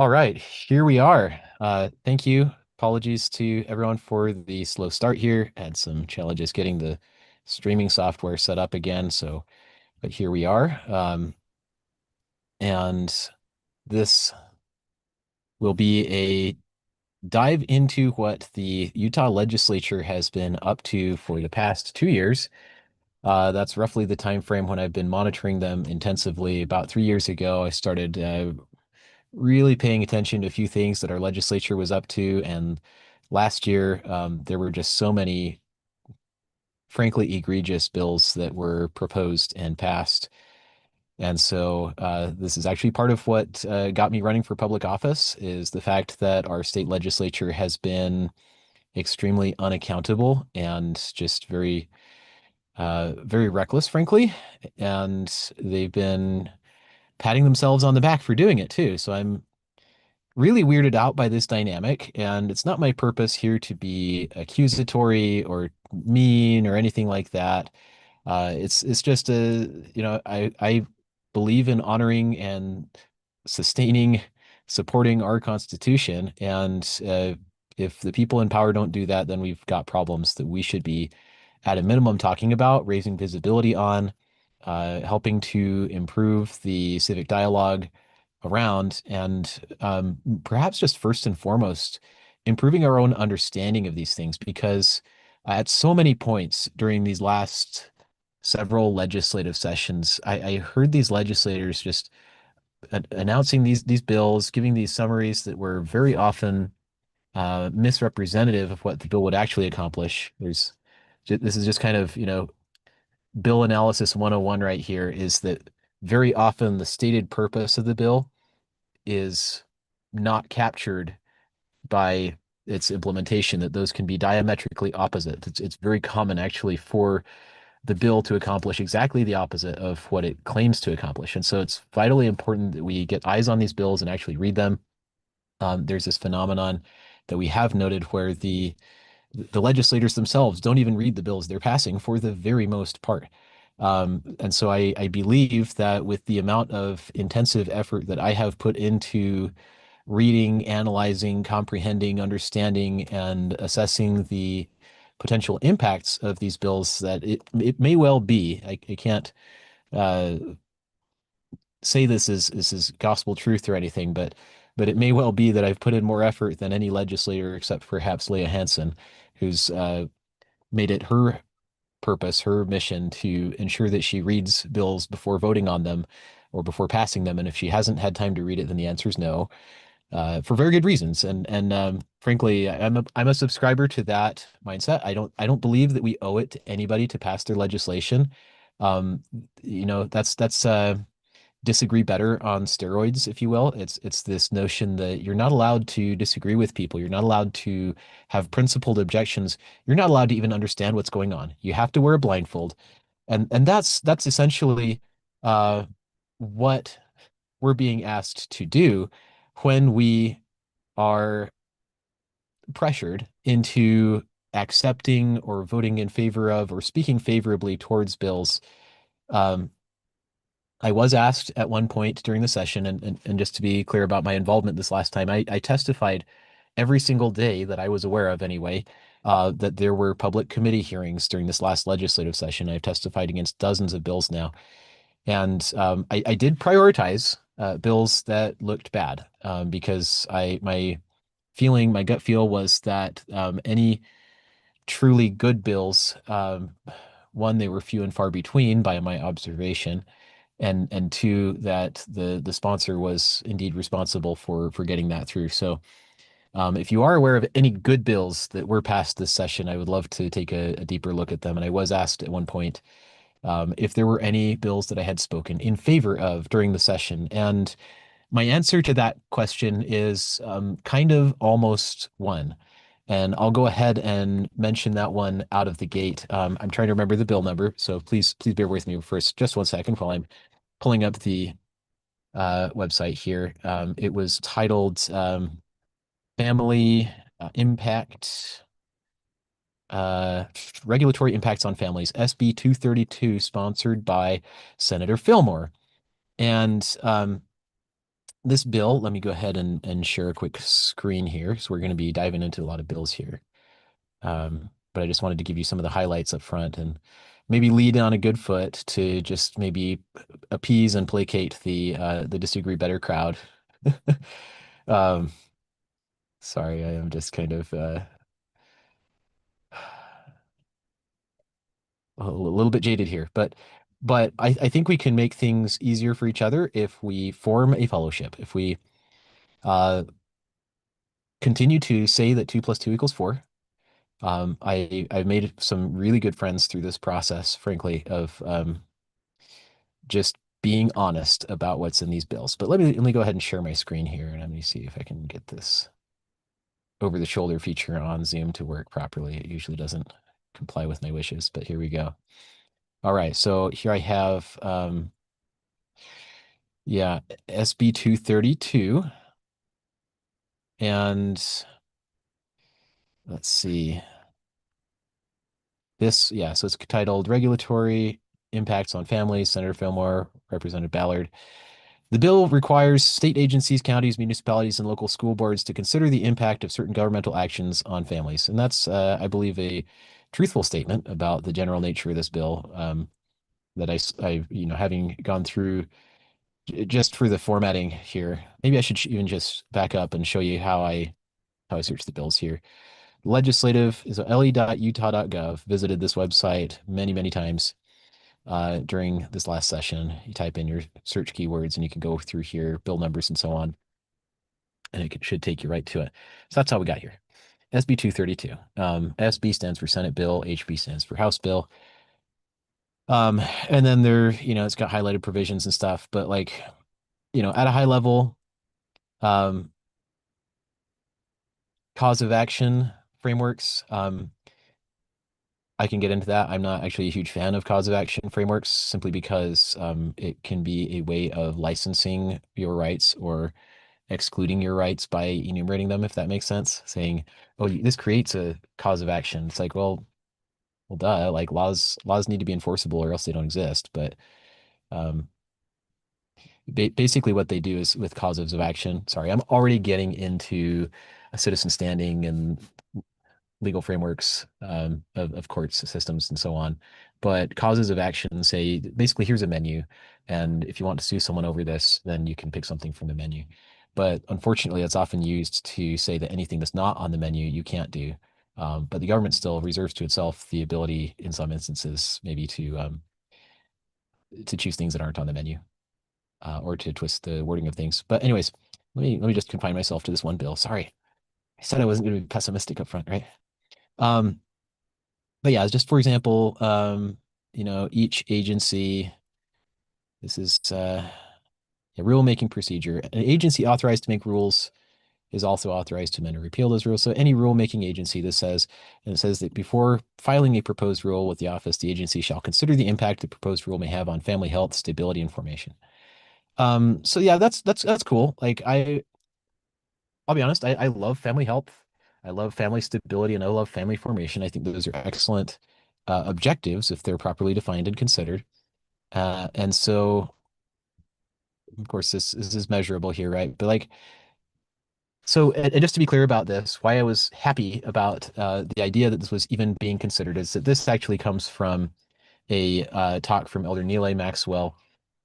All right, here we are. Thank you. Apologies to everyone for the slow start here. Had some challenges getting the streaming software set up again, but here we are. And this will be a dive into what the Utah legislature has been up to for the past 2 years. That's roughly the time frame when I've been monitoring them intensively. About 3 years ago, I started really paying attention to a few things that our legislature was up to. And last year, there were just so many, frankly, egregious bills that were proposed and passed. And so this is actually part of what got me running for public office is the fact that our state legislature has been extremely unaccountable and just very reckless, frankly. And they've been patting themselves on the back for doing it too. So I'm really weirded out by this dynamic, and it's not my purpose here to be accusatory or mean or anything like that. It's just I believe in honoring and sustaining, supporting our Constitution, and if the people in power don't do that, then we've got problems that we should be at a minimum talking about, raising visibility on, helping to improve the civic dialogue around, and perhaps just first and foremost, improving our own understanding of these things. Because at so many points during these last several legislative sessions, I heard these legislators just announcing these bills, giving these summaries that were very often misrepresentative of what the bill would actually accomplish. This is just kind of, bill analysis 101 right here, is that very often the stated purpose of the bill is not captured by its implementation, that those can be diametrically opposite. It's very common actually for the bill to accomplish exactly the opposite of what it claims to accomplish. And so it's vitally important that we get eyes on these bills and actually read them. There's this phenomenon that we have noted where the legislators themselves don't even read the bills they're passing for the very most part. And so I believe that with the amount of intensive effort that I have put into reading, analyzing, comprehending, understanding, and assessing the potential impacts of these bills, that it may well be, I can't uh, say this is gospel truth or anything, but it may well be that I've put in more effort than any legislator except perhaps Leah Hansen, who's made it her purpose, her mission to ensure that she reads bills before voting on them or before passing them. And if she hasn't had time to read it, then the answer is no, for very good reasons. And frankly, I'm a subscriber to that mindset. I don't believe that we owe it to anybody to pass their legislation. Um, that's disagree better on steroids, if you will. It's this notion that you're not allowed to disagree with people. You're not allowed to have principled objections. You're not allowed to even understand what's going on. You have to wear a blindfold. And that's essentially uh, what we're being asked to do when we are pressured into accepting or voting in favor of or speaking favorably towards bills. Um, I was asked at one point during the session, and just to be clear about my involvement this last time, I testified every single day that I was aware of anyway, that there were public committee hearings during this last legislative session. I've testified against dozens of bills now. And I did prioritize bills that looked bad, because my gut feel was that any truly good bills, one, they were few and far between by my observation, and two, that the sponsor was indeed responsible for getting that through. So if you are aware of any good bills that were passed this session, I would love to take a deeper look at them. And I was asked at one point if there were any bills that I had spoken in favor of during the session. And my answer to that question is kind of almost one. And I'll go ahead and mention that one out of the gate. I'm trying to remember the bill number, so please bear with me for just 1 second while I'm pulling up the website here. It was titled Family Impact, Regulatory Impacts on Families, SB 232, sponsored by Senator Fillmore. And this bill, let me go ahead and share a quick screen here. So we're going to be diving into a lot of bills here. But I just wanted to give you some of the highlights up front and maybe lead on a good foot to just maybe appease and placate the disagree better crowd. Um, sorry, I am just kind of a little bit jaded here, but I think we can make things easier for each other if we form a fellowship. If we uh, continue to say that 2 + 2 = 4. I've made some really good friends through this process, frankly, of just being honest about what's in these bills. But let me go ahead and share my screen here, and let me see if I can get this over the shoulder feature on Zoom to work properly. It usually doesn't comply with my wishes, but here we go. All right, so here I have yeah, SB 232, and let's see. This, yeah, so it's titled Regulatory Impacts on Families, Senator Fillmore, Representative Ballard. The bill requires state agencies, counties, municipalities, and local school boards to consider the impact of certain governmental actions on families. And that's, I believe, a truthful statement about the general nature of this bill. That having gone through just for the formatting here, maybe I should even just back up and show you how I search the bills here. Legislative is le.utah.gov. Visited this website many, many times during this last session. You type in your search keywords and you can go through here, bill numbers and so on, and it should take you right to it. So that's how we got here. SB 232. SB stands for Senate Bill, HB stands for House Bill. And then it's got highlighted provisions and stuff, but like, at a high level, um, cause of action frameworks, I can get into that. I'm not actually a huge fan of cause of action frameworks simply because it can be a way of licensing your rights or excluding your rights by enumerating them, if that makes sense. Saying, oh, this creates a cause of action. It's like, well, duh. Like laws need to be enforceable or else they don't exist. But um, basically, what they do is with causes of action. Sorry, I'm already getting into a citizen standing and legal frameworks of courts systems and so on. But causes of action say basically here's a menu, and if you want to sue someone over this, then you can pick something from the menu. But unfortunately, it's often used to say that anything that's not on the menu you can't do. But the government still reserves to itself the ability, in some instances, maybe to choose things that aren't on the menu or to twist the wording of things. But anyways, let me just confine myself to this one bill. Sorry, I said I wasn't going to be pessimistic up front, right? Um, but yeah, just for example, each agency, this is a rulemaking procedure. An agency authorized to make rules is also authorized to amend or repeal those rules. So any rulemaking agency, and it says that before filing a proposed rule with the office, the agency shall consider the impact the proposed rule may have on family health, stability, and formation. So yeah, that's cool. Like I'll be honest, I love family health. I love family stability and I love family formation. I think those are excellent objectives if they're properly defined and considered. And so, of course, this is measurable here, right? But like, so and just to be clear about this, why I was happy about the idea that this was even being considered is that this actually comes from a talk from Elder Neil A. Maxwell,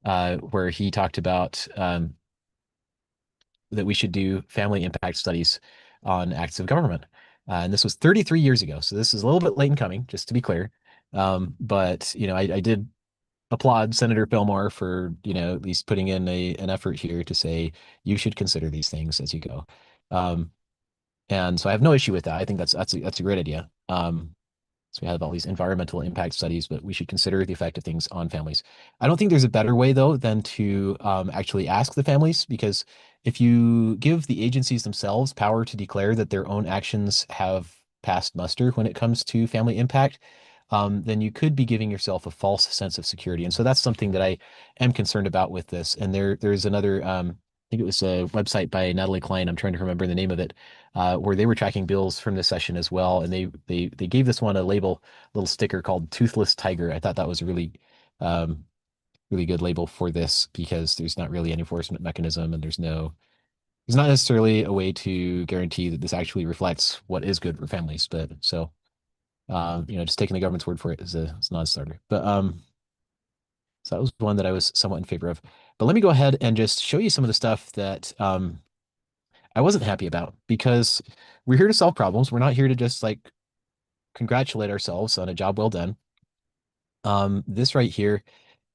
where he talked about that we should do family impact studies on acts of government. And this was 33 years ago. So this is a little bit late in coming, just to be clear. But I did applaud Senator Fillmore for, at least putting in an effort here to say you should consider these things as you go. And so I have no issue with that. I think that's a great idea. So we have all these environmental impact studies, but we should consider the effect of things on families. I don't think there's a better way, though, than to actually ask the families, because if you give the agencies themselves power to declare that their own actions have passed muster when it comes to family impact, then you could be giving yourself a false sense of security. And so that's something that I am concerned about with this. And there's another, I think it was a website by Natalie Klein. I'm trying to remember the name of it, where they were tracking bills from this session as well. And they gave this one a little sticker called Toothless Tiger. I thought that was really really good label for this because there's not really any enforcement mechanism and there's not necessarily a way to guarantee that this actually reflects what is good for families. But so, just taking the government's word for it is a non-starter. But so that was one that I was somewhat in favor of. But let me go ahead and just show you some of the stuff that I wasn't happy about because we're here to solve problems. We're not here to just like congratulate ourselves on a job well done. This right here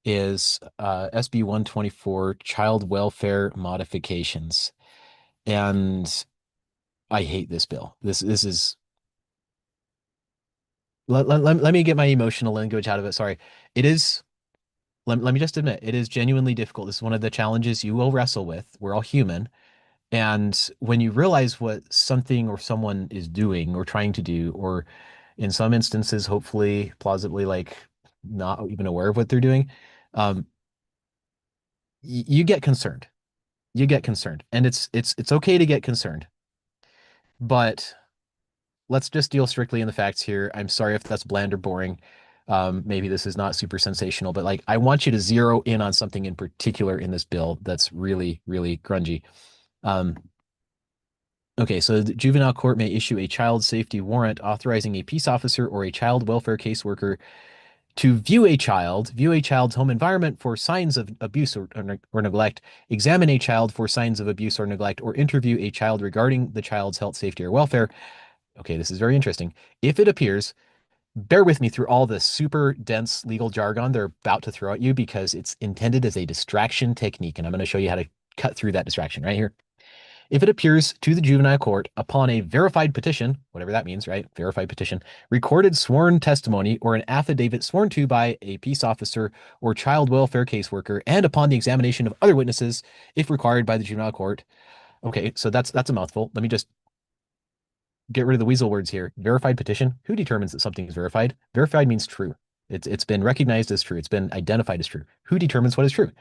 is SB 124 child welfare modifications. And I hate this bill. This is let me get my emotional language out of it. Sorry. It is let me just admit it is genuinely difficult. This is one of the challenges you will wrestle with. We're all human. And when you realize what something or someone is doing or trying to do, or in some instances, hopefully, plausibly, like not even aware of what they're doing, um, you get concerned. You get concerned, and it's okay to get concerned. But let's just deal strictly in the facts here. I'm sorry if that's bland or boring. Maybe this is not super sensational, but like I want you to zero in on something in particular in this bill that's really, really grungy. Um, Okay, so the juvenile court may issue a child safety warrant authorizing a peace officer or a child welfare caseworker to view a child's home environment for signs of abuse or neglect, examine a child for signs of abuse or neglect, or interview a child regarding the child's health, safety, or welfare. Okay, this is very interesting. If it appears, bear with me through all the super dense legal jargon they're about to throw at you because it's intended as a distraction technique, and I'm going to show you how to cut through that distraction right here. If it appears to the juvenile court upon a verified petition, whatever that means, right? Verified petition, recorded sworn testimony, or an affidavit sworn to by a peace officer or child welfare caseworker, and upon the examination of other witnesses, if required by the juvenile court. Okay, so that's a mouthful. Let me just get rid of the weasel words here. Verified petition. Who determines that something is verified? Verified means true. It's been recognized as true. It's been identified as true. Who determines what is true?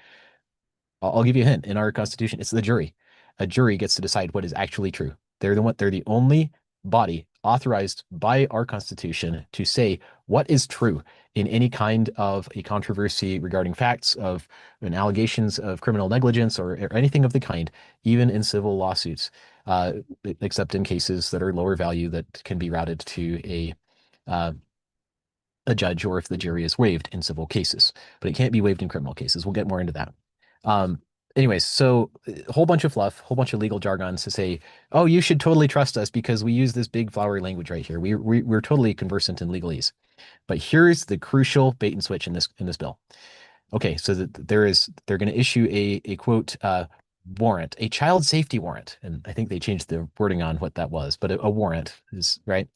I'll give you a hint. In our Constitution, it's the jury. A jury gets to decide what is actually true. They're the only body authorized by our Constitution to say what is true in any kind of a controversy regarding facts of allegations of criminal negligence or anything of the kind, even in civil lawsuits, uh, except in cases that are lower value that can be routed to uh, a judge or if the jury is waived in civil cases, but it can't be waived in criminal cases. We'll get more into that. Um, Anyways, so a whole bunch of fluff, whole bunch of legal jargons to say, oh, you should totally trust us because we use this big flowery language right here. We're totally conversant in legalese. But here's the crucial bait and switch in this bill. Okay, so they're going to issue a quote warrant, a child safety warrant, and I think they changed the wording on what that was, but a warrant is right.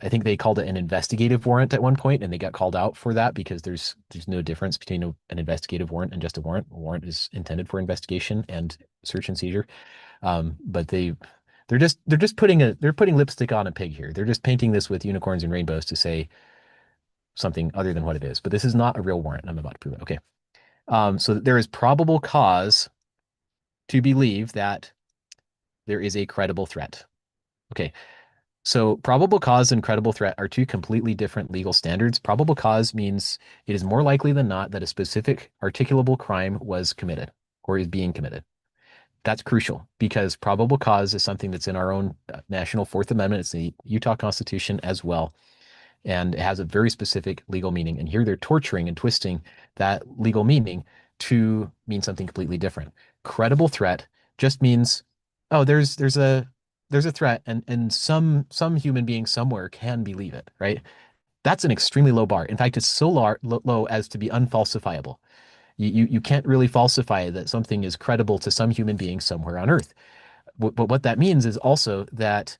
I think they called it an investigative warrant at one point, and they got called out for that because there's no difference between an investigative warrant and just a warrant. A warrant is intended for investigation and search and seizure. But they're putting lipstick on a pig here. They're just painting this with unicorns and rainbows to say something other than what it is. But this is not a real warrant. I'm about to prove it. Okay. So there is probable cause to believe that there is a credible threat. Okay. So probable cause and credible threat are two completely different legal standards. Probable cause means it is more likely than not that a specific articulable crime was committed or is being committed. That's crucial because probable cause is something that's in our own national Fourth Amendment. It's the Utah Constitution as well. And it has a very specific legal meaning. And here they're torturing and twisting that legal meaning to mean something completely different. Credible threat just means, oh, there's a threat and some human being somewhere can believe it, right? That's an extremely low bar. In fact, it's so low as to be unfalsifiable. You can't really falsify that something is credible to some human being somewhere on Earth. But what that means is also that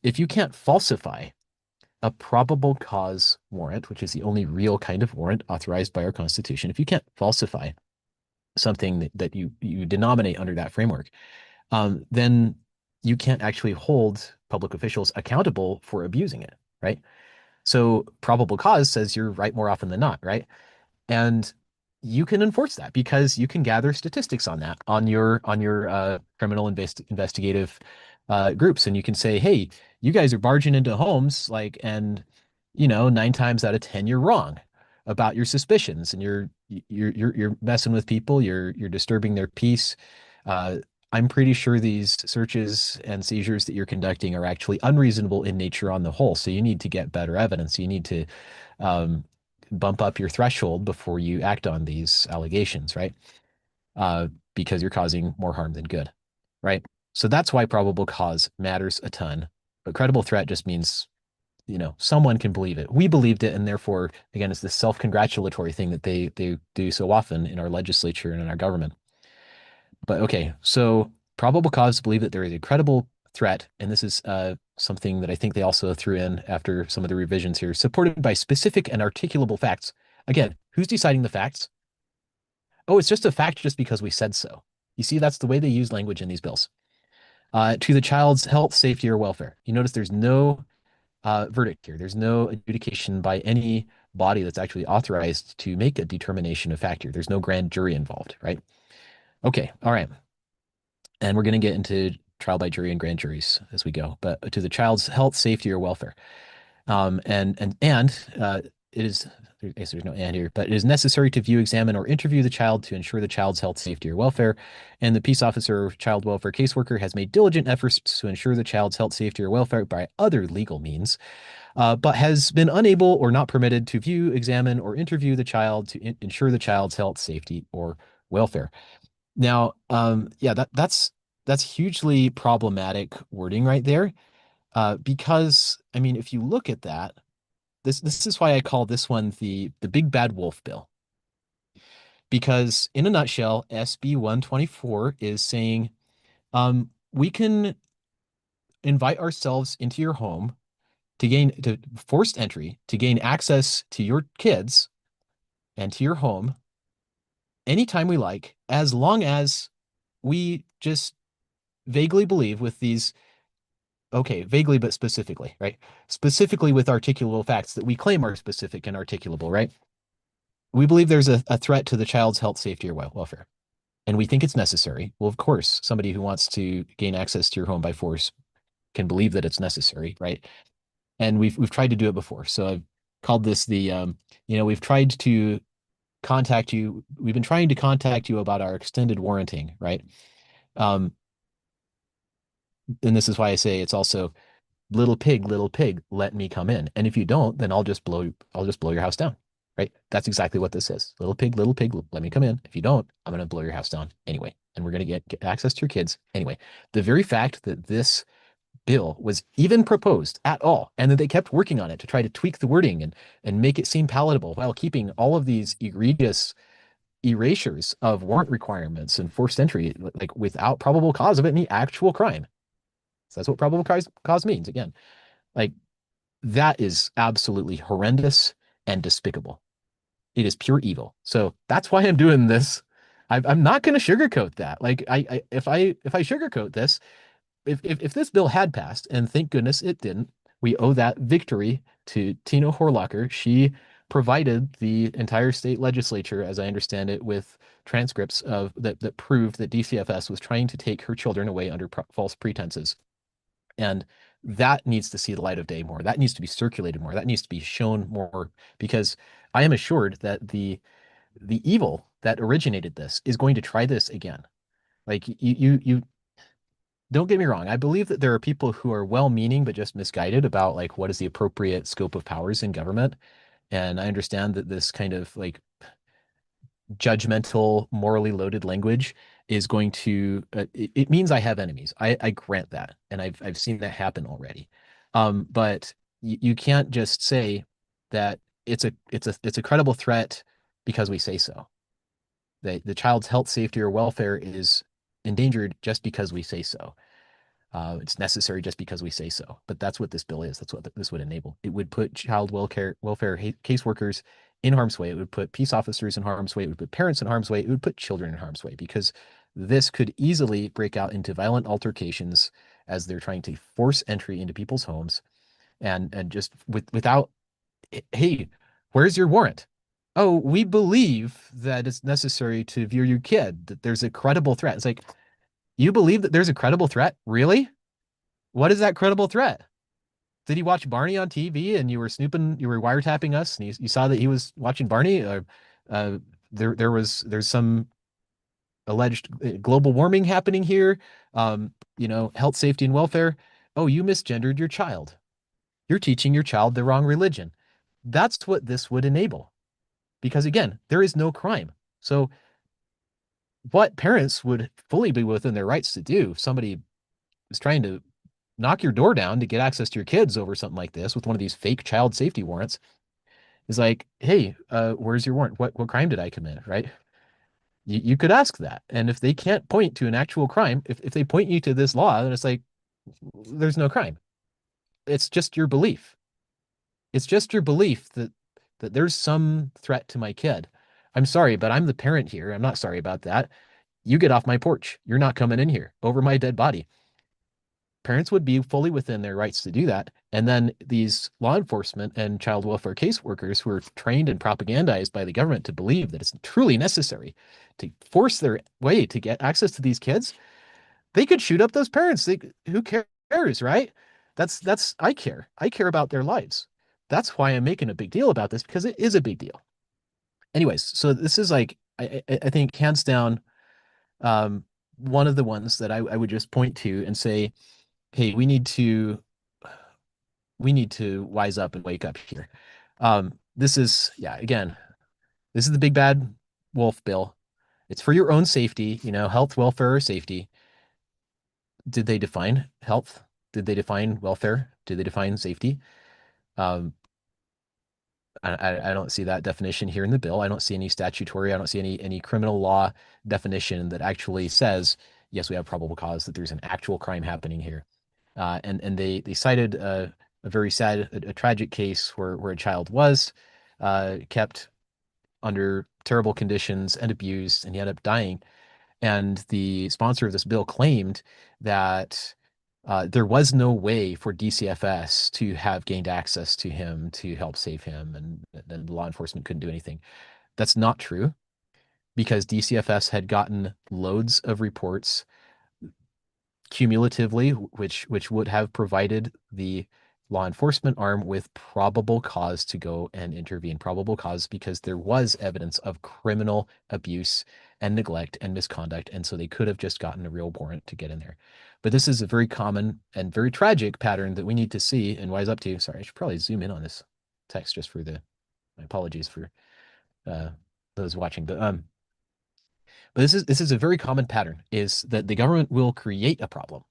if you can't falsify a probable cause warrant, which is the only real kind of warrant authorized by our Constitution, if you can't falsify something that you denominate under that framework, then you can't actually hold public officials accountable for abusing it, right? So probable cause says you're right more often than not, right? And you can enforce that because you can gather statistics on that on your criminal investigative groups, and you can say, hey, you guys are barging into homes like, and 9 times out of 10 you're wrong, about your suspicions, and you're messing with people, you're disturbing their peace. Uh, I'm pretty sure these searches and seizures that you're conducting are actually unreasonable in nature on the whole. So you need to get better evidence. You need to um, bump up your threshold before you act on these allegations, right? Uh, because you're causing more harm than good, right? So that's why probable cause matters a ton. But credible threat just means, someone can believe it. We believed it, and therefore, again, it's this self-congratulatory thing that they do so often in our legislature and in our government. But okay, so probable cause to believe that there is a credible threat, and this is something that I think they also threw in after some of the revisions here, supported by specific and articulable facts. Again, who's deciding the facts? Oh, it's just a fact just because we said so. You see, that's the way they use language in these bills. To the child's health, safety, or welfare. You notice there's no verdict here. There's no adjudication by any body that's actually authorized to make a determination of fact here. There's no grand jury involved, right? Okay, all right. And we're going to get into trial by jury and grand juries as we go. But to the child's health, safety, or welfare. And it is, there's no and here, but it is necessary to view, examine, or interview the child to ensure the child's health, safety, or welfare. And the peace officer or child welfare caseworker has made diligent efforts to ensure the child's health, safety, or welfare by other legal means, but has been unable or not permitted to view, examine, or interview the child to ensure the child's health, safety, or welfare. Now, yeah, that's hugely problematic wording right there, because I mean, if you look at that, this is why I call this one the big bad wolf bill, because in a nutshell, SB 124 is saying, we can invite ourselves into your home to forced entry to gain access to your kids and to your home anytime we like, as long as we just vaguely believe with these, okay, vaguely but specifically, right? Specifically with articulable facts that we claim are specific and articulable, right? We believe there's a threat to the child's health, safety, or welfare, and we think it's necessary. Well, of course, somebody who wants to gain access to your home by force can believe that it's necessary, right? And we've tried to do it before. So I've called this we've tried to contact you. We've been trying to contact you about our extended warranting, right? Um, and this is why I say it's also little pig, let me come in. And if you don't, then I'll just blow your house down. Right? That's exactly what this is. Little pig, let me come in. If you don't, I'm going to blow your house down anyway. And we're going to get access to your kids anyway. The very fact that this bill was even proposed at all, and that they kept working on it to try to tweak the wording and make it seem palatable while keeping all of these egregious erasures of warrant requirements and forced entry, like without probable cause of any actual crime. So that's what probable cause means. Again, like that is absolutely horrendous and despicable. It is pure evil. So that's why I'm doing this. I'm not going to sugarcoat that. Like if I sugarcoat this, if this bill had passed, and thank goodness it didn't, we owe that victory to Tina Horlocker. She provided the entire state legislature, as I understand it, with transcripts of that proved that DCFS was trying to take her children away under false pretenses. And that needs to see the light of day more. That needs to be circulated more. That needs to be shown more, because I am assured that the evil that originated this is going to try this again. Like you don't get me wrong. I believe that there are people who are well-meaning but just misguided about like what is the appropriate scope of powers in government. And I understand that this kind of like judgmental, morally loaded language is going to it means I have enemies. I grant that, and I've seen that happen already. But you can't just say that it's a credible threat because we say so. The child's health, safety, or welfare is endangered just because we say so. It's necessary just because we say so. But that's what this bill is. That's what this would enable. It would put child welfare caseworkers in harm's way. It would put peace officers in harm's way. It would put parents in harm's way. It would put children in harm's way, because this could easily break out into violent altercations as they're trying to force entry into people's homes, and just without, hey, where's your warrant? Oh, we believe that it's necessary to view your kid, that there's a credible threat. It's like, you believe that there's a credible threat? Really? What is that credible threat? Did he watch Barney on TV and you were snooping, you were wiretapping us and you saw that he was watching Barney? Uh, there's some alleged global warming happening here. Health, safety, and welfare. Oh, you misgendered your child. You're teaching your child the wrong religion. That's what this would enable. Because again, there is no crime. So what parents would fully be within their rights to do if somebody is trying to knock your door down to get access to your kids over something like this with one of these fake child safety warrants is like, hey, where's your warrant? What crime did I commit? Right? You could ask that. And if they can't point to an actual crime, if they point you to this law, then it's like, there's no crime. It's just your belief. It's just your belief that there's some threat to my kid. I'm sorry, but I'm the parent here. I'm not sorry about that. You get off my porch. You're not coming in here over my dead body. Parents would be fully within their rights to do that. And then these law enforcement and child welfare caseworkers who are trained and propagandized by the government to believe that it's truly necessary to force their way to get access to these kids, they could shoot up those parents. Who cares, right? That's I care. I care about their lives. That's why I'm making a big deal about this because it is a big deal. Anyways, so this is like I think hands down um, one of the ones that I would just point to and say, hey, we need to wise up and wake up here. This is, yeah, again, this is the big bad wolf bill. It's for your own safety, health, welfare, or safety. Did they define health? Did they define welfare? Did they define safety? Um, I don't see that definition here in the bill. I don't see any statutory, I don't see any criminal law definition that actually says, yes, we have probable cause that there's an actual crime happening here. And they cited a very sad, a tragic case where a child was kept under terrible conditions and abused, and he ended up dying. And the sponsor of this bill claimed that there was no way for DCFS to have gained access to him to help save him, and law enforcement couldn't do anything. That's not true because DCFS had gotten loads of reports cumulatively, which would have provided the law enforcement arm with probable cause to go and intervene. Probable cause because there was evidence of criminal abuse and neglect and misconduct, and so they could have just gotten a real warrant to get in there. But this is a very common and very tragic pattern that we need to see and wise up to. Sorry, I should probably zoom in on this text just for my apologies for uh, those watching. But this is a very common pattern, is that the government will create a problem.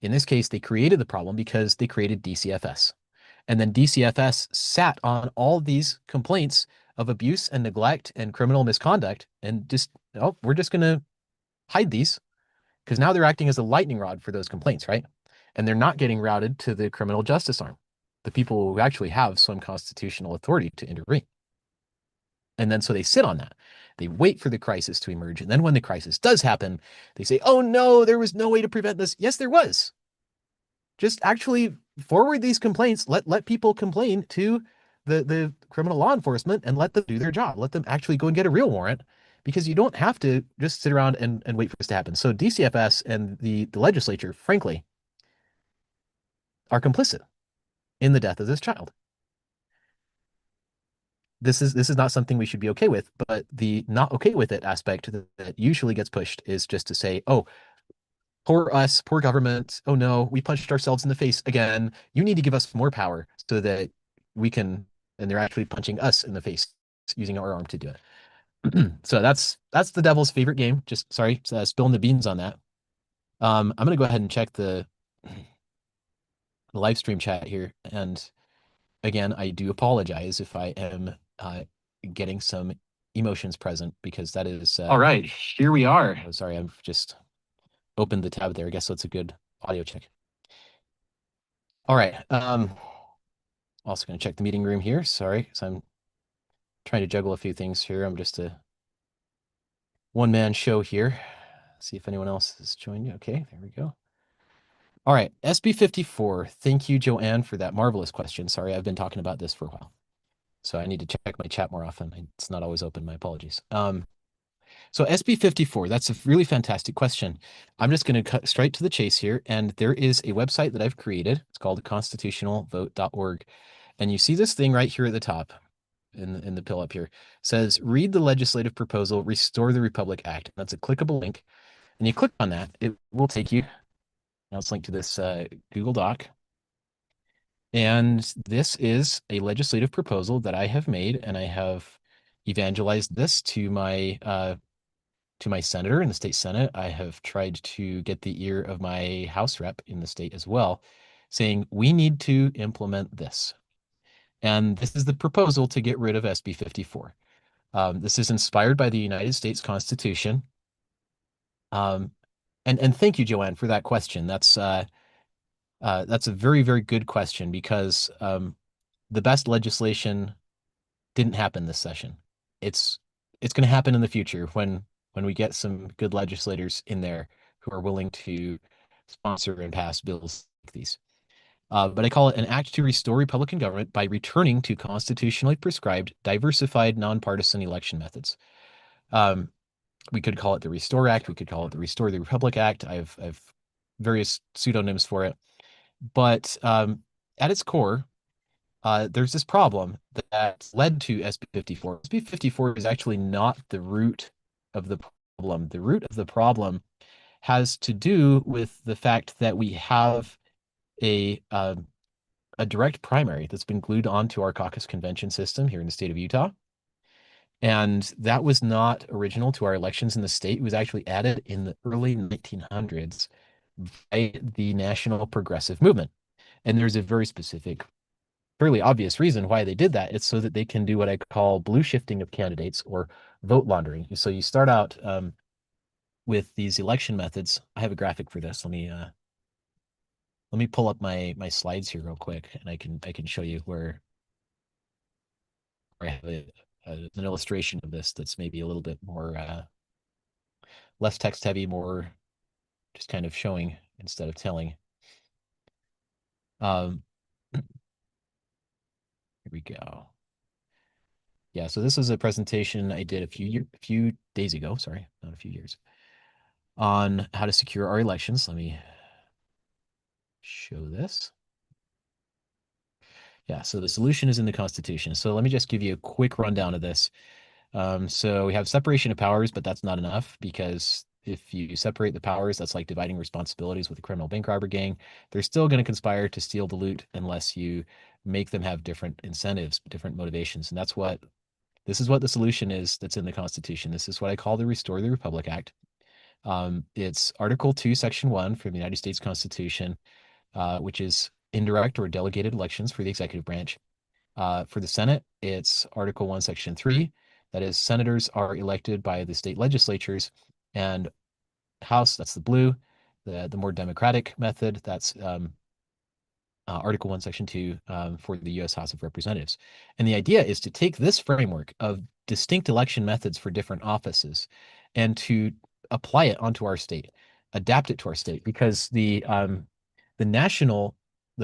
In this case, they created the problem because they created DCFS. And then DCFS sat on all these complaints of abuse and neglect and criminal misconduct and just, oh, we're just going to hide these because now they're acting as a lightning rod for those complaints, right? And they're not getting routed to the criminal justice arm, the people who actually have some constitutional authority to intervene. And then so they sit on that. They wait for the crisis to emerge. And then when the crisis does happen, they say, oh no, there was no way to prevent this. Yes, there was. Just actually forward these complaints. Let people complain to the criminal law enforcement and let them do their job. Let them actually go and get a real warrant, because you don't have to just sit around and wait for this to happen. So DCFS and the legislature, frankly, are complicit in the death of this child. This is not something we should be okay with, but the not okay with it aspect that usually gets pushed is just to say, oh, poor us, poor government. Oh no, we punched ourselves in the face again. You need to give us more power so that we can, and they're actually punching us in the face using our arm to do it. So that's the devil's favorite game. Just sorry, spilling the beans on that. I'm gonna go ahead and check the live stream chat here, and again, I do apologize if I am getting some emotions present, because that is All right, here we are. oh, sorry, I've just opened the tab there. I guess that's a good audio check. All right. Also going to check the meeting room here. Sorry, so I'm trying to juggle a few things here. I'm just a one-man show here. See if anyone else has joined you. Okay, there we go. All right, SB 54. Thank you, Joanne, for that marvelous question. Sorry, I've been talking about this for a while, so I need to check my chat more often. It's not always open. My apologies. So SB 54, that's a really fantastic question. I'm just going to cut straight to the chase here. And there is a website that I've created. It's called constitutionalvote.org. And you see this thing right here at the top in the pill up here. It says, read the legislative proposal, Restore the Republic Act. That's a clickable link. And you click on that, it will take you, now it's linked to this Google Doc. And this is a legislative proposal that I have made, and I have evangelized this to my senator in the state Senate. I have tried to get the ear of my House rep in the state as well, saying we need to implement this. And this is the proposal to get rid of SB 54. This is inspired by the United States Constitution. And thank you, Joanne, for that question. That's a very, very good question because the best legislation didn't happen this session. It's going to happen in the future when we get some good legislators in there who are willing to sponsor and pass bills like these. But I call it an act to restore Republican government by returning to constitutionally prescribed, diversified, nonpartisan election methods. We could call it the Restore Act. We could call it the Restore the Republic Act. I've various pseudonyms for it. But at its core, there's this problem that led to SB 54. SB 54 is actually not the root of the problem. The root of the problem has to do with the fact that we have a direct primary that's been glued onto our caucus convention system here in the state of Utah. And that was not original to our elections in the state. It was actually added in the early 1900s by the National Progressive Movement. And there's a very specific, fairly obvious reason why they did that. It's so that they can do what I call blue shifting of candidates or vote laundering. So you start out with these election methods. I have a graphic for this. Let me pull up my slides here real quick, and I can show you where I have an illustration of this that's maybe a little bit more less text heavy, more just kind of showing instead of telling. Here we go. Yeah, so this is a presentation I did a few days ago, sorry, not a few years, on how to secure our elections. Let me show this. Yeah, so the solution is in the Constitution. So let me just give you a quick rundown of this. So we have separation of powers, but that's not enough because if you separate the powers, that's like dividing responsibilities with a criminal bank robber gang. They're still going to conspire to steal the loot unless you make them have different incentives, different motivations. And this is what the solution is that's in the Constitution. This is what I call the Restore the Republic Act. It's Article 2, Section 1 from the United States Constitution, which is indirect or delegated elections for the executive branch. For the Senate, it's Article 1, Section 3. That is, senators are elected by the state legislatures, and House, that's the blue. The more democratic method, that's Article 1, Section 2 for the U.S. House of Representatives. And the idea is to take this framework of distinct election methods for different offices and to apply it onto our state, adapt it to our state, because the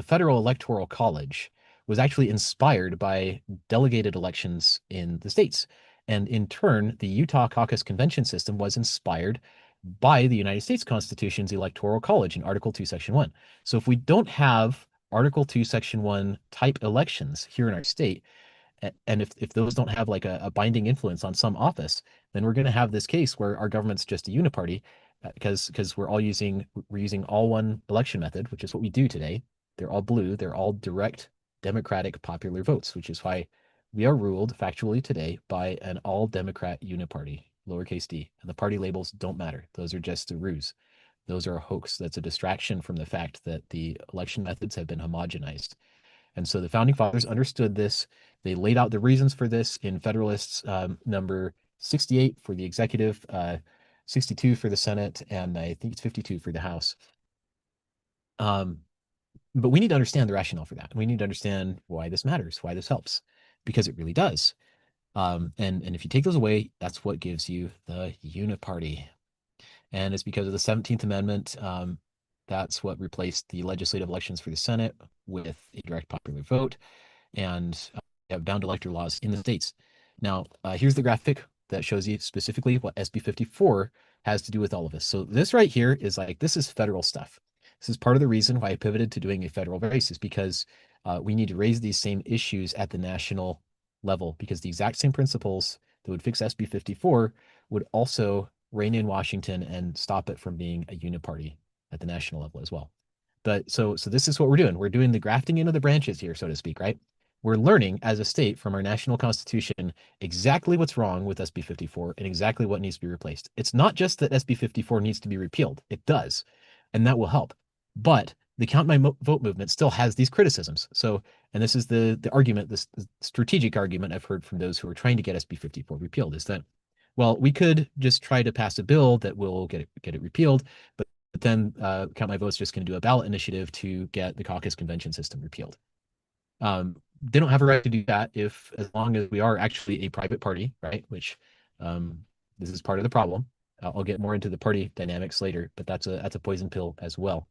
Federal Electoral College was actually inspired by delegated elections in the states. And in turn, the Utah Caucus Convention system was inspired by the United States Constitution's Electoral College in Article 2, Section 1. So if we don't have Article 2, Section 1 type elections here in our state, and if those don't have like a binding influence on some office, then we're going to have this case where our government's just a uniparty because we're using all one election method, which is what we do today. They're all blue. They're all direct Democratic popular votes, which is why we are ruled factually today by an all Democrat uniparty, lowercase d. And the party labels don't matter. Those are just a ruse. Those are a hoax. That's a distraction from the fact that the election methods have been homogenized. And so the founding fathers understood this. They laid out the reasons for this in Federalists number 68 for the executive, 62 for the Senate, and I think it's 52 for the House. But we need to understand the rationale for that. We need to understand why this matters, why this helps, because it really does. And if you take those away, that's what gives you the uniparty. And it's because of the 17th Amendment. That's what replaced the legislative elections for the Senate with a direct popular vote and have bound elector laws in the states. Now, here's the graphic that shows you specifically what SB 54 has to do with all of this. So this right here is like, this is federal stuff. This is part of the reason why I pivoted to doing a federal race is because we need to raise these same issues at the national level because the exact same principles that would fix SB 54 would also rein in Washington and stop it from being a uniparty at the national level as well. But so this is what we're doing. We're doing the grafting into the branches here, so to speak, right? We're learning as a state from our national constitution exactly what's wrong with SB 54 and exactly what needs to be replaced. It's not just that SB 54 needs to be repealed. It does, and that will help. But the Count My Vote movement still has these criticisms. So, and this is the argument, this strategic argument I've heard from those who are trying to get SB 54 repealed is that, well, we could just try to pass a bill that will get it repealed, but then Count My Vote's just going to do a ballot initiative to get the caucus convention system repealed. They don't have a right to do that if, as long as we are actually a private party, right? Which this is part of the problem. I'll get more into the party dynamics later, but that's a poison pill as well.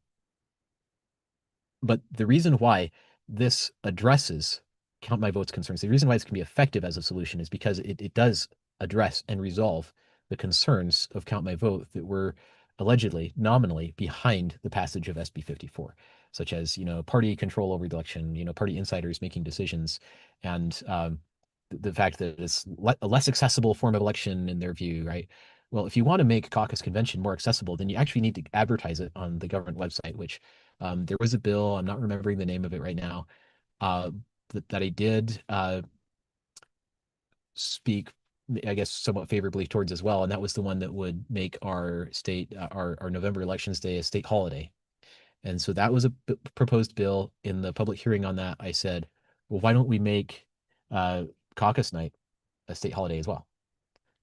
But the reason why this addresses Count My Vote's concerns, the reason why this can be effective as a solution is because it does address and resolve the concerns of Count My Vote that were allegedly nominally behind the passage of SB 54, such as, party control over the election, party insiders making decisions, and the fact that it's a less accessible form of election in their view, right? Well, if you want to make caucus convention more accessible, then you actually need to advertise it on the government website, which there was a bill, I'm not remembering the name of it right now, that I did speak, I guess, somewhat favorably towards as well. And that was the one that would make our state, our November elections day a state holiday. And so that was a proposed bill. In the public hearing on that, I said, well, why don't we make caucus night a state holiday as well?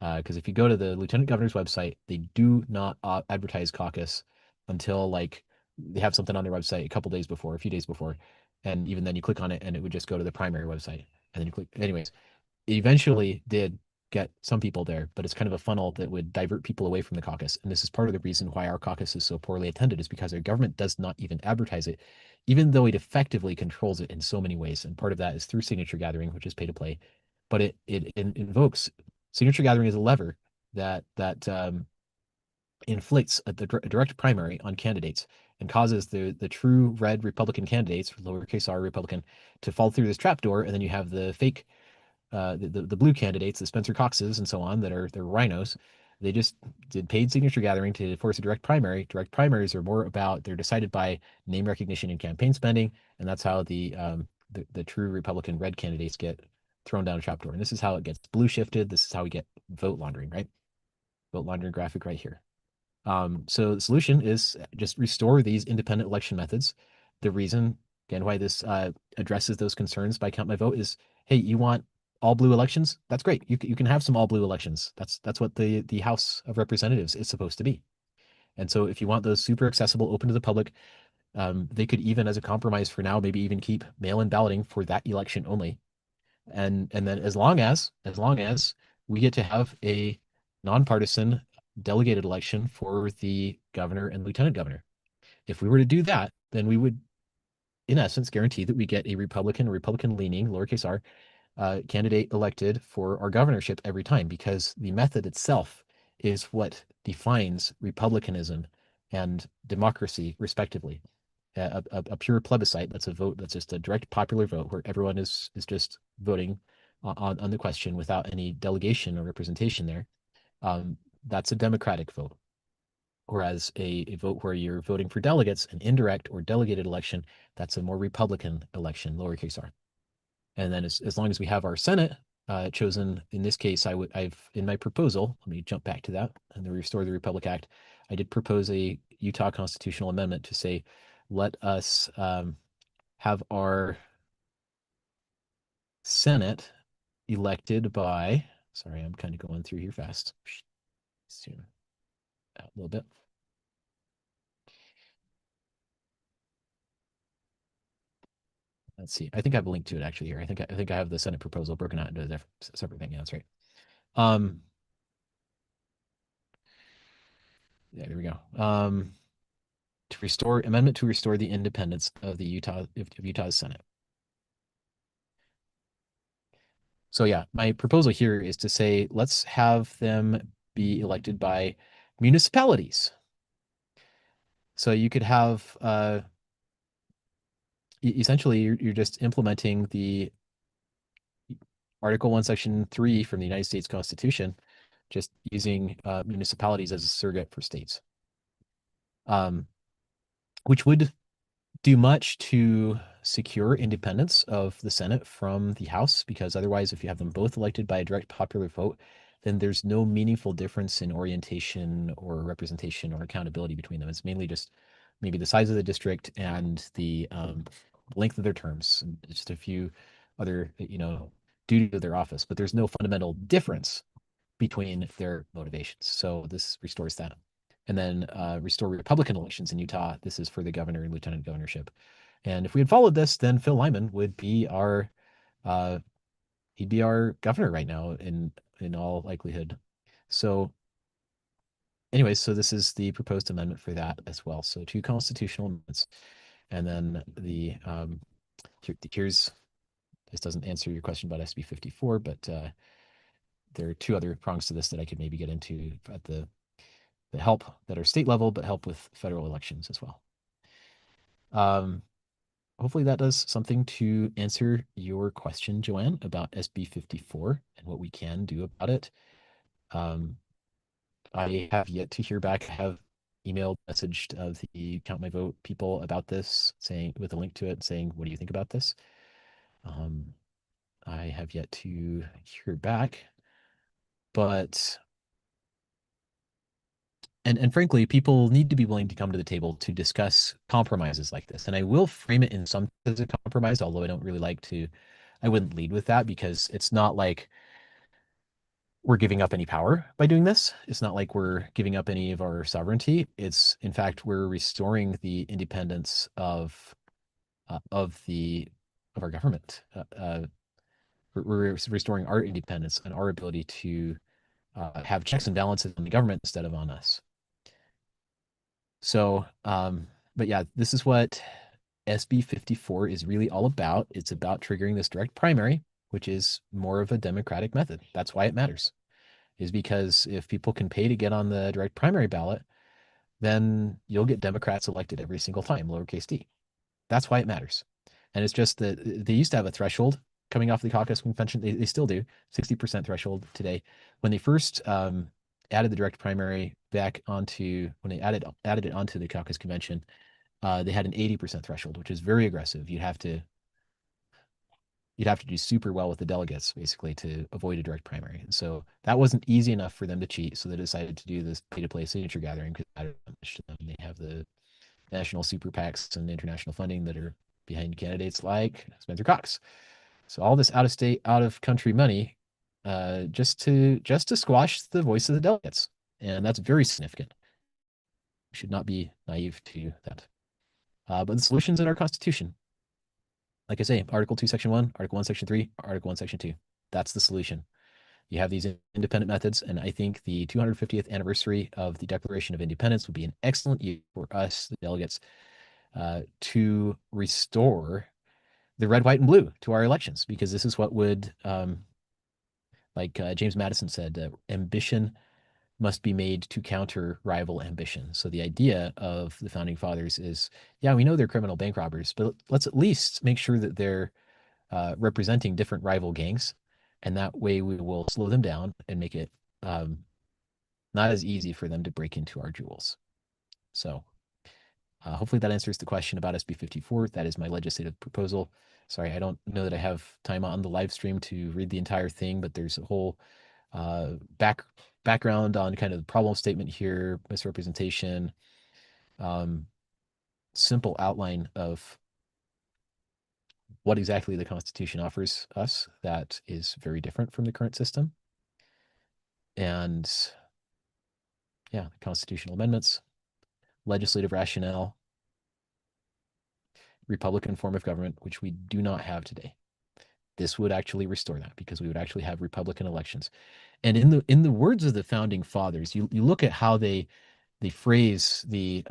Because if you go to the lieutenant governor's website, they do not advertise caucus until like they have something on their website a couple days before, a few days before. And even then you click on it and it would just go to the primary website. And then you click, anyways, it eventually did get some people there, but it's kind of a funnel that would divert people away from the caucus. And this is part of the reason why our caucus is so poorly attended, is because our government does not even advertise it, even though it effectively controls it in so many ways. And part of that is through signature gathering, which is pay to play, but it invokes signature gathering as a lever that inflicts a direct primary on candidates and causes the true red Republican candidates, lowercase r Republican, to fall through this trapdoor. And then you have the fake the blue candidates, the Spencer Coxes and so on, they're rhinos. They just did paid signature gathering to force a direct primary. Direct primaries are more about, they're decided by name recognition and campaign spending, and that's how the true Republican red candidates get thrown down a trapdoor. And this is how it gets blue shifted. This is how we get vote laundering, right? Vote laundering graphic right here. So the solution is just restore these independent election methods. The reason, again, why this addresses those concerns by Count My Vote is, hey, you want all blue elections? That's great. You can have some all blue elections. That's what the House of Representatives is supposed to be. And so if you want those super accessible, open to the public, they could even, as a compromise for now, maybe even keep mail-in balloting for that election only. And then as long as we get to have a nonpartisan delegated election for the governor and lieutenant governor. If we were to do that, then we would, in essence, guarantee that we get a Republican leaning, lowercase r, candidate elected for our governorship every time, because the method itself is what defines republicanism and democracy, respectively. A pure plebiscite, that's a vote, that's just a direct popular vote where everyone is just voting on the question without any delegation or representation there. That's a democratic vote. Whereas a vote where you're voting for delegates, an indirect or delegated election, that's a more Republican election, lowercase r. And then as long as we have our Senate chosen, in this case, I've in my proposal, let me jump back to that, and the Restore the Republic Act, I did propose a Utah constitutional amendment to say, let us have our Senate elected by, sorry, I'm kind of going through here fast. Zoom out a little bit. Let's see. I think I have a link to it actually here. I think I have the Senate proposal broken out into a separate thing. Yeah, that's right. Yeah, there we go. To restore amendment to restore the independence of the Utah's Senate. So yeah, my proposal here is to say, let's have them be elected by municipalities. So you could have essentially you're just implementing the Article 1, Section 3 from the United States Constitution, just using municipalities as a surrogate for states, um, which would do much to secure independence of the Senate from the House, because otherwise, if you have them both elected by a direct popular vote, then there's no meaningful difference in orientation or representation or accountability between them. It's mainly just maybe the size of the district and the length of their terms, and just a few other, duties of their office, but there's no fundamental difference between their motivations. So this restores that. And then restore Republican elections in Utah. This is for the governor and lieutenant governorship. And if we had followed this, then Phil Lyman would be our he'd be our governor right now in all likelihood. So anyways, so this is the proposed amendment for that as well. So two constitutional amendments. And then here's this doesn't answer your question about SB 54, but there are two other prongs to this that I could maybe get into at the help that are state level, but help with federal elections as well. Hopefully that does something to answer your question, Joanne, about SB 54 and what we can do about it. I have yet to hear back. I have emailed, messaged the Count My Vote people about this, saying with a link to it, saying, what do you think about this? I have yet to hear back, but and frankly, people need to be willing to come to the table to discuss compromises like this. And I will frame it in some as a compromise, although I don't really like to, I wouldn't lead with that, because it's not like we're giving up any power by doing this. It's not like we're giving up any of our sovereignty. It's, in fact, we're restoring the independence of the of our government. We're restoring our independence and our ability to have checks and balances on the government instead of on us. So, but yeah, this is what SB 54 is really all about. It's about triggering this direct primary, which is more of a democratic method. That's why it matters, is because if people can pay to get on the direct primary ballot, then you'll get Democrats elected every single time, lowercase d. That's why it matters. And it's just that they used to have a threshold coming off the caucus convention. They still do, 60% threshold today. When they first added the direct primary back onto, when they added it onto the caucus convention, they had an 80% threshold, which is very aggressive. You'd have to do super well with the delegates basically to avoid a direct primary. And so that wasn't easy enough for them to cheat. So they decided to do this pay to play signature gathering because they have the national super PACs and international funding that are behind candidates like Spencer Cox. So all this out of state, out of country money, just to squash the voice of the delegates. And that's very significant. We should not be naive to that. But the solution's in our Constitution. Like I say, Article 2, Section 1, Article 1, Section 3, Article 1, Section 2. That's the solution. You have these independent methods, and I think the 250th anniversary of the Declaration of Independence would be an excellent year for us, the delegates, to restore the red, white, and blue to our elections, because this is what would, like James Madison said, ambition must be made to counter rival ambition. So the idea of the founding fathers is, yeah, we know they're criminal bank robbers, but let's at least make sure that they're representing different rival gangs. And that way we will slow them down and make it not as easy for them to break into our jewels. So hopefully that answers the question about SB 54. That is my legislative proposal. Sorry, I don't know that I have time on the live stream to read the entire thing, but there's a whole background on kind of the problem statement here, misrepresentation, simple outline of what exactly the Constitution offers us that is very different from the current system. And yeah, constitutional amendments, legislative rationale, Republican form of government, which we do not have today. This would actually restore that, because we would actually have Republican elections. And in the words of the founding fathers, you look at how they phrase the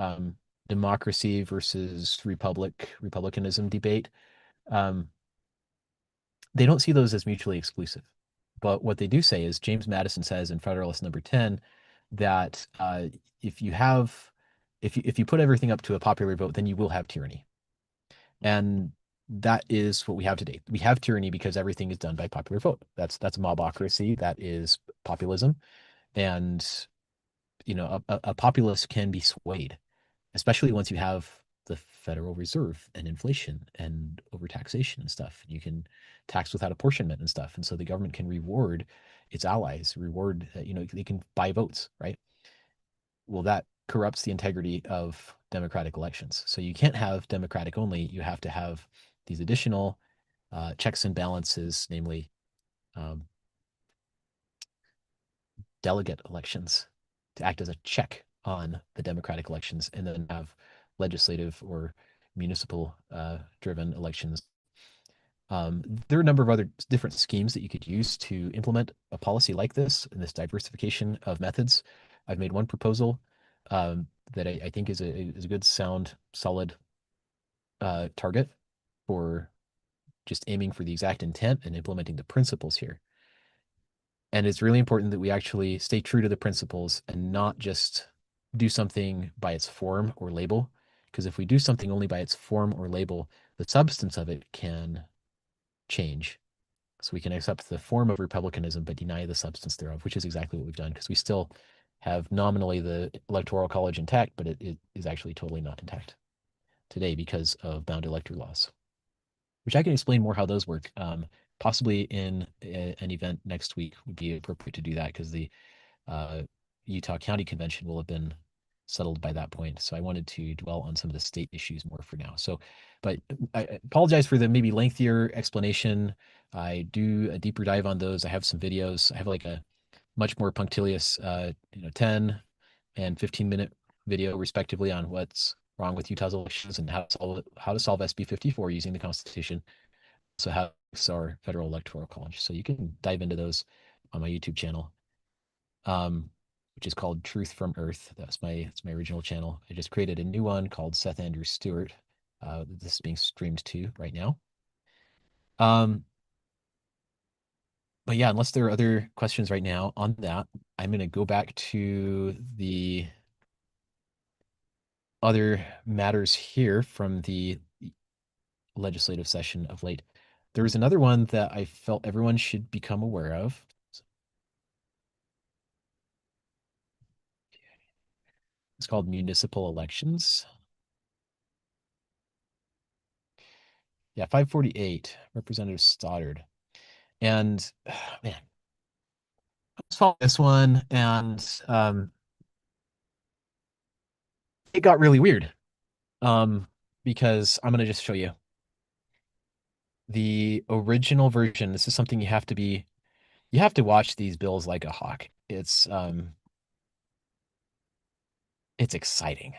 democracy versus republicanism debate. they don't see those as mutually exclusive. But what they do say is James Madison says in Federalist Number 10 that if you have if you put everything up to a popular vote, then you will have tyranny. And that is what we have today. We have tyranny because everything is done by popular vote. That's mobocracy. That is populism. And a populace can be swayed, especially once you have the Federal Reserve and inflation and overtaxation and stuff. You can tax without apportionment and stuff. And so the government can reward its allies, they can buy votes, right? Well, that corrupts the integrity of democratic elections. So you can't have democratic only. You have to have these additional checks and balances, namely um, delegate elections, to act as a check on the democratic elections, and then have legislative or municipal driven elections. There are a number of other different schemes that you could use to implement a policy like this and this diversification of methods. I've made one proposal that I think is a good, sound, solid target for just aiming for the exact intent and implementing the principles here. And it's really important that we actually stay true to the principles and not just do something by its form or label. Because if we do something only by its form or label, the substance of it can change. So we can accept the form of republicanism but deny the substance thereof, which is exactly what we've done, because we still have nominally the Electoral College intact, but it is actually totally not intact today because of bound elector laws, which I can explain more how those work. Possibly in an event next week would be appropriate to do that, because the uh, Utah County Convention will have been settled by that point. So I wanted to dwell on some of the state issues more for now. So, but I apologize for the maybe lengthier explanation. I do a deeper dive on those. I have some videos. I have like a much more punctilious, 10 and 15-minute video respectively on what's wrong with Utah's elections and how to solve SB 54 using the Constitution. So how our federal electoral college. So you can dive into those on my YouTube channel, which is called Truth from Earth. It's my original channel. I just created a new one called Seth Stewart. This is being streamed to right now. But yeah, unless there are other questions right now on that, I'm going to go back to the other matters here from the legislative session of late. There was another one that I felt everyone should become aware of. It's called municipal elections. Yeah, 548, Representative Stoddard. And man, I saw this one and it got really weird. Because I'm gonna just show you the original version. This is something you have to watch these bills like a hawk. It's exciting.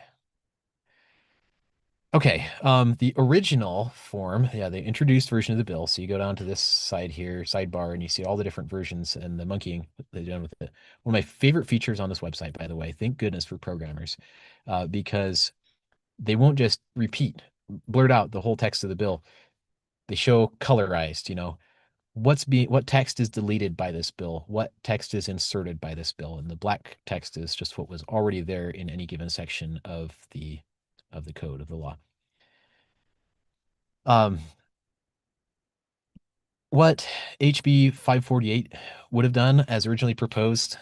Okay, the original form, yeah, the introduced version of the bill. So you go down to this side here, sidebar, and you see all the different versions and the monkeying they've done with it. One of my favorite features on this website, by the way, thank goodness for programmers, because they won't just blurt out the whole text of the bill. They show colorized, what text is deleted by this bill, what text is inserted by this bill, and the black text is just what was already there in any given section of the code of the law. Um, what HB 548 would have done as originally proposed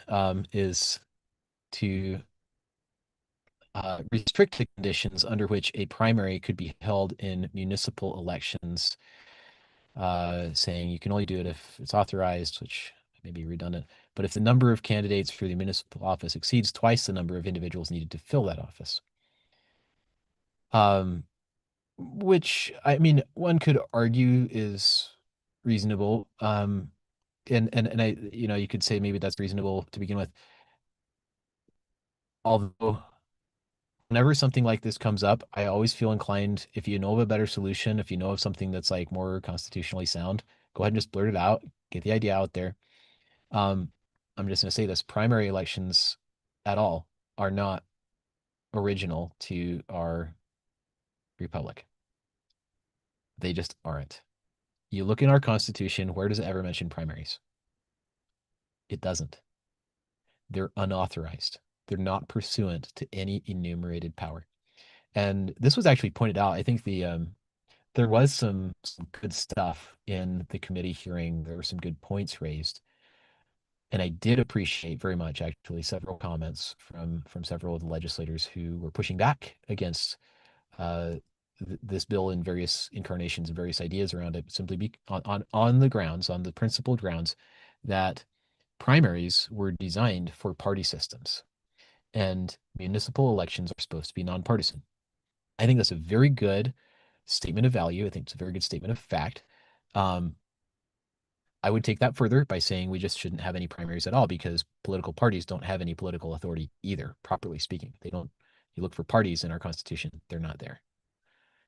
is to restrict the conditions under which a primary could be held in municipal elections, saying you can only do it if it's authorized, which may be redundant, but if the number of candidates for the municipal office exceeds twice the number of individuals needed to fill that office. Which, I mean, one could argue is reasonable. And you could say maybe that's reasonable to begin with. Although whenever something like this comes up, I always feel inclined, if you know of a better solution, if you know of something that's like more constitutionally sound, go ahead and just blurt it out, get the idea out there. Um, I'm just going to say this, primary elections at all are not original to our republic. They just aren't. You look in our Constitution, where does it ever mention primaries? It doesn't. They're unauthorized. They're not pursuant to any enumerated power. And this was actually pointed out. I think there was some good stuff in the committee hearing. There were some good points raised. And I did appreciate very much actually several comments from several of the legislators who were pushing back against uh, this bill in various incarnations and various ideas around it, simply on the grounds, on the principled grounds that primaries were designed for party systems and municipal elections are supposed to be nonpartisan. I think that's a very good statement of value. I think it's a very good statement of fact. Um, I would take that further by saying we just shouldn't have any primaries at all because political parties don't have any political authority either, properly speaking. They don't, you look for parties in our Constitution, they're not there.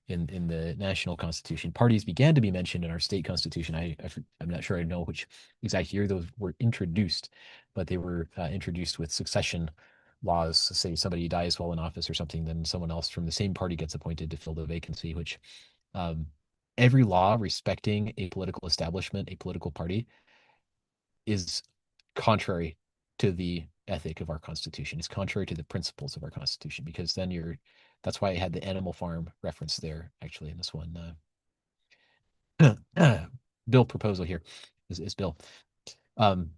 In the national constitution, parties began to be mentioned in our state constitution. I'm not sure I know which exact year those were introduced, but they were introduced with succession laws. Say somebody dies while in office or something, then someone else from the same party gets appointed to fill the vacancy, which um, every law respecting a political establishment, a political party, is contrary to the ethic of our Constitution. It's contrary to the principles of our Constitution because then that's why I had the Animal Farm reference there actually in this one. Bill proposal here is bill. Um,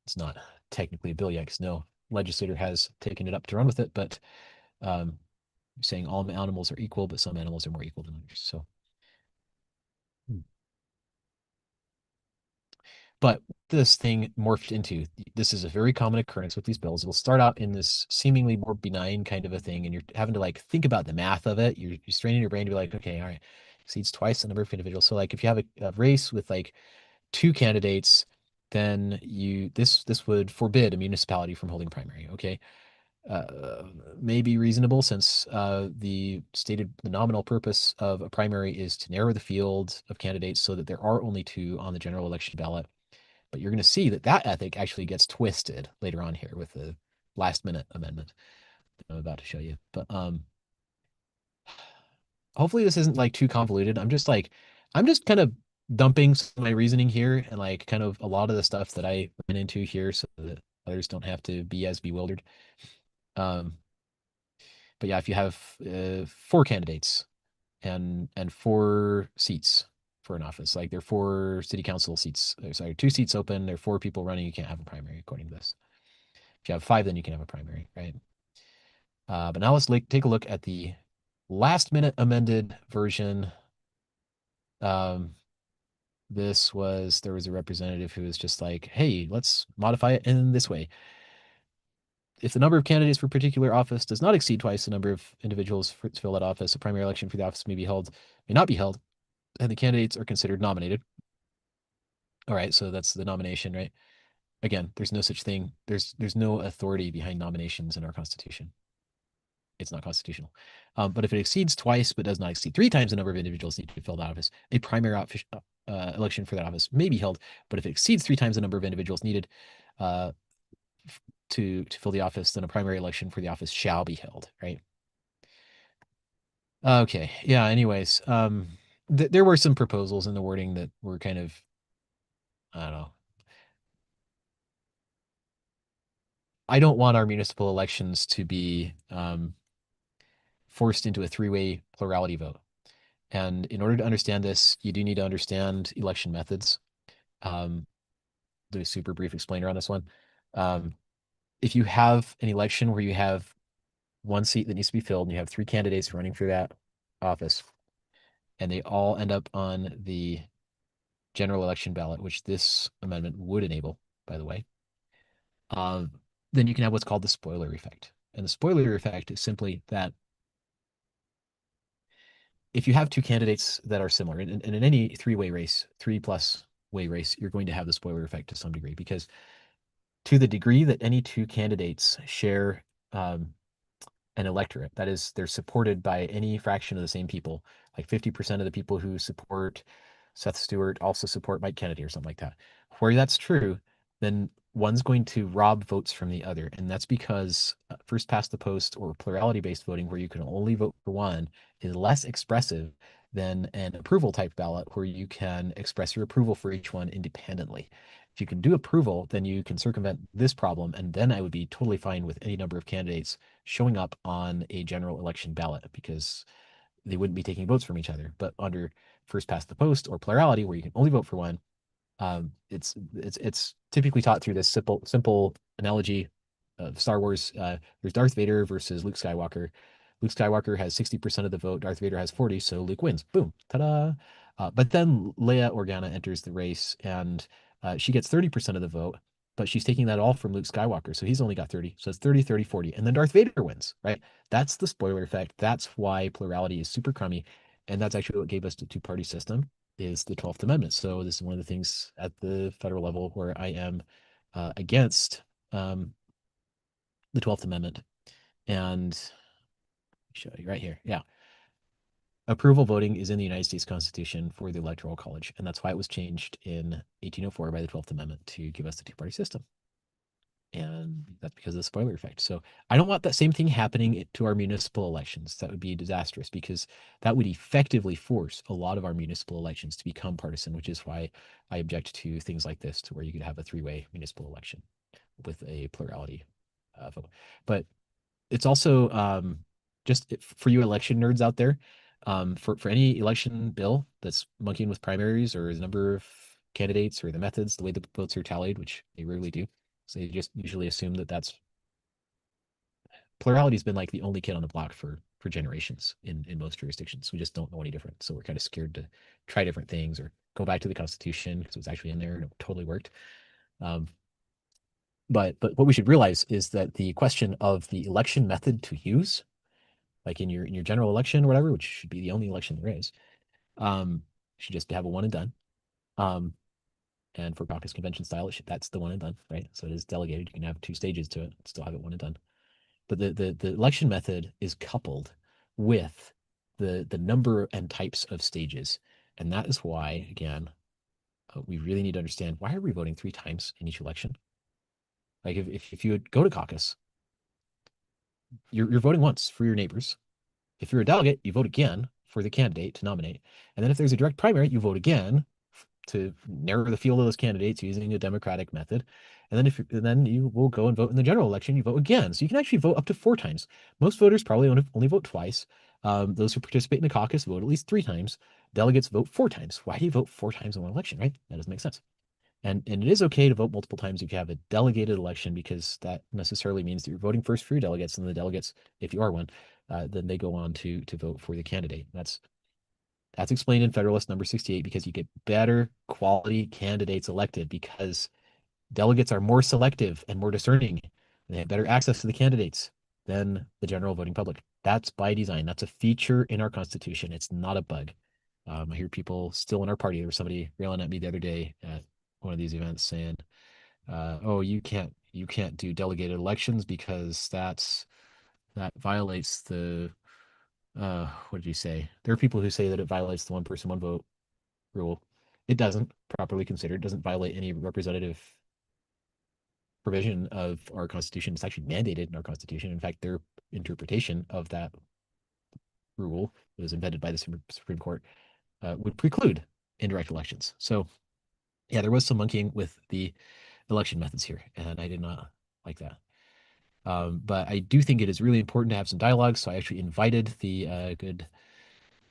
it's not technically a bill yet because no legislator has taken it up to run with it, but um, saying all animals are equal, but some animals are more equal than others. So but this thing morphed into this is a very common occurrence with these bills. It'll start out in this seemingly more benign kind of a thing, and you're having to like think about the math of it. You're straining your brain to be like, okay, all right, exceeds twice the number of individuals. So like if you have a race with like two candidates, then this would forbid a municipality from holding primary. Okay. Uh, may be reasonable since the nominal purpose of a primary is to narrow the field of candidates so that there are only two on the general election ballot. But you're going to see that that ethic actually gets twisted later on here with the last minute amendment that I'm about to show you. But hopefully this isn't like too convoluted. I'm just kind of dumping some of my reasoning here and like kind of a lot of the stuff that I ran into here so that others don't have to be as bewildered. Um, but yeah, if you have four candidates and four seats for an office, like there are four city council seats, sorry, two seats open, there are four people running, you can't have a primary according to this. If you have five, then you can have a primary, right? But now let's take a look at the last minute amended version. Um, there was a representative who was just like, hey, let's modify it in this way. If the number of candidates for a particular office does not exceed twice the number of individuals to fill that office, a primary election for the office may not be held, and the candidates are considered nominated. All right, so that's the nomination, right? Again, there's no such thing. There's no authority behind nominations in our Constitution. It's not constitutional. But if it exceeds twice but does not exceed three times the number of individuals needed to fill that office, a primary election for that office may be held. But if it exceeds three times the number of individuals needed uh, to fill the office, then a primary election for the office shall be held. Right? Okay. Yeah. Anyways, there were some proposals in the wording that were kind of, I don't know. I don't want our municipal elections to be forced into a three-way plurality vote. And in order to understand this, you do need to understand election methods. Do a super brief explainer on this one. Um, if you have an election where you have one seat that needs to be filled and you have three candidates running for that office, and they all end up on the general election ballot, which this amendment would enable, by the way, uh, then you can have what's called the spoiler effect. And the spoiler effect is simply that if you have two candidates that are similar, and in any three-way race, three plus way race, you're going to have the spoiler effect to some degree because to the degree that any two candidates share an electorate, that is, they're supported by any fraction of the same people, like 50% of the people who support Seth Stewart also support Mike Kennedy or something like that. Where that's true, then one's going to rob votes from the other. And that's because first past the post or plurality based voting, where you can only vote for one, is less expressive than an approval type ballot where you can express your approval for each one independently. If you can do approval, then you can circumvent this problem, and then I would be totally fine with any number of candidates showing up on a general election ballot because they wouldn't be taking votes from each other. But under first past the post or plurality, where you can only vote for one, it's typically taught through this simple analogy of Star Wars. There's Darth Vader versus Luke Skywalker. Luke Skywalker has 60% of the vote. Darth Vader has 40, so Luke wins. Boom, ta-da! But then Leia Organa enters the race, and she gets 30% of the vote, but she's taking that all from Luke Skywalker, so he's only got 30. So it's 30, 30, 40. And then Darth Vader wins, right? That's the spoiler effect. That's why plurality is super crummy. And that's actually what gave us the two-party system is the 12th Amendment. So this is one of the things at the federal level where I am against the 12th Amendment. And show you right here. Yeah. Approval voting is in the United States Constitution for the Electoral College. And that's why it was changed in 1804 by the 12th Amendment to give us the two-party system. And that's because of the spoiler effect. So I don't want that same thing happening to our municipal elections. That would be disastrous because that would effectively force a lot of our municipal elections to become partisan, which is why I object to things like this, to where you could have a three-way municipal election with a plurality vote. But it's also just for you election nerds out there, for any election bill that's monkeying with primaries or the number of candidates or the methods, the way the votes are tallied, which they rarely do. So they just usually assume that that's plurality has been like the only kid on the block for generations in most jurisdictions. We just don't know any different. So we're kind of scared to try different things or go back to the Constitution because it was actually in there and it totally worked. Um, but what we should realize is that the question of the election method to use, like in your general election or whatever, which should be the only election there is, should just have a one and done. Um, and for caucus convention style, that's the one and done, right? So it is delegated. You can have two stages to it, still have it one and done. But the election method is coupled with the number and types of stages. And that is why, again, we really need to understand why are we voting three times in each election? Like if you would go to caucus, you're voting once for your neighbors. If you're a delegate, you vote again for the candidate to nominate. And then if there's a direct primary, you vote again to narrow the field of those candidates using a democratic method. And then you will go and vote in the general election. You vote again, so you can actually vote up to four times. Most voters probably only vote twice. Those who participate in the caucus vote at least three times. Delegates vote four times. Why do you vote four times in one election? Right? That doesn't make sense. And it is okay to vote multiple times if you have a delegated election because that necessarily means that you're voting first for your delegates, and the delegates, if you are one, then they go on to vote for the candidate. That's explained in Federalist number 68 because you get better quality candidates elected because delegates are more selective and more discerning. And they have better access to the candidates than the general voting public. That's by design. That's a feature in our Constitution. It's not a bug. I hear people still in our party. There was somebody railing at me the other day at one of these events saying, "Oh, you can't do delegated elections because that violates the what did you say? There are people who say that it violates the one person, one vote rule. It doesn't, properly considered, it doesn't violate any representative provision of our Constitution. It's actually mandated in our Constitution. In fact, their interpretation of that rule that was invented by the Supreme Court would preclude indirect elections. So, yeah, there was some monkeying with the election methods here, and I did not like that. But I do think it is really important to have some dialogue. So I actually invited the good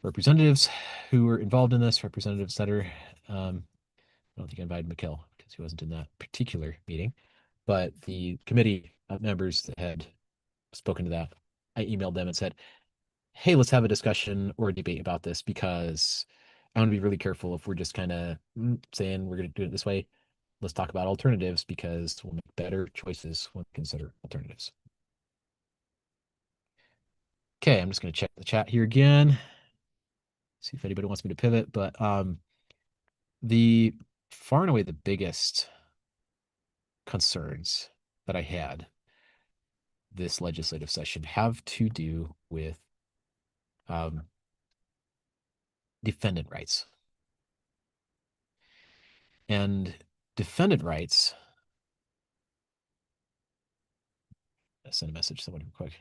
representatives who were involved in this, Representative Sutter. I don't think I invited McKell because he wasn't in that particular meeting, but the committee members that had spoken to that, I emailed them and said, hey, let's have a discussion or a debate about this because I want to be really careful if we're just kind of saying we're going to do it this way. Let's talk about alternatives because we'll make better choices when we consider alternatives. Okay, I'm just going to check the chat here again, see if anybody wants me to pivot, but the far and away the biggest concerns that I had this legislative session have to do with um, defendant rights. And defendant rights, I'll send a message to someone real quick.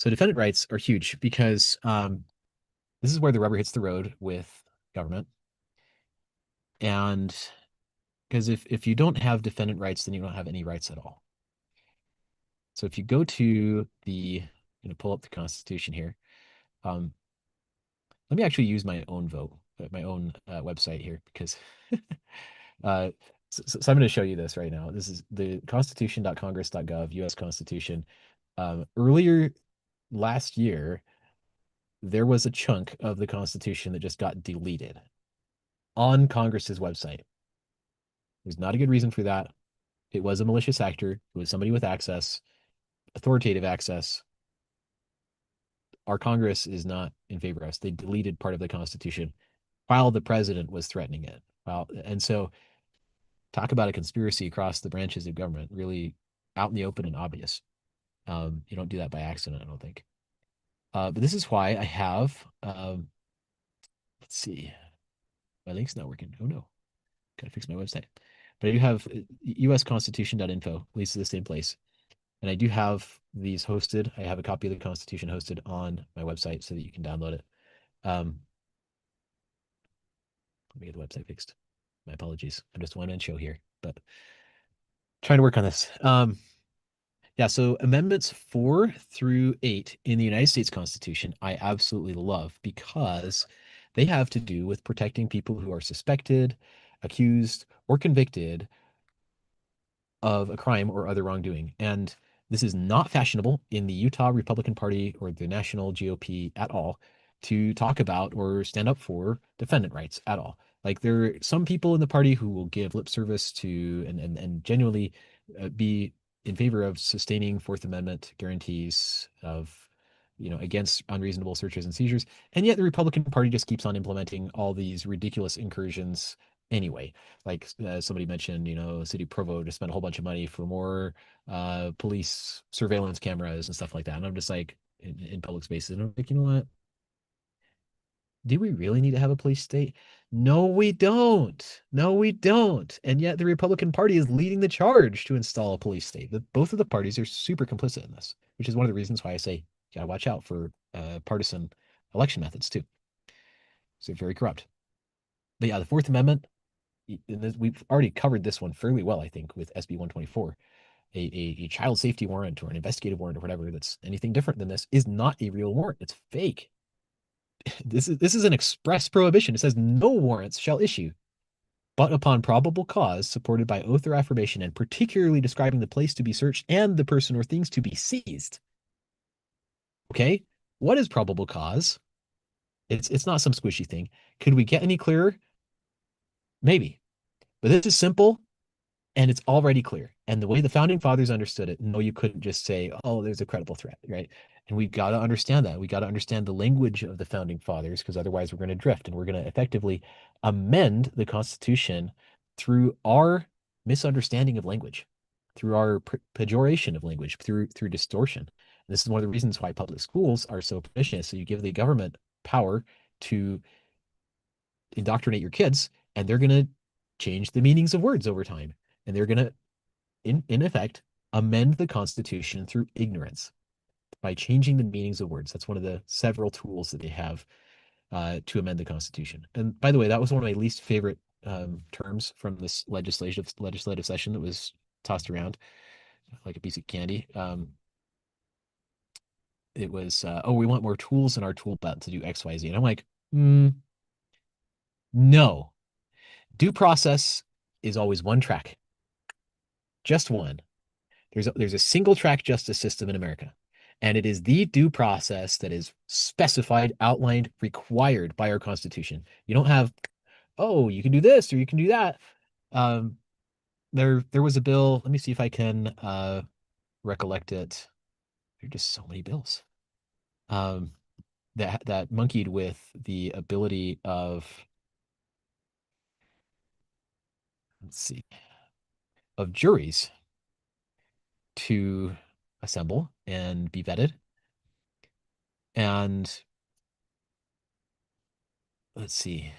So defendant rights are huge because this is where the rubber hits the road with government. And because if you don't have defendant rights, then you don't have any rights at all. So if you go to pull up the Constitution here. Let me actually use my own my own website here because uh, so I'm going to show you this right now. This is the constitution.congress.gov, U.S. Constitution. Earlier last year, there was a chunk of the Constitution that just got deleted on Congress's website. There's not a good reason for that. It was a malicious actor. It was somebody with access, authoritative access. Our Congress is not in favor of us. They deleted part of the Constitution while the president was threatening it. And so talk about a conspiracy across the branches of government, really out in the open and obvious. You don't do that by accident, I don't think. But this is why I have, let's see, my link's not working. Oh no, gotta fix my website. But I do have usconstitution.info, leads to the same place. And I do have these hosted. I have a copy of the Constitution hosted on my website so that you can download it. Let me get the website fixed. My apologies. I'm just one man show here, but trying to work on this. Yeah, so amendments 4 through 8 in the United States Constitution, I absolutely love because they have to do with protecting people who are suspected, accused, or convicted of a crime or other wrongdoing. And this is not fashionable in the Utah Republican Party or the national GOP at all to talk about or stand up for defendant rights at all. Like there are some people in the party who will give lip service to and genuinely be in favor of sustaining Fourth Amendment guarantees of, against unreasonable searches and seizures. And yet the Republican Party just keeps on implementing all these ridiculous incursions anyway. Like somebody mentioned, city provo to spend a whole bunch of money for more police surveillance cameras and stuff like that. And I'm just like in public spaces, and I'm like, you know what? Do we really need to have a police state? No, we don't. No, we don't. And yet the Republican Party is leading the charge to install a police state. Both of the parties are super complicit in this, which is one of the reasons why I say you gotta watch out for partisan election methods too. So they're very corrupt. But yeah, the Fourth Amendment, we've already covered this one fairly well, I think, with SB 124. A child safety warrant or an investigative warrant or whatever that's anything different than this is not a real warrant. It's fake. This is an express prohibition. It says no warrants shall issue, but upon probable cause supported by oath or affirmation, and particularly describing the place to be searched and the person or things to be seized. Okay, what is probable cause? It's not some squishy thing. Could we get any clearer? Maybe, but this is simple and it's already clear. And the way the founding fathers understood it, no, you couldn't just say, oh, there's a credible threat, right? And we got to understand that. We got to understand the language of the founding fathers, because otherwise we're going to drift and we're going to effectively amend the Constitution through our misunderstanding of language, through our pejoration of language, through distortion. And this is one of the reasons why public schools are so pernicious. So you give the government power to indoctrinate your kids, and they're going to change the meanings of words over time. And they're going to, in effect, amend the Constitution through ignorance by changing the meanings of words. That's one of the several tools that they have to amend the Constitution. And by the way, that was one of my least favorite terms from this legislative session that was tossed around like a piece of candy. It was, oh, we want more tools in our tool belt to do X, Y, Z. And I'm like, no. Due process is always one track, just one. There's a single track justice system in America, and it is the due process that is specified, outlined, required by our Constitution. You don't have, oh, you can do this or you can do that. Um, there was a bill. Let me see if I can recollect it. There are just so many bills that monkeyed with the ability of, let's see, of juries to assemble and be vetted. And let's see,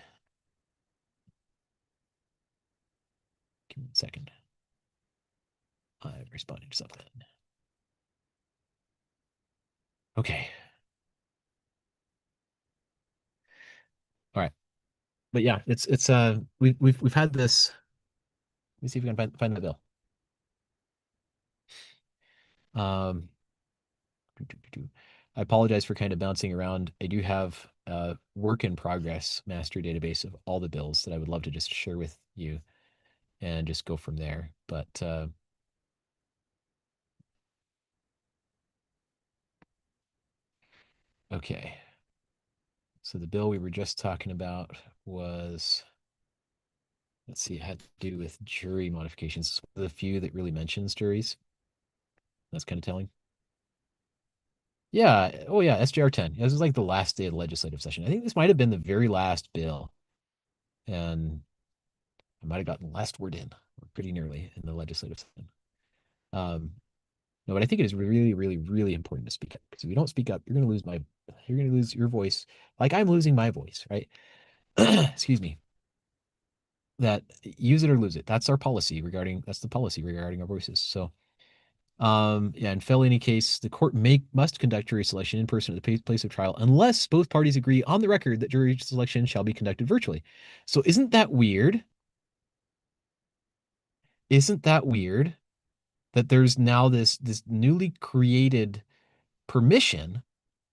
give me a second. I'm responding to something. Okay. All right. But yeah, it's we've had this. Let me see if we can find the bill. Um, I apologize for kind of bouncing around. I do have a work in progress master database of all the bills that I would love to just share with you and just go from there. But okay. So the bill we were just talking about was, let's see, it had to do with jury modifications. It's one of the few that really mentions juries. That's kind of telling. Yeah. Oh, yeah. SJR 10. This is like the last day of the legislative session. I think this might have been the very last bill. And I might have gotten the last word in pretty nearly in the legislative session. Um, no, but I think it is really, really, really important to speak up because if you don't speak up, you're going to lose your voice. Like I'm losing my voice, right? Excuse me. That use it or lose it. That's the policy regarding our voices. So, yeah, in felony case, the court must conduct jury selection in person at the place of trial unless both parties agree on the record that jury selection shall be conducted virtually. So, isn't that weird? Isn't that weird that there's now this newly created permission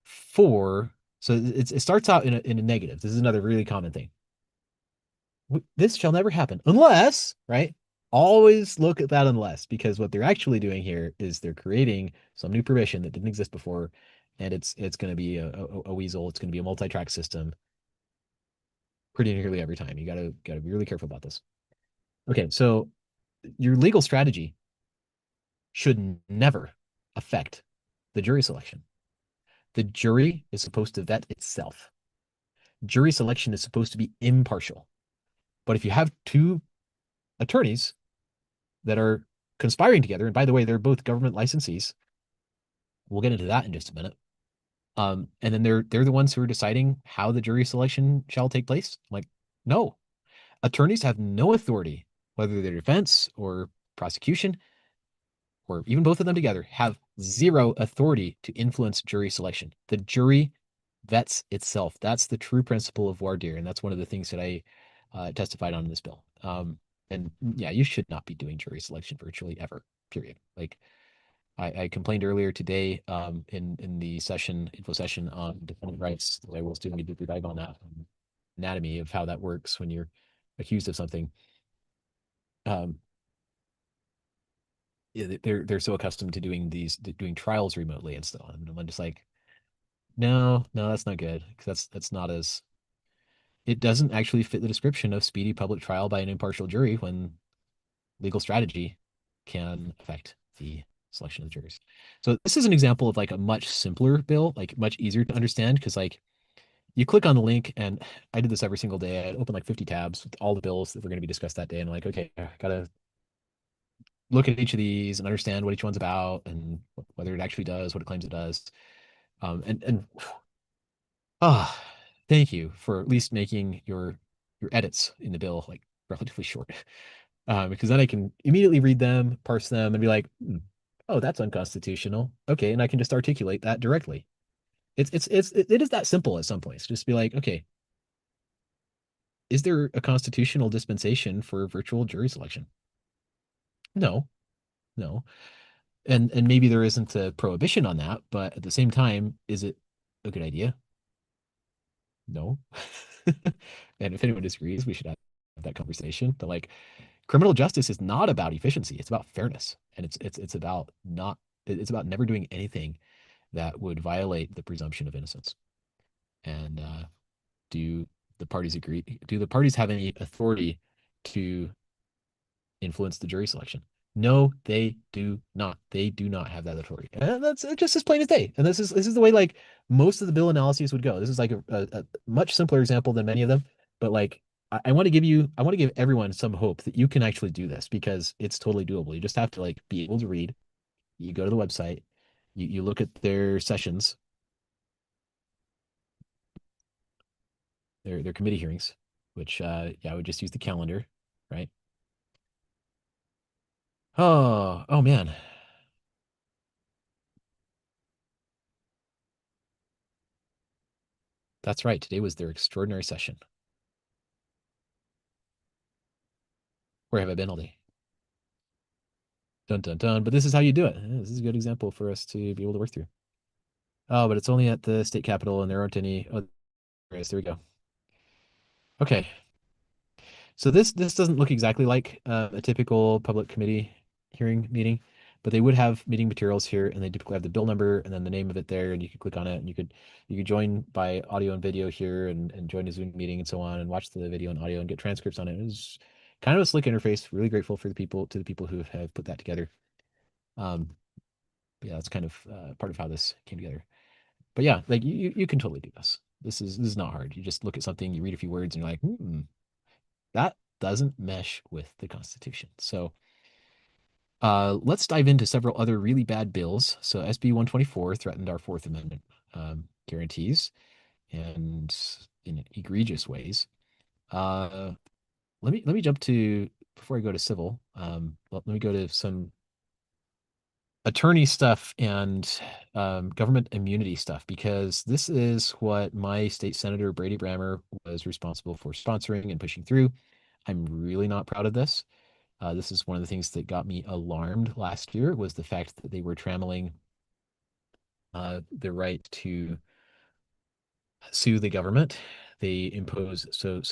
for so it starts out in a negative. This is another really common thing. This shall never happen unless, right? Always look at that unless, because what they're actually doing here is they're creating some new permission that didn't exist before, and it's going to be a weasel. It's going to be a multi-track system pretty nearly every time. You gotta be really careful about this. Okay, so your legal strategy should never affect the jury selection. The jury is supposed to vet itself. Jury selection is supposed to be impartial. But if you have two attorneys that are conspiring together, and by the way, they're both government licensees, we'll get into that in just a minute. And then they're the ones who are deciding how the jury selection shall take place. Like, no, attorneys have no authority, whether they're defense or prosecution, or even both of them together, have zero authority to influence jury selection. The jury vets itself. That's the true principle of voir dire, and that's one of the things that I testified on in this bill. And yeah, you should not be doing jury selection virtually ever. Period. Like I complained earlier today in the info session on defendant rights that I was doing a deeper dive on that anatomy of how that works when you're accused of something. Um, yeah, they're so accustomed to doing trials remotely and stuff. And I'm just like, no, no, that's not good because that's not as it doesn't actually fit the description of speedy public trial by an impartial jury when legal strategy can affect the selection of the jurors. So this is an example of like a much simpler bill, like much easier to understand because like you click on the link and I did this every single day. I'd open like 50 tabs with all the bills that were going to be discussed that day. And I'm like, okay, I gotta look at each of these and understand what each one's about and whether it actually does what it claims it does. And ah, thank you for at least making your edits in the bill like relatively short. Because then I can immediately read them, parse them, and be like, oh, that's unconstitutional. Okay, and I can just articulate that directly. It is that simple at some points. Just be like, okay, is there a constitutional dispensation for virtual jury selection? No, no. And maybe there isn't a prohibition on that, but at the same time, is it a good idea? No. And if anyone disagrees, we should have that conversation. But like criminal justice is not about efficiency, it's about fairness. And it's about not it's about never doing anything that would violate the presumption of innocence. And do the parties agree? Do the parties have any authority to influence the jury selection? No, they do not. They do not have that authority. And that's just as plain as day. And this is the way like most of the bill analyses would go. This is like a much simpler example than many of them, but like I want to I want to give everyone some hope that you can actually do this because it's totally doable. You just have to like be able to read. You go to the website, you look at their sessions, their committee hearings, which yeah, I would just use the calendar, right? Oh man. That's right. Today was their extraordinary session. Where have I been all day? Dun dun dun. But this is how you do it. This is a good example for us to be able to work through. Oh, but it's only at the state capitol and there aren't any. Oh, there is. There we go. Okay. So this doesn't look exactly like a typical public committee hearing meeting, but they would have meeting materials here, and they typically have the bill number and then the name of it there, and you could click on it, and you could join by audio and video here, and join a Zoom meeting and so on, and watch the video and audio and get transcripts on it. It was kind of a slick interface. Really grateful for the people who have put that together. Um, but yeah, that's kind of part of how this came together. But yeah, like you can totally do this. This is not hard. You just look at something, you read a few words, and you're like, that doesn't mesh with the Constitution. So let's dive into several other really bad bills. So SB 124 threatened our Fourth Amendment guarantees and in egregious ways. Uh, let me jump to before I go to civil. Let me go to some attorney stuff and government immunity stuff because this is what my state senator Brady Brammer was responsible for sponsoring and pushing through. I'm really not proud of this. This is one of the things that got me alarmed last year was the fact that they were trammeling the right to sue the government. They impose let's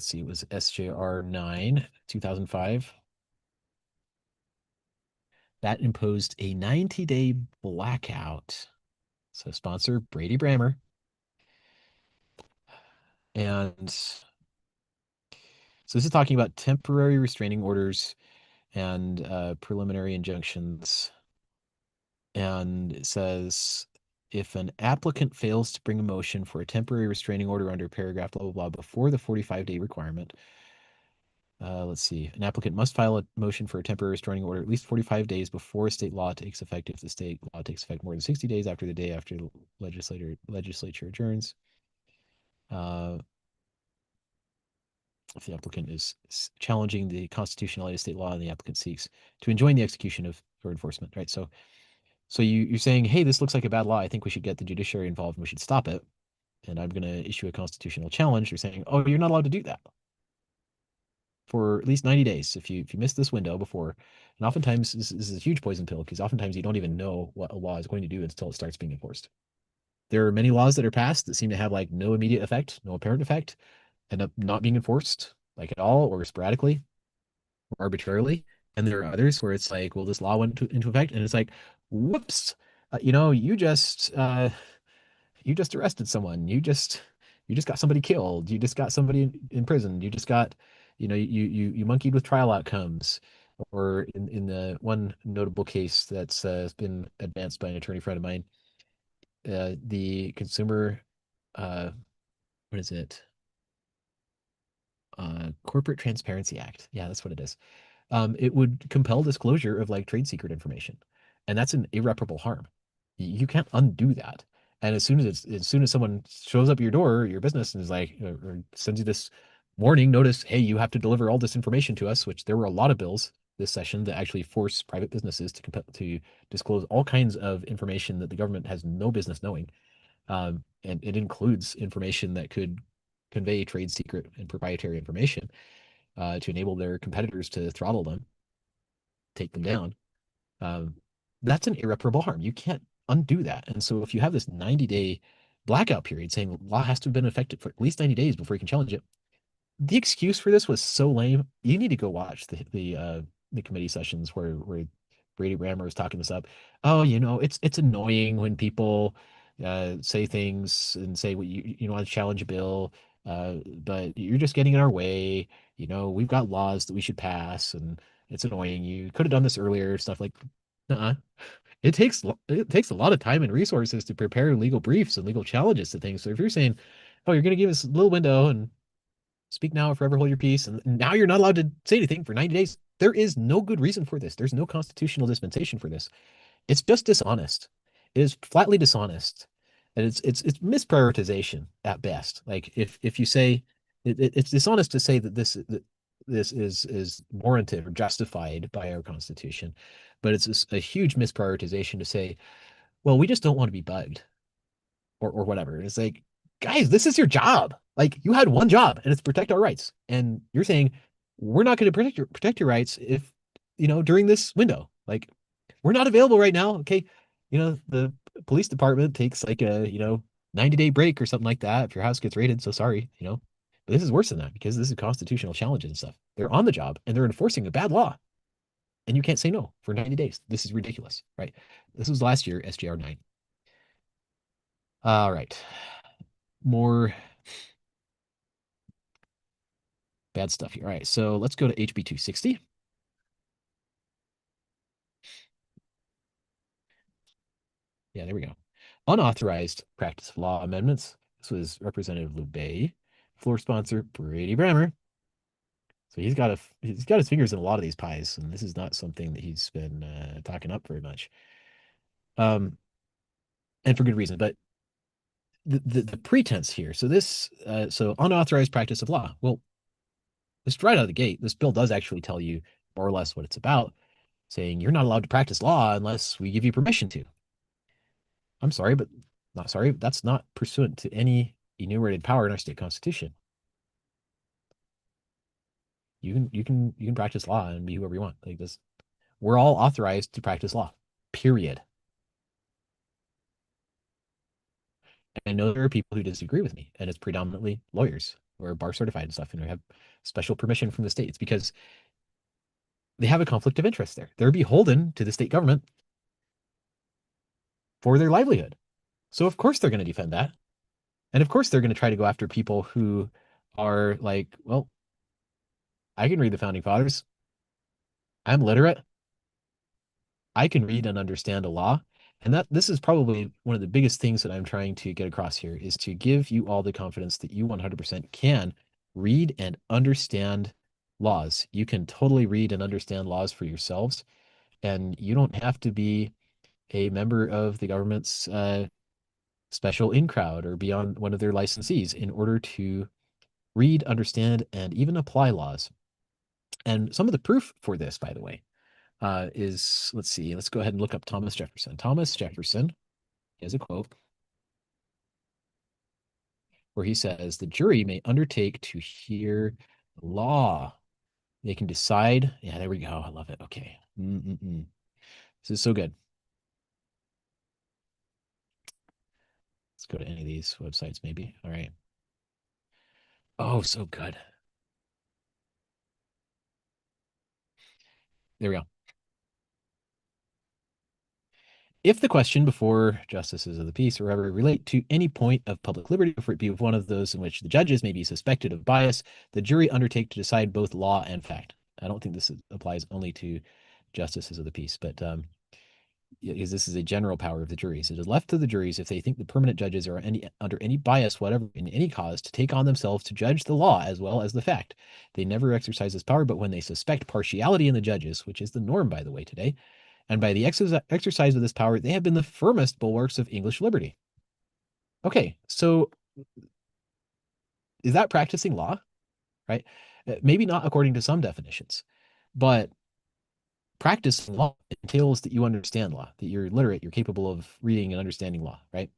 see, it was SJR 9, 2005. That imposed a 90-day blackout. So sponsor Brady Brammer. And so this is talking about temporary restraining orders and preliminary injunctions. And it says if an applicant fails to bring a motion for a temporary restraining order under paragraph blah blah blah before the 45-day requirement, let's see, an applicant must file a motion for a temporary restraining order at least 45 days before state law takes effect if the state law takes effect more than 60 days after the day after the legislature adjourns. If the applicant is challenging the constitutionality of state law and the applicant seeks to enjoin the execution of or enforcement, right? So you're saying, hey, this looks like a bad law. I think we should get the judiciary involved and we should stop it. And I'm going to issue a constitutional challenge. You're saying, oh, you're not allowed to do that for at least 90 days if you miss this window before. And oftentimes this is a huge poison pill because oftentimes you don't even know what a law is going to do until it starts being enforced. There are many laws that are passed that seem to have like no immediate effect, no apparent effect, end up not being enforced like at all or sporadically or arbitrarily. And there are others where it's like, well, this law went into effect, and it's like, whoops, you just arrested someone. You just got somebody killed. You just got somebody in prison. You just got, you monkeyed with trial outcomes. Or in the one notable case that's been advanced by an attorney friend of mine, the consumer, uh, what is it? Corporate Transparency Act. Yeah, that's what it is. It would compel disclosure of like trade secret information, and that's an irreparable harm. You can't undo that. And as soon as someone shows up at your door, your business, and is like, or sends you this warning notice, hey, you have to deliver all this information to us, which there were a lot of bills this session that actually force private businesses to disclose all kinds of information that the government has no business knowing. And it includes information that could convey trade secret and proprietary information to enable their competitors to throttle them, take them down. Um, that's an irreparable harm. You can't undo that. And so if you have this 90-day blackout period saying law has to have been effective for at least 90 days before you can challenge it, the excuse for this was so lame. You need to go watch the committee sessions where Brady Brammer was talking this up. Oh, it's annoying when people say things and say what you want to challenge a bill, but you're just getting in our way. We've got laws that we should pass, and it's annoying. You could have done this earlier. Stuff like, uh it takes a lot of time and resources to prepare legal briefs and legal challenges to things. So if you're saying, oh, you're going to give us a little window and speak now or forever hold your peace, and now you're not allowed to say anything for 90 days. There is no good reason for this. There's no constitutional dispensation for this. It's just dishonest. It is flatly dishonest. And it's misprioritization at best. Like if you say it's dishonest to say that this is warranted or justified by our Constitution, but it's a huge misprioritization to say, well, we just don't want to be bugged or whatever. It's like guys, this is your job. Like you had one job and it's protect our rights. And you're saying we're not going to protect your rights if, during this window. Like we're not available right now. Okay. The police department takes like a, 90-day break or something like that if your house gets raided. So sorry. But this is worse than that because this is constitutional challenges and stuff. They're on the job and they're enforcing a bad law. And you can't say no for 90 days. This is ridiculous, right? This was last year, SGR 9. All right. More bad stuff here. All right. So let's go to HB 260. Yeah, there we go. Unauthorized practice of law amendments. This was Representative Lubay, floor sponsor Brady Brammer. So he's got his fingers in a lot of these pies, and this is not something that he's been talking up very much. And for good reason. But the pretense here. So so unauthorized practice of law. Well, just right out of the gate, this bill does actually tell you more or less what it's about, saying you're not allowed to practice law unless we give you permission to. I'm sorry, but not sorry. That's not pursuant to any enumerated power in our state constitution. You can practice law and be whoever you want. Like this, we're all authorized to practice law. Period. And I know there are people who disagree with me, and it's predominantly lawyers who are bar certified and stuff, and who have special permission from the state. It's because they have a conflict of interest there. They're beholden to the state government for their livelihood. So of course they're going to defend that. And of course they're going to try to go after people who are like, well, I can read the founding fathers. I'm literate. I can read and understand a law. And this is probably one of the biggest things that I'm trying to get across here is to give you all the confidence that you 100% can read and understand laws. You can totally read and understand laws for yourselves. And you don't have to be a member of the government's special in crowd or be on one of their licensees in order to read, understand, and even apply laws. And some of the proof for this, by the way, is, let's go ahead and look up Thomas Jefferson. Thomas Jefferson has a quote where he says, the jury may undertake to hear law. They can decide. Yeah, there we go. I love it. Okay. This is so good. Let's go to any of these websites, maybe. All right. Oh, so good. There we go. If the question before justices of the peace or whatever relate to any point of public liberty, or it be one of those in which the judges may be suspected of bias, the jury undertake to decide both law and fact. I don't think this applies only to justices of the peace, but because this is a general power of the juries. It is left to the juries if they think the permanent judges are under any bias, whatever, in any cause, to take on themselves to judge the law as well as the fact. They never exercise this power, but when they suspect partiality in the judges, which is the norm, by the way, today, and by the exercise of this power, they have been the firmest bulwarks of English liberty. Okay, so is that practicing law, right? Maybe not according to some definitions, but practicing law entails that you understand law, that you're literate, you're capable of reading and understanding law, right?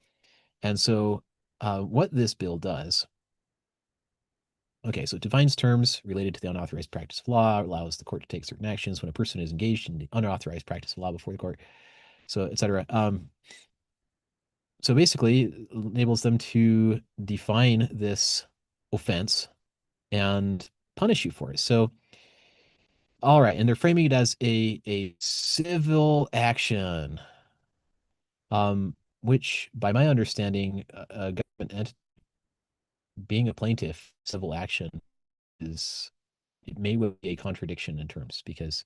And so what this bill does, okay, so it defines terms related to the unauthorized practice of law, allows the court to take certain actions when a person is engaged in the unauthorized practice of law before the court, so et cetera. So basically enables them to define this offense and punish you for it. So, all right, and they're framing it as a civil action, which, by my understanding, a government entity being a plaintiff, civil action it may be a contradiction in terms, because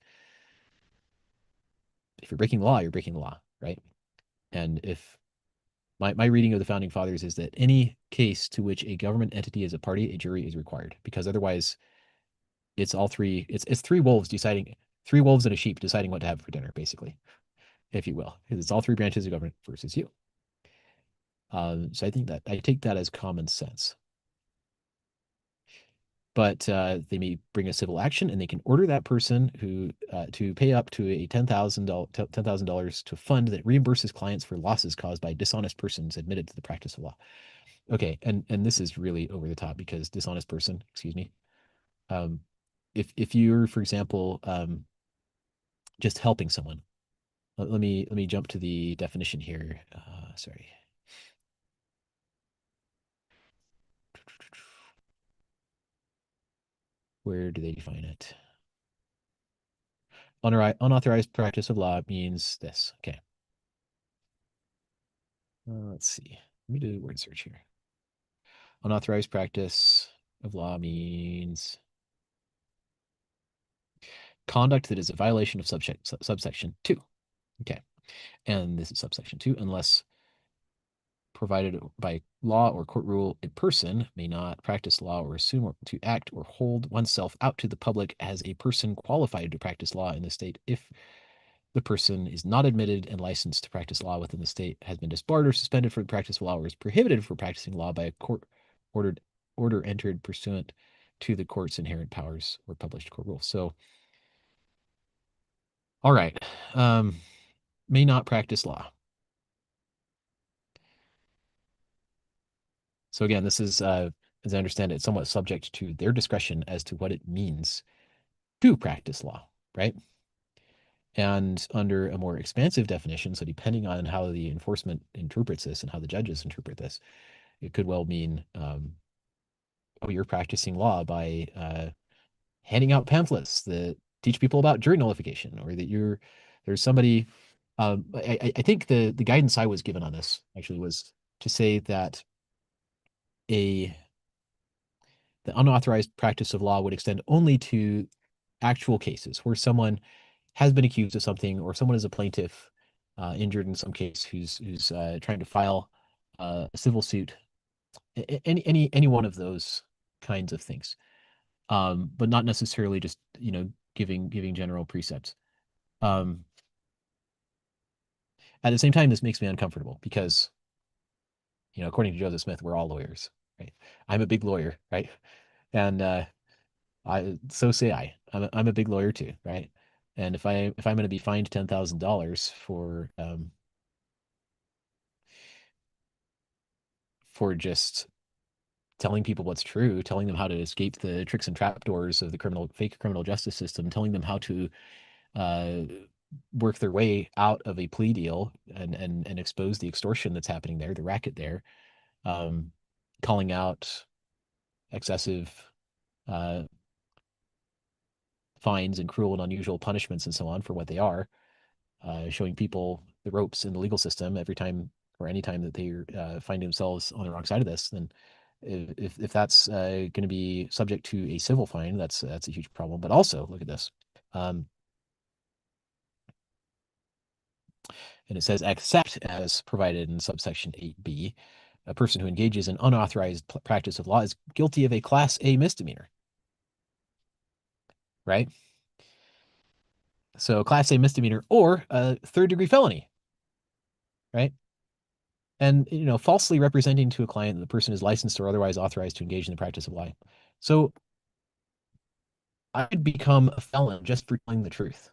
if you're breaking the law, you're breaking the law, right? And if my reading of the founding fathers is that any case to which a government entity is a party, a jury is required, because otherwise it's three wolves and a sheep deciding what to have for dinner, basically, if you will. It's all three branches of government versus you. So I take that as common sense. But they may bring a civil action, and they can order that person who to pay up to a $10,000 to fund that reimburses clients for losses caused by dishonest persons admitted to the practice of law. Okay, and this is really over the top because dishonest person, excuse me. Um, if you're, for example, just helping someone, let me jump to the definition here. Sorry. Where do they define it? Unauthorized practice of law means this. Okay. Let's see. Let me do a word search here. Unauthorized practice of law means conduct that is a violation of subsection 2. Okay. And this is subsection 2, unless provided by law or court rule, a person may not practice law or assume or to act or hold oneself out to the public as a person qualified to practice law in the state if the person is not admitted and licensed to practice law within the state, has been disbarred or suspended for the practice of law, or is prohibited from practicing law by a court ordered order entered pursuant to the court's inherent powers or published court rules. So, all right, may not practice law. So again, this is, as I understand it, somewhat subject to their discretion as to what it means to practice law, right? And under a more expansive definition, so depending on how the enforcement interprets this and how the judges interpret this, it could well mean, oh, you're practicing law by handing out pamphlets that teach people about jury nullification, or that there's somebody. I think the guidance I was given on this actually was to say that a the unauthorized practice of law would extend only to actual cases where someone has been accused of something, or someone is a plaintiff injured in some case who's trying to file a civil suit, any one of those kinds of things, but not necessarily just giving general precepts. Um, at the same time, this makes me uncomfortable because according to Joseph Smith, we're all lawyers, right? I'm a big lawyer, right? And so say I. I'm a big lawyer too, right? And if I'm going to be fined $10,000 for just telling people what's true, telling them how to escape the tricks and trapdoors of the fake criminal justice system, telling them how to uh, work their way out of a plea deal and expose the extortion that's happening there, the racket there, um, calling out excessive uh, fines and cruel and unusual punishments and so on for what they are, showing people the ropes in the legal system every time or any time that they find themselves on the wrong side of this, then if that's going to be subject to a civil fine, that's a huge problem. But also, look at this. Um, and it says, except as provided in subsection 8b, a person who engages in unauthorized practice of law is guilty of a Class A misdemeanor, right? So Class A misdemeanor or a third-degree felony, right? And falsely representing to a client that the person is licensed or otherwise authorized to engage in the practice of law. So I'd become a felon just for telling the truth,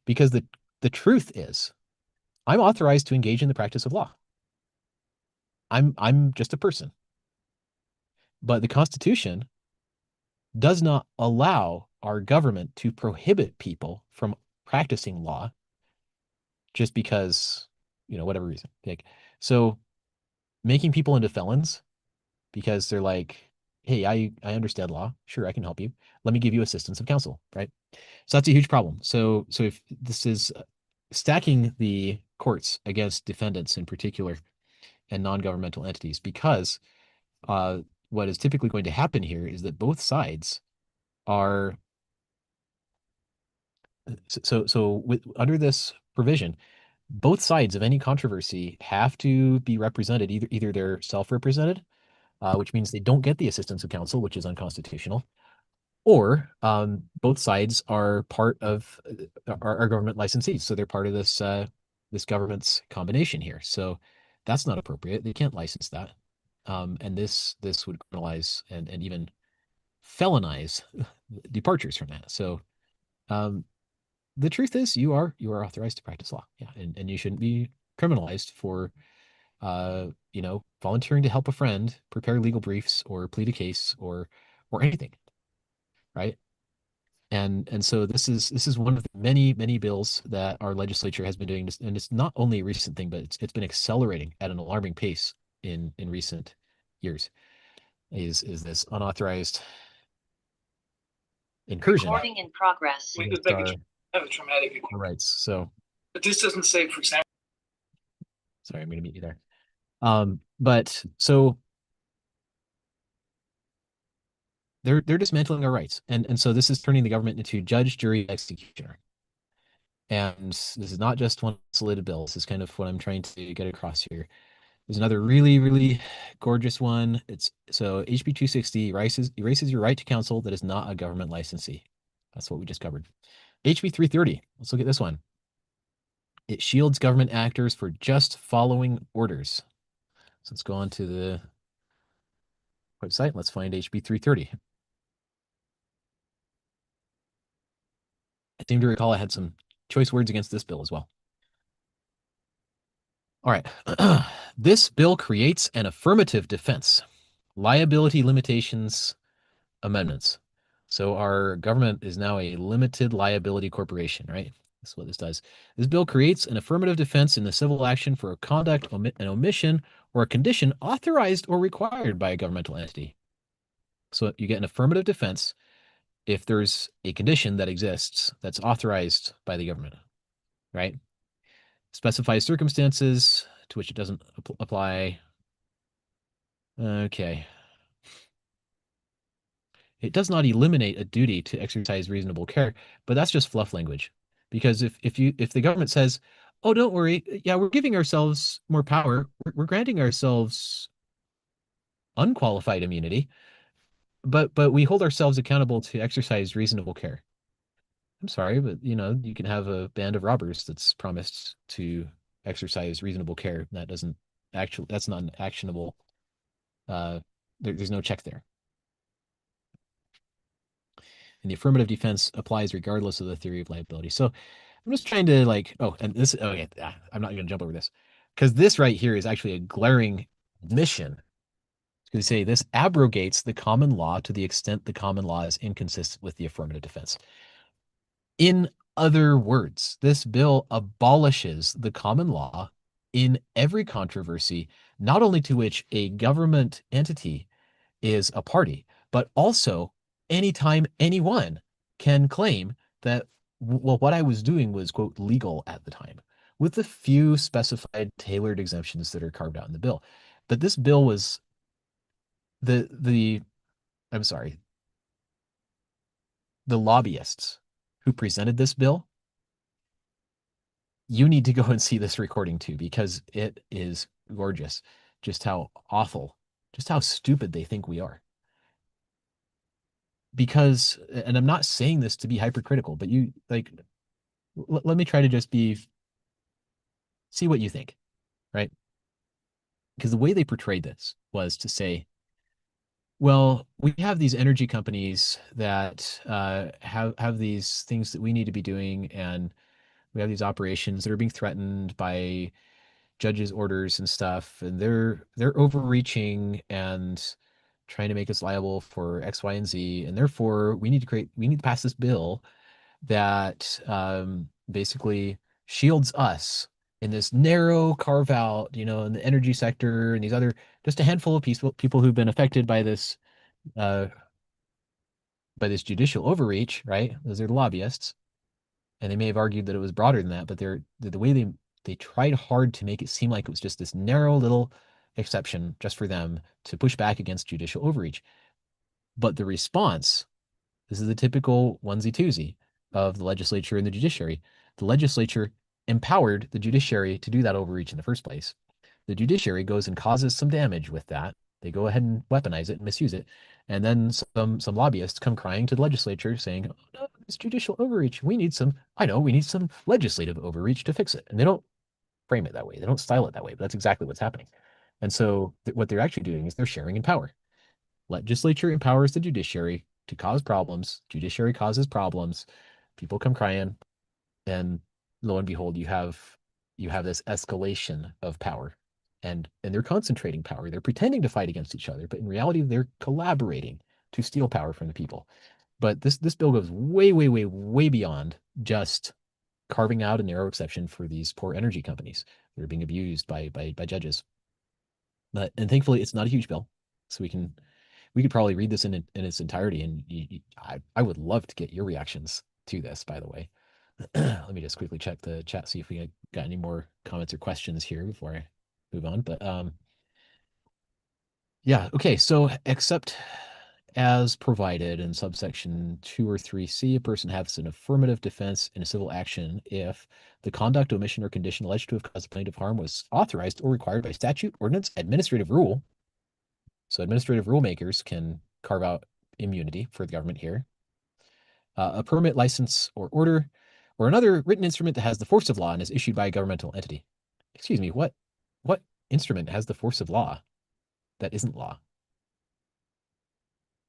because the truth is I'm authorized to engage in the practice of law. I'm just a person, but the Constitution does not allow our government to prohibit people from practicing law just because, whatever reason. Like, so making people into felons because they're like, hey, I understand law. Sure, I can help you. Let me give you assistance of counsel, right? So that's a huge problem. So if this is stacking the courts against defendants in particular and non-governmental entities, because uh, what is typically going to happen here is that both sides are under this provision, both sides of any controversy have to be represented. Either they're self-represented, which means they don't get the assistance of counsel, which is unconstitutional, or both sides are part of our government licensees, so they're part of this government's combination here. So that's not appropriate. They can't license that, and this would criminalize and even felonize departures from that. So um, the truth is, you are authorized to practice law, yeah, and you shouldn't be criminalized for volunteering to help a friend prepare legal briefs or plead a case or anything, right? And so this is one of the many bills that our legislature has been doing this, and it's not only a recent thing, but it's been accelerating at an alarming pace in recent years. Is this unauthorized incursion Recording in progress. against our rights? So, but this doesn't say, for example. Sorry, I'm going to meet you there. But so they're dismantling our rights, and so this is turning the government into judge, jury, executioner. And this is not just one isolated bill. This is kind of what I'm trying to get across here. There's another really gorgeous one. It's so HB 260 erases your right to counsel that is not a government licensee. That's what we just covered. HB 330. Let's look at this one. It shields government actors for just following orders. So let's go on to the website. Let's find HB 330. I seem to recall I had some choice words against this bill as well. All right. This bill creates an affirmative defense, liability limitations amendments. So our government is now a limited liability corporation, right? That's what this does. This bill creates an affirmative defense in the civil action for a conduct, an omission, or a condition authorized or required by a governmental entity. So you get an affirmative defense if there's a condition that exists that's authorized by the government, right? Specifies circumstances to which it doesn't apply. Okay. It does not eliminate a duty to exercise reasonable care, but that's just fluff language. Because if the government says, "Oh, don't worry, yeah, we're giving ourselves more power, we're granting ourselves unqualified immunity, but we hold ourselves accountable to exercise reasonable care." I'm sorry, but you can have a band of robbers that's promised to exercise reasonable care. That's not an actionable. There's no check there. And the affirmative defense applies regardless of the theory of liability. So I'm just trying to I'm not going to jump over this because this right here is actually a glaring admission. To say this abrogates the common law to the extent the common law is inconsistent with the affirmative defense. In other words, this bill abolishes the common law in every controversy, not only to which a government entity is a party, but also anytime anyone can claim that, well, what I was doing was, quote, legal at the time, with a few specified tailored exemptions that are carved out in the bill. But this bill was the lobbyists who presented this bill. You need to go and see this recording too, because it is gorgeous. Just how awful, just how stupid they think we are. Because, and I'm not saying this to be hypercritical, but let me try to just see what you think, right? Because the way they portrayed this was to say, well, we have these energy companies that have these things that we need to be doing, and we have these operations that are being threatened by judges' orders and stuff, and they're overreaching and trying to make us liable for X, Y, and Z, and therefore we need to pass this bill that basically shields us in this narrow carve out, in the energy sector and these other, just a handful of people who've been affected by this judicial overreach, right? Those are the lobbyists, and they may have argued that it was broader than that, but the way they tried hard to make it seem like it was just this narrow little exception just for them to push back against judicial overreach. But the response, this is the typical onesie-twosie of the legislature and the judiciary. The legislature empowered the judiciary to do that overreach in the first place. The judiciary goes and causes some damage with that. They go ahead and weaponize it and misuse it. And then some lobbyists come crying to the legislature saying, "Oh, no, it's judicial overreach. We need some legislative overreach to fix it." And they don't frame it that way. They don't style it that way, but that's exactly what's happening. And so what they're actually doing is they're sharing in power. Legislature empowers the judiciary to cause problems. Judiciary causes problems. People come crying, and lo and behold, you have this escalation of power. and they're concentrating power. They're pretending to fight against each other, but in reality, they're collaborating to steal power from the people. But this bill goes way, way, way, way beyond just carving out a narrow exception for these poor energy companies that are being abused by judges. But and thankfully, it's not a huge bill, so we could probably read this in its entirety. And I would love to get your reactions to this, by the way. Let me just quickly check the chat, see if we got any more comments or questions here before I move on. But yeah, okay. So except as provided in subsection 2 or 3C, a person has an affirmative defense in a civil action if the conduct, omission, or condition alleged to have caused the plaintiff harm was authorized or required by statute, ordinance, administrative rule. So administrative rule makers can carve out immunity for the government here. A permit, license, or order, or another written instrument that has the force of law and is issued by a governmental entity. Excuse me, what instrument has the force of law that isn't law?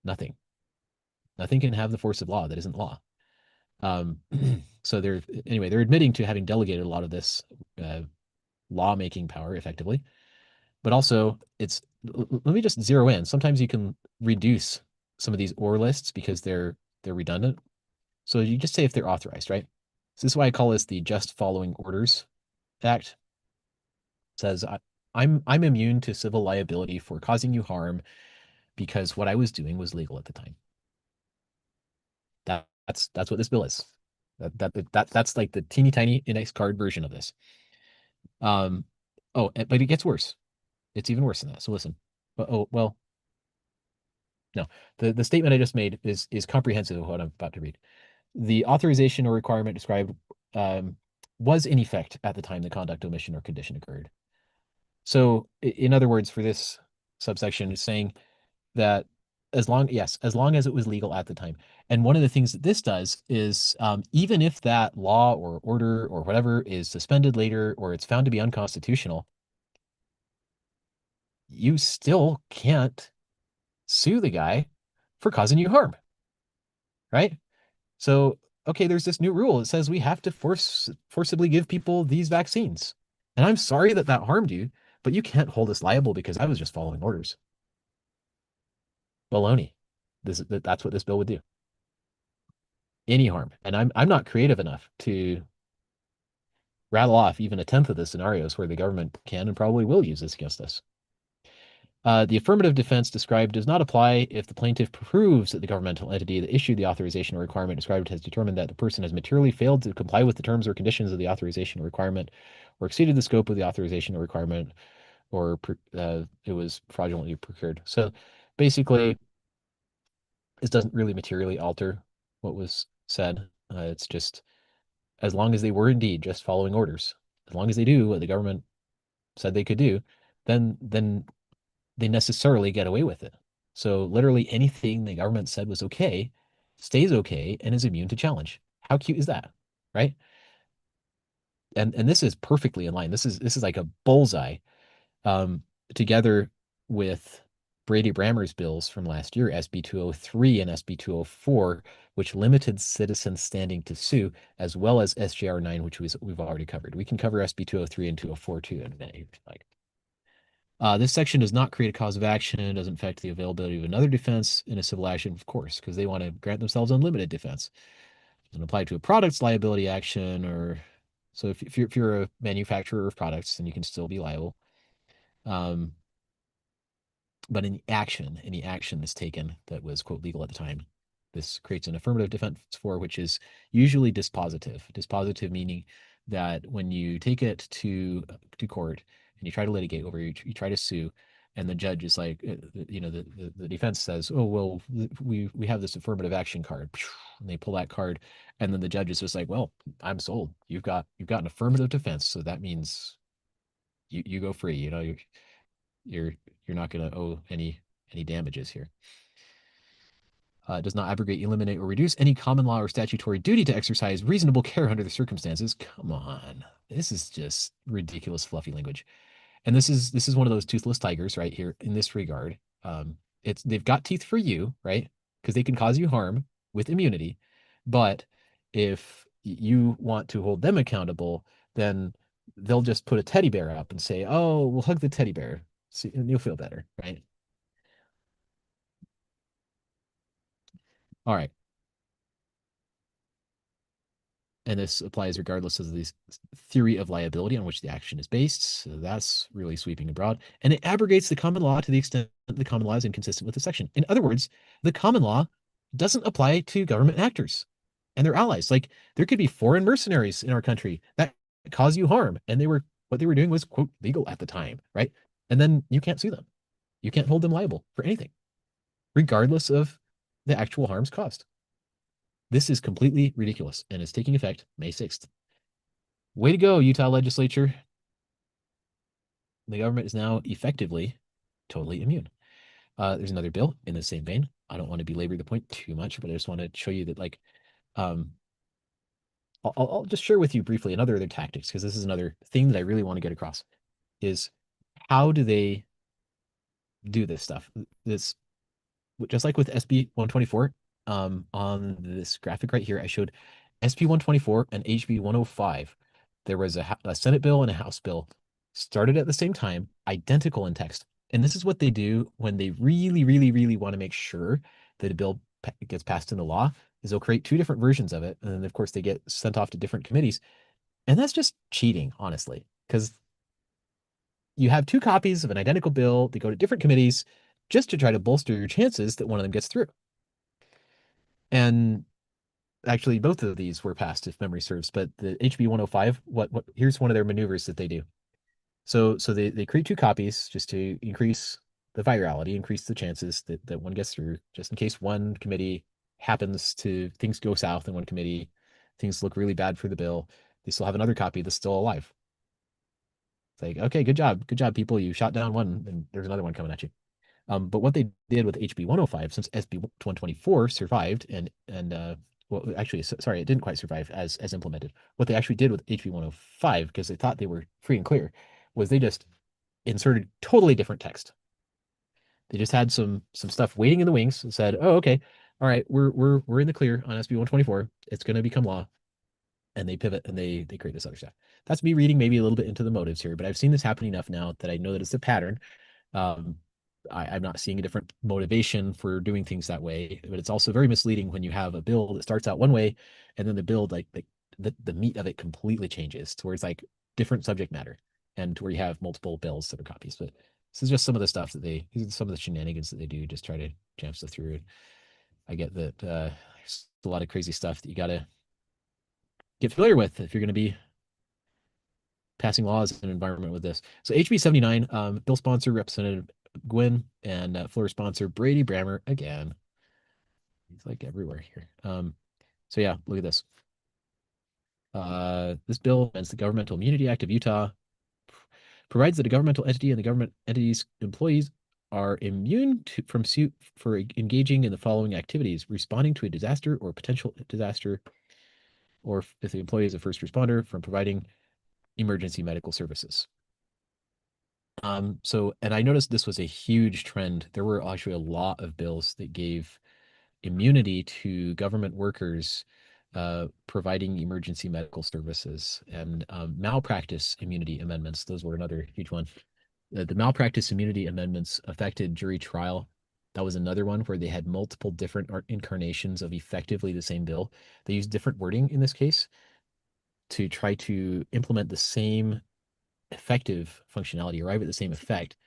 Nothing. Nothing can have the force of law that isn't law. So they're admitting to having delegated a lot of this lawmaking power effectively, but also let me just zero in. Sometimes you can reduce some of these or lists because they're redundant. So you just say if they're authorized, right? So this is why I call this the Just Following Orders Act. It says I'm immune to civil liability for causing you harm because what I was doing was legal at the time. That's what this bill is. That's like the teeny tiny index card version of this. Oh, but it gets worse. It's even worse than that. So listen. Oh, well, no. The statement I just made is comprehensive of what I'm about to read. The authorization or requirement described was in effect at the time the conduct, omission, or condition occurred. So in other words, for this subsection, it's saying that as long as it was legal at the time. And one of the things that this does is even if that law or order or whatever is suspended later or it's found to be unconstitutional, you still can't sue the guy for causing you harm, right? So, okay, there's this new rule. It says we have to forcibly give people these vaccines. And I'm sorry that harmed you, but you can't hold us liable because I was just following orders. Baloney. That's what this bill would do. Any harm. And I'm not creative enough to rattle off even a tenth of the scenarios where the government can and probably will use this against us. The affirmative defense described does not apply if the plaintiff proves that the governmental entity that issued the authorization or requirement described has determined that the person has materially failed to comply with the terms or conditions of the authorization or requirement, or exceeded the scope of the authorization or requirement, or it was fraudulently procured. So basically, this doesn't really materially alter what was said. It's just as long as they were indeed just following orders, as long as they do what the government said they could do, then they necessarily get away with it. So literally anything the government said was okay stays okay and is immune to challenge. How cute is that, right? And this is perfectly in line. This is like a bullseye, together with Brady Brammer's bills from last year, SB 203 and SB 204, which limited citizens standing to sue, as well as SJR 9, which we've already covered. We can cover SB 203 and 204 too in a minute, if you like. This section does not create a cause of action. It doesn't affect the availability of another defense in a civil action, of course, because they want to grant themselves unlimited defense. It doesn't apply to a products liability action, or so if you're a manufacturer of products, then you can still be liable. But any action that's taken that was, quote, legal at the time, this creates an affirmative defense for, which is usually dispositive. Dispositive meaning that when you take it to court and you try to litigate over, you try to sue, and the judge is like, the defense says, oh, well, we have this affirmative action card, and they pull that card, and then the judge is just like, well, I'm sold. You've got an affirmative defense, so that means you go free. You're not going to owe any damages here. Does not abrogate, eliminate, or reduce any common law or statutory duty to exercise reasonable care under the circumstances. Come on, this is just ridiculous, fluffy language. And this is one of those toothless tigers right here in this regard. They've got teeth for you, right? Because they can cause you harm with immunity. But if you want to hold them accountable, then they'll just put a teddy bear up and say, "Oh, we'll hug the teddy bear, see, and you'll feel better," right? All right. And this applies regardless of the theory of liability on which the action is based. So that's really sweeping abroad. And it abrogates the common law to the extent that the common law is inconsistent with the section. In other words, the common law doesn't apply to government actors and their allies. Like there could be foreign mercenaries in our country that cause you harm, and what they were doing was quote legal at the time, right? And then you can't sue them. You can't hold them liable for anything, regardless of the actual harms caused. This is completely ridiculous and is taking effect May 6th. Way to go, Utah legislature. The government is now effectively totally immune. There's another bill in the same vein. I don't want to belabor the point too much, but I just want to show you that, like, um, I'll just share with you briefly another other tactics, because this is another thing that I really want to get across is how do they do this stuff? This just like with SB 124, on this graphic right here, I showed SB 124 and HB 105. There was a Senate bill and a House bill started at the same time, identical in text. And this is what they do when they really, really, really want to make sure that a bill gets passed into law, is they'll create two different versions of it. And then, of course, they get sent off to different committees. And that's just cheating, honestly, because you have two copies of an identical bill. They go to different committees just to try to bolster your chances that one of them gets through. And actually, both of these were passed, if memory serves. But the HB 105, what here's one of their maneuvers that they do. So they create two copies just to increase the virality, increase the chances that one gets through, just in case one committee happens to things go south in one committee, things look really bad for the bill. They still have another copy that's still alive. It's like, okay, good job, people. You shot down one, and there's another one coming at you. But what they did with HB 105, since SB 124 survived, and well, actually, sorry, it didn't quite survive as implemented. What they actually did with HB 105, because they thought they were free and clear, was they just inserted totally different text. They just had some stuff waiting in the wings and said, "Oh, okay, all right, we're in the clear on SB 124. It's going to become law." And they pivot and they create this other stuff. That's me reading maybe a little bit into the motives here, but I've seen this happen enough now that I know that it's a pattern. Um, I'm not seeing a different motivation for doing things that way, but it's also very misleading when you have a bill that starts out one way and then the build like the meat of it completely changes to where it's like different subject matter and to where you have multiple bills that are copies. But this is just some of the stuff that these are some of the shenanigans that they do, just try to jam stuff through. I get that there's a lot of crazy stuff that you got to get familiar with if you're going to be passing laws in an environment with this. So HB 79, bill sponsor Representative Gwynn, and floor sponsor Brady Brammer again. He's like everywhere here. So yeah, look at this. This bill amends the Governmental Immunity Act of Utah, provides that a governmental entity and the government entity's employees are immune from suit for engaging in the following activities: responding to a disaster or potential disaster, or if the employee is a first responder, from providing emergency medical services. And I noticed this was a huge trend. There were actually a lot of bills that gave immunity to government workers providing emergency medical services, and malpractice immunity amendments. Those were another huge one. The malpractice immunity amendments affected jury trial. That was another one where they had multiple different incarnations of effectively the same bill. They used different wording in this case to try to implement the same effective functionality, arrive at the same effect,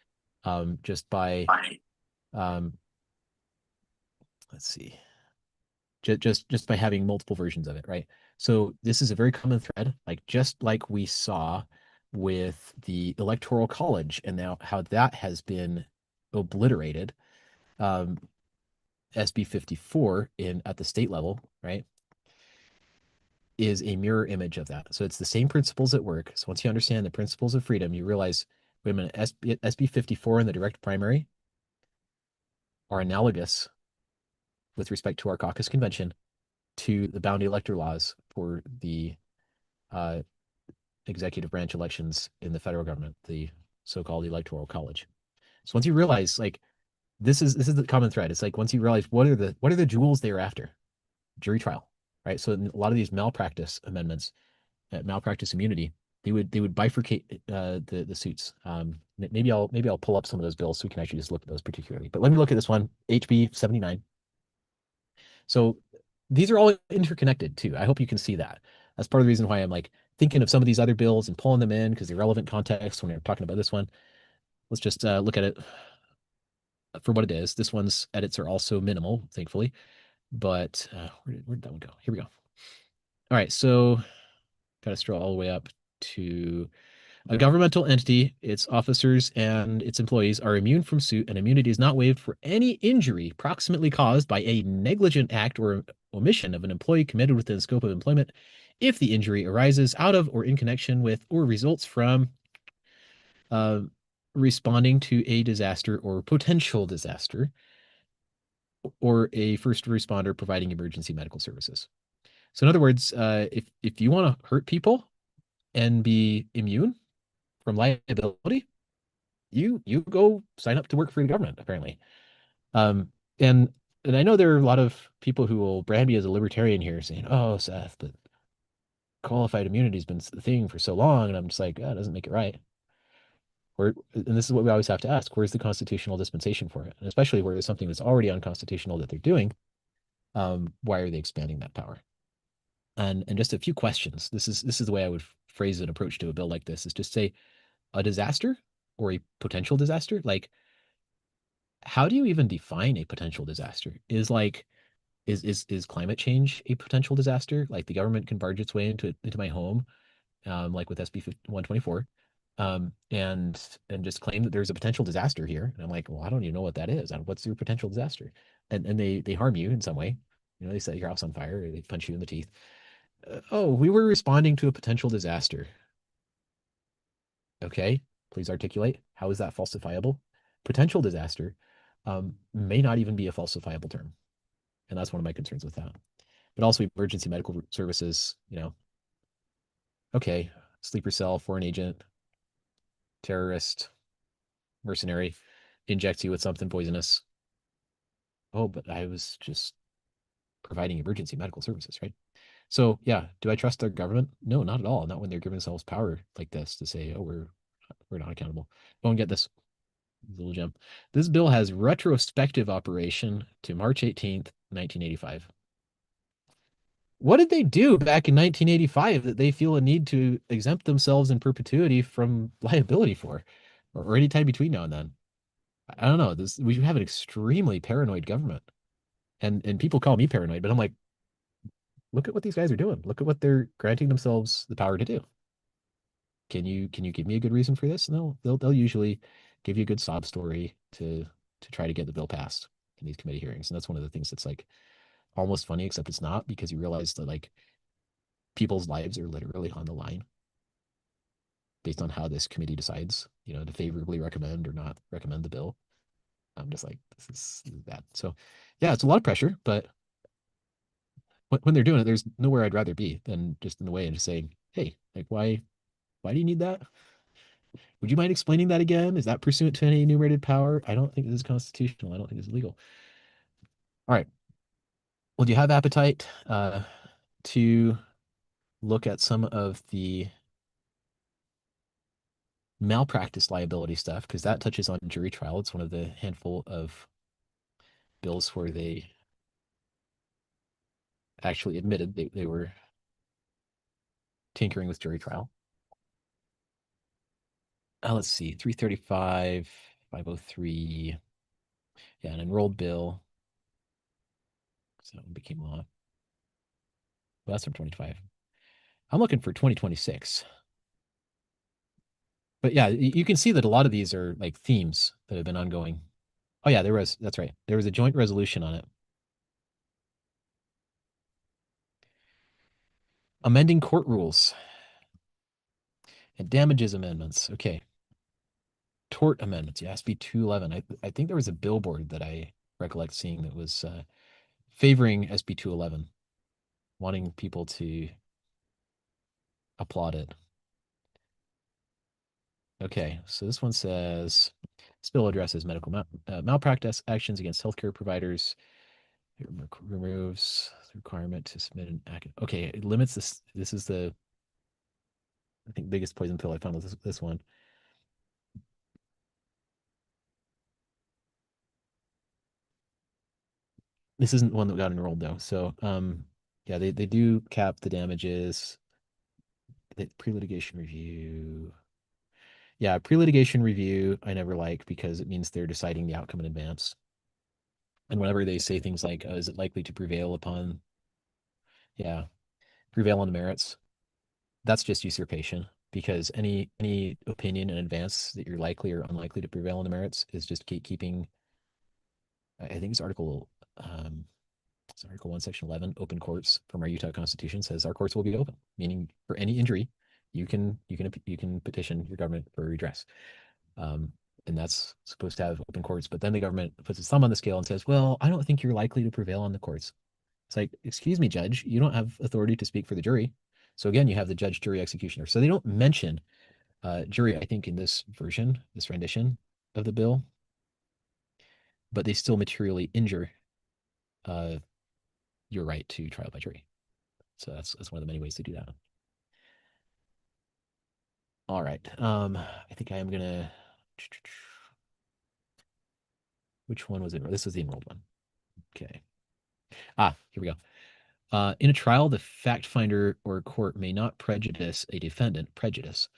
just by um, let's see, just by having multiple versions of it, right? So this is a very common thread, like just like we saw with the Electoral College and now how that has been obliterated. Um, SB 54 in at the state level, right, is a mirror image of that. So it's the same principles at work. So once you understand the principles of freedom, you realize, wait a minute, SB 54 and the direct primary are analogous with respect to our caucus convention to the bound elector laws for the uh, executive branch elections in the federal government, the so-called Electoral College. So once you realize, like, this is the common thread. It's like once you realize what are the jewels they are after, jury trial, right? So in a lot of these malpractice amendments, malpractice immunity, They would bifurcate the suits. Maybe I'll pull up some of those bills so we can actually just look at those particularly. But let me look at this one, HB 79. So these are all interconnected too. I hope you can see that. That's part of the reason why I'm like thinking of some of these other bills and pulling them in because they're relevant context when we're talking about this one. Let's just look at it for what it is. This one's edits are also minimal, thankfully. But where did that one go? Here we go. All right, so got to scroll all the way up to a governmental entity, its officers and its employees are immune from suit, and immunity is not waived for any injury proximately caused by a negligent act or omission of an employee committed within the scope of employment if the injury arises out of or in connection with or results from uh, responding to a disaster or potential disaster or a first responder providing emergency medical services. So in other words, if you want to hurt people and be immune from liability, you go sign up to work for the government, apparently. Um, and and I know there are a lot of people who will brand me as a libertarian here saying, "Oh, Seth, but qualified immunity has been the thing for so long," and I'm just like, "That doesn't make it right." And this is what we always have to ask: where's the constitutional dispensation for it? And especially where there's something that's already unconstitutional that they're doing, why are they expanding that power? And just a few questions. This is the way I would phrase an approach to a bill like this: is just say a disaster or a potential disaster, like how do you even define a potential disaster? Is climate change a potential disaster? Like the government can barge its way into my home, like with SB 124, and just claim that there's a potential disaster here. And I'm like, well, I don't even know what that is. What's your potential disaster? And they harm you in some way. They set your house on fire, or they punch you in the teeth. Oh, we were responding to a potential disaster. Okay, please articulate. How is that falsifiable? Potential disaster may not even be a falsifiable term. And that's one of my concerns with that. But also emergency medical services, okay, sleeper cell, foreign agent, terrorist, mercenary, injects you with something poisonous. Oh, but I was just providing emergency medical services, right? So yeah, do I trust their government? No, not at all. Not when they're giving themselves power like this to say, oh, we're not accountable. Go and get this little gem. This bill has retrospective operation to March 18th, 1985. What did they do back in 1985 that they feel a need to exempt themselves in perpetuity from liability for, or any time between now and then? I don't know. We have an extremely paranoid government, and people call me paranoid, but I'm like, look at what these guys are doing. Look at what they're granting themselves the power to do. Can you give me a good reason for this? No, they'll usually give you a good sob story to try to get the bill passed in these committee hearings, and that's one of the things that's like almost funny, except it's not, because you realize that like people's lives are literally on the line based on how this committee decides, to favorably recommend or not recommend the bill. I'm just like, this is bad. So, yeah, it's a lot of pressure, but when they're doing it, there's nowhere I'd rather be than just in the way and just saying, hey, like, why do you need that? Would you mind explaining that again? Is that pursuant to any enumerated power? I don't think this is constitutional. I don't think it's legal. All right. Well, do you have appetite to look at some of the malpractice liability stuff? Because that touches on jury trial. It's one of the handful of bills where they actually admitted they were tinkering with jury trial. Let's see, 335, 503. Yeah, an enrolled bill. So that one became law. Well, that's from 25. I'm looking for 2026. But yeah, you can see that a lot of these are like themes that have been ongoing. Oh yeah, that's right. There was a joint resolution on it. Amending court rules and damages amendments. Okay. Tort amendments. Yeah, SB 211. I think there was a billboard that I recollect seeing that was favoring SB 211, wanting people to applaud it. Okay, so this one says this bill addresses medical malpractice actions against healthcare providers. It removes the requirement to submit an act. Okay, it limits this. This is the I think biggest poison pill I found was this one. This isn't one that got enrolled though. So yeah, they do cap the damages. The pre-litigation review. Yeah, pre-litigation review I never like because it means they're deciding the outcome in advance. And whenever they say things like, is it likely to prevail upon, yeah, prevail on the merits, that's just usurpation because any opinion in advance that you're likely or unlikely to prevail on the merits is just keeping, I think it's Article 1, Section 11, open courts from our Utah Constitution says our courts will be open, meaning for any injury, you can petition your government for redress. Um, and that's supposed to have open courts. But then the government puts its thumb on the scale and says, well, I don't think you're likely to prevail on the courts. It's like, excuse me, judge, you don't have authority to speak for the jury. So again, you have the judge, jury, executioner. So they don't mention jury, I think, in this version, this rendition of the bill, but they still materially injure uh, your right to trial by jury. So that's one of the many ways to do that. All right. I think I am gonna. Which one was it? This was the enrolled one. Okay. Here we go. In a trial, the fact finder or court may not prejudice a defendant, prejudice,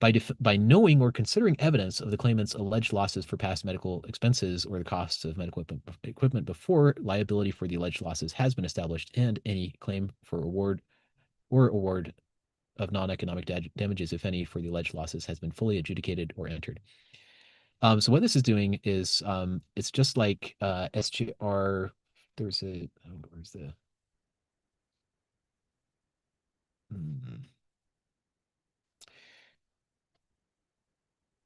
by knowing or considering evidence of the claimant's alleged losses for past medical expenses or the costs of medical equipment before liability for the alleged losses has been established and any claim for award of non-economic damages, if any, for the alleged losses has been fully adjudicated or entered. So what this is doing is it's just like SGR. There's a where's the hmm,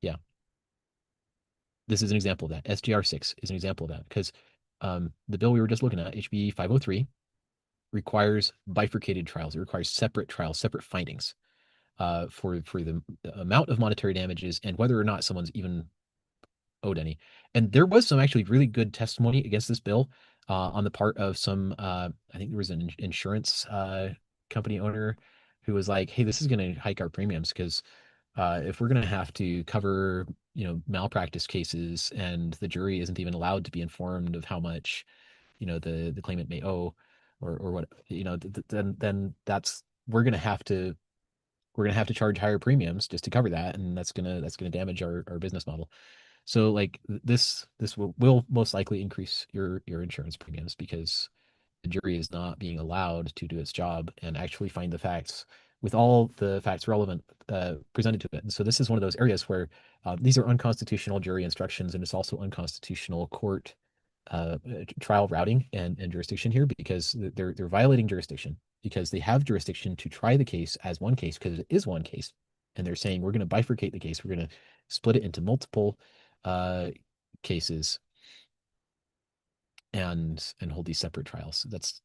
yeah, this is an example of that. SGR 6 is an example of that because the bill we were just looking at, HB 503, requires bifurcated trials. It requires separate trials, separate findings for the amount of monetary damages and whether or not someone's even owed any. And there was some actually really good testimony against this bill on the part of some, I think there was an insurance company owner who was like, hey, this is going to hike our premiums because if we're going to have to cover, malpractice cases and the jury isn't even allowed to be informed of how much, the claimant may owe or what, then that's, we're going to have to charge higher premiums just to cover that. And that's going to damage our business model. So like this will most likely increase your insurance premiums because the jury is not being allowed to do its job and actually find the facts with all the facts relevant presented to it. And so this is one of those areas where these are unconstitutional jury instructions, and it's also unconstitutional court trial routing and jurisdiction here because they're violating jurisdiction because they have jurisdiction to try the case as one case because it is one case, and they're saying we're going to bifurcate the case, we're going to split it into multiple uh, cases and hold these separate trials. That's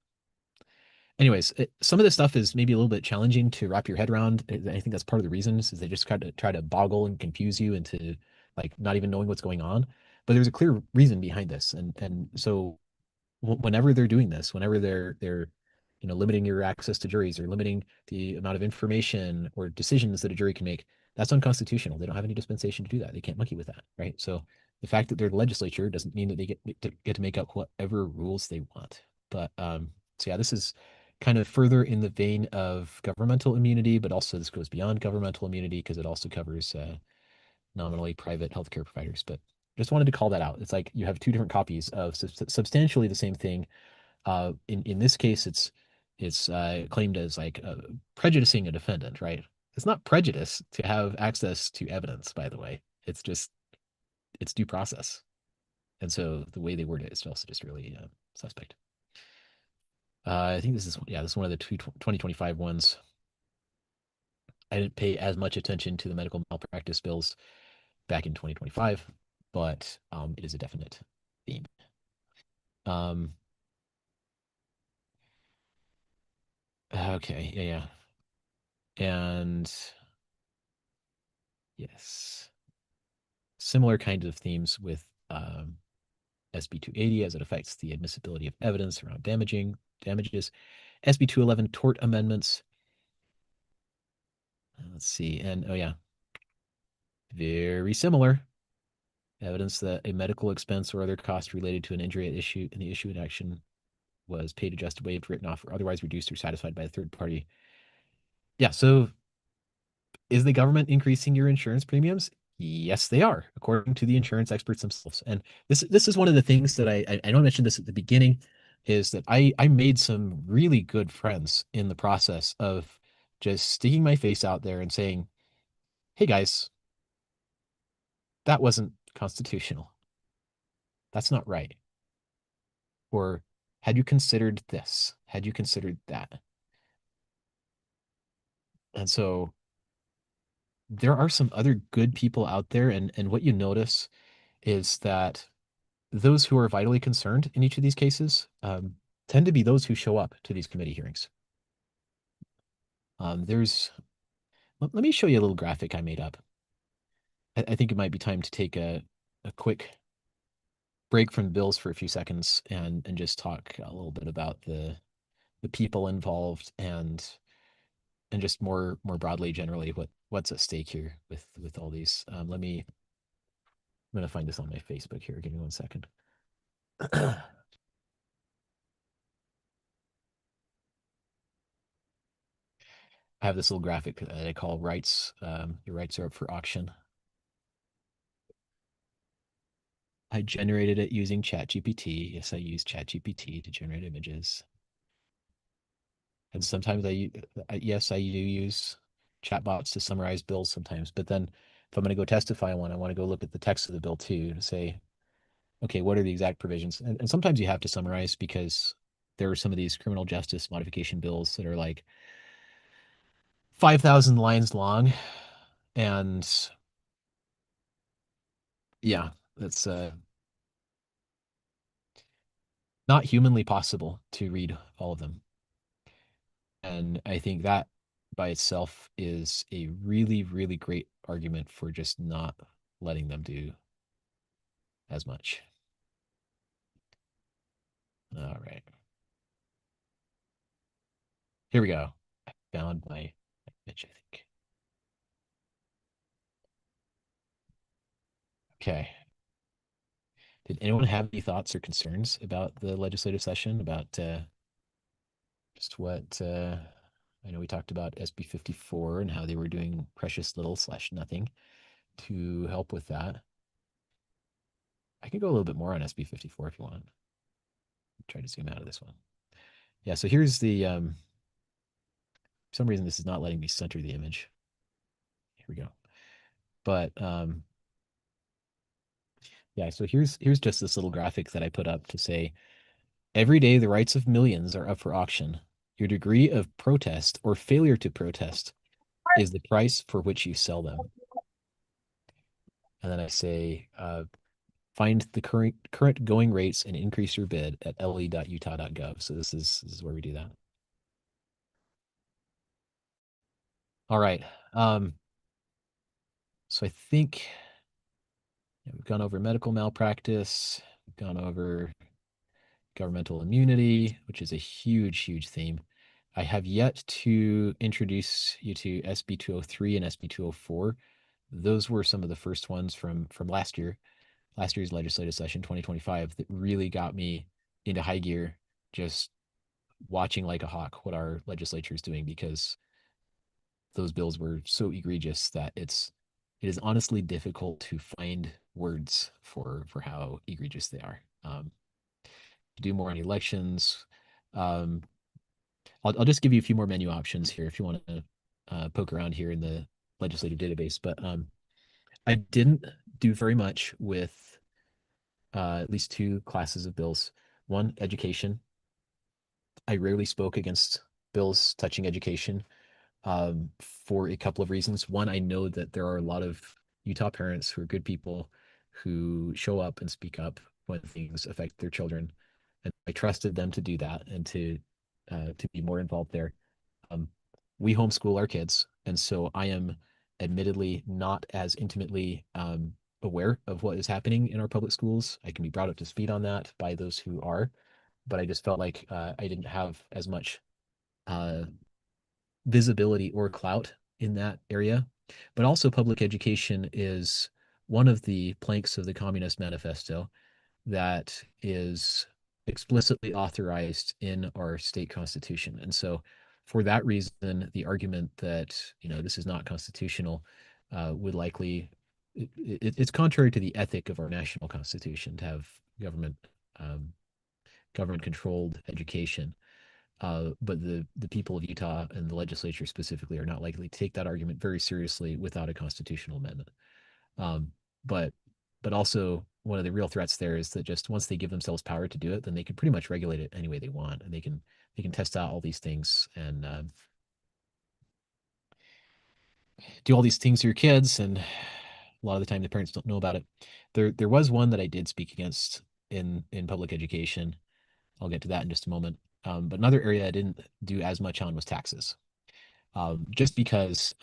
anyways, some of this stuff is maybe a little bit challenging to wrap your head around. I think that's part of the reasons is they just try to boggle and confuse you into like not even knowing what's going on. But there's a clear reason behind this, and so whenever they're doing this, whenever they're limiting your access to juries or limiting the amount of information or decisions that a jury can make, that's unconstitutional. They don't have any dispensation to do that. They can't monkey with that, right? So the fact that they're the legislature doesn't mean that they get to make up whatever rules they want. But so yeah, this is kind of further in the vein of governmental immunity, but also this goes beyond governmental immunity because it also covers nominally private healthcare providers. But just wanted to call that out. It's like you have two different copies of substantially the same thing. In this case, it's claimed as like prejudicing a defendant, right? It's not prejudice to have access to evidence, by the way. It's due process, and so the way they word it is also just really suspect. I think this is one of the 2025 ones. I didn't pay as much attention to the medical malpractice bills back in 2025, but it is a definite theme. Um, okay, yeah, yeah. And yes, similar kinds of themes with SB 280 as it affects the admissibility of evidence around damages. SB 211 tort amendments. Let's see. And oh yeah, very similar. Evidence that a medical expense or other cost related to an injury at issue in the issue in action was paid, adjusted, waived, written off, or otherwise reduced or satisfied by a third party. Yeah. So is the government increasing your insurance premiums? Yes, they are, according to the insurance experts themselves. And this is one of the things that I know I mentioned this at the beginning, is that I made some really good friends in the process of just sticking my face out there and saying, hey guys, that wasn't constitutional. That's not right. Or had you considered this? Had you considered that? And so there are some other good people out there. And what you notice is that those who are vitally concerned in each of these cases tend to be those who show up to these committee hearings. Let me show you a little graphic I made up. I think it might be time to take a quick break from bills for a few seconds and just talk a little bit about the people involved and just more broadly, generally, what's at stake here with all these. I'm gonna find this on my Facebook here. Give me 1 second. I have this little graphic that I call rights. Your rights are up for auction. I generated it using ChatGPT. Yes, I use ChatGPT to generate images. And sometimes yes, I do use chatbots to summarize bills sometimes. But then if I'm going to go testify on one, I want to go look at the text of the bill too to say, okay, what are the exact provisions? And sometimes you have to summarize because there are some of these criminal justice modification bills that are like 5,000 lines long. And yeah, that's not humanly possible to read all of them. And I think that by itself is a really, really great argument for just not letting them do as much. All right. Here we go. I found my image, I think. Okay. Did anyone have any thoughts or concerns about the legislative session, about just what I know we talked about SB 54 and how they were doing precious little slash nothing to help with that. I can go a little bit more on SB 54 if you want. Try to zoom out of this one. Yeah, so here's the for some reason this is not letting me center the image. Here we go. But yeah, so here's just this little graphic that I put up to say every day the rights of millions are up for auction. Your degree of protest or failure to protest is the price for which you sell them. And then I say find the current going rates and increase your bid at le.utah.gov. So this is where we do that. All right. So I think we've gone over medical malpractice. We've gone over governmental immunity, which is a huge, huge theme. I have yet to introduce you to SB 203 and SB 204. Those were some of the first ones from last year's legislative session, 2025, that really got me into high gear, just watching like a hawk what our legislature is doing, because those bills were so egregious that it is honestly difficult to find words for how egregious they are. Do more on elections. Um, I'll just give you a few more menu options here if you want to poke around here in the legislative database. But I didn't do very much with at least two classes of bills. One, education. I rarely spoke against bills touching education for a couple of reasons. One, I know that there are a lot of Utah parents who are good people who show up and speak up when things affect their children, and I trusted them to do that and to be more involved there. Um, we homeschool our kids, and so I am admittedly not as intimately aware of what is happening in our public schools. I can be brought up to speed on that by those who are, but I just felt like I didn't have as much uh, visibility or clout in that area. But also, public education is one of the planks of the Communist Manifesto that is explicitly authorized in our state constitution. And so, for that reason, the argument that this is not constitutional would likely it's contrary to the ethic of our national constitution to have government um, government controlled education. But the people of Utah and the legislature specifically are not likely to take that argument very seriously without a constitutional amendment. Um, but but also one of the real threats there is that just once they give themselves power to do it, then they can pretty much regulate it any way they want, and they can test out all these things and do all these things to your kids, and a lot of the time the parents don't know about it. There was one that I did speak against in public education. I'll get to that in just a moment. But another area I didn't do as much on was taxes. Just because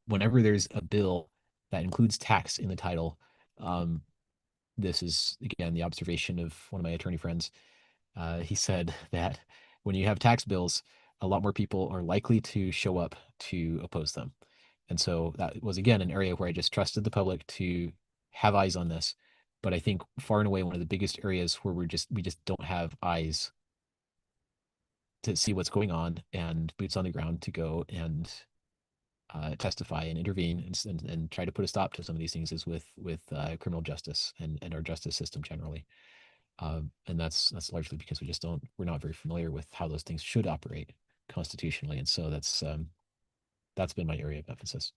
whenever there's a bill that includes tax in the title, um, this is again the observation of one of my attorney friends. He said that when you have tax bills, a lot more people are likely to show up to oppose them. And so that was again an area where I just trusted the public to have eyes on this. But I think far and away one of the biggest areas where we just don't have eyes to see what's going on and boots on the ground to go and testify and intervene and try to put a stop to some of these things is with criminal justice and our justice system generally. And that's largely because we're not very familiar with how those things should operate constitutionally, and so that's been my area of emphasis.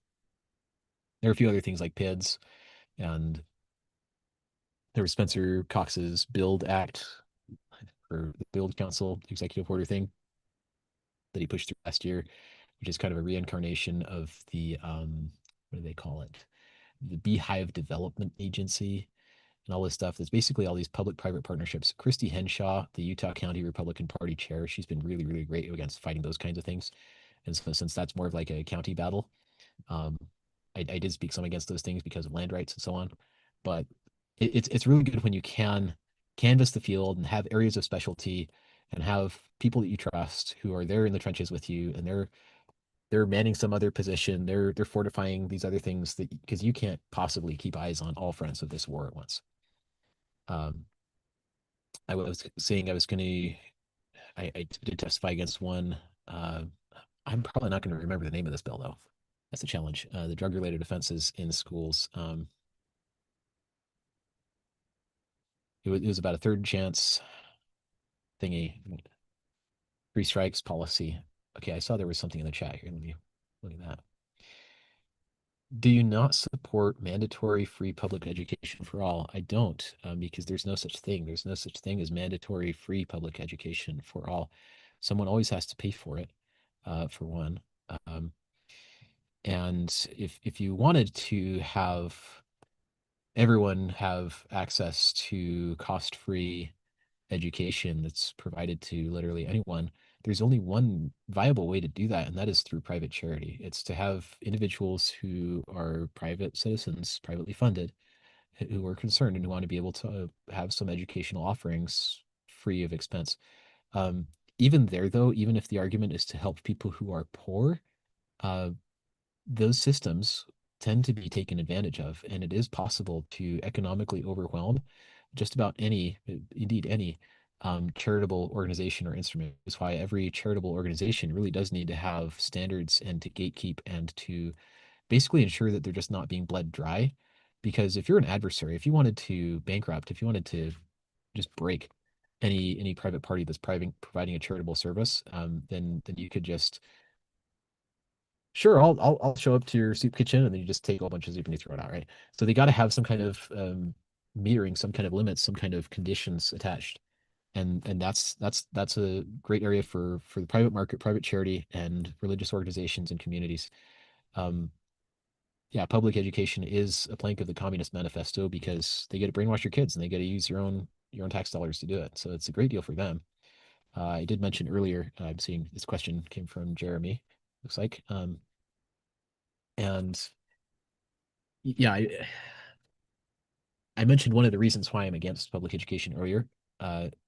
There are a few other things like PIDs, and there was Spencer Cox's Build Act or the Build Council executive order thing that he pushed through last year, which is kind of a reincarnation of the what do they call it? The Beehive Development Agency and all this stuff. That's basically all these public-private partnerships. Christy Henshaw, the Utah County Republican Party chair, she's been really, really great against fighting those kinds of things. And so since that's more of like a county battle, um, I did speak some against those things because of land rights and so on. But it's really good when you can canvass the field and have areas of specialty and have people that you trust who are there in the trenches with you, and they're manning some other position. They're fortifying these other things that because you can't possibly keep eyes on all fronts of this war at once. Um, I was saying I was going to. I did testify against one. Uh, I'm probably not going to remember the name of this bill though. That's the challenge. The drug-related offenses in schools. It was about a third chance thingy, three strikes policy. Okay, I saw there was something in the chat here. Let me look at that. Do you not support mandatory free public education for all? I don't, because there's no such thing. There's no such thing as mandatory free public education for all. Someone always has to pay for it, for one. Um, and if you wanted to have everyone have access to cost-free education that's provided to literally anyone, there's only one viable way to do that, and that is through private charity. It's to have individuals who are private citizens, privately funded, who are concerned and who want to be able to have some educational offerings free of expense. Um, Even there, though, even if the argument is to help people who are poor, uh, those systems tend to be taken advantage of, and it is possible to economically overwhelm just about any, indeed any, charitable organization or instrument. Is why every charitable organization really does need to have standards and to gatekeep and to basically ensure that they're just not being bled dry. Because if you're an adversary, if you wanted to bankrupt, if you wanted to just break any private party that's providing a charitable service, then you could just sure, I'll show up to your soup kitchen, and then you just take a whole bunch of soup and you throw it out, right? So they got to have some kind of metering, some kind of limits, some kind of conditions attached, and that's a great area for the private market, private charity, and religious organizations and communities. Um, yeah, public education is a plank of the Communist Manifesto because they get to brainwash your kids and they get to use your own tax dollars to do it. So it's a great deal for them. I did mention earlier, I'm seeing this question came from Jeremy, looks like. And yeah, I mentioned one of the reasons why I'm against public education earlier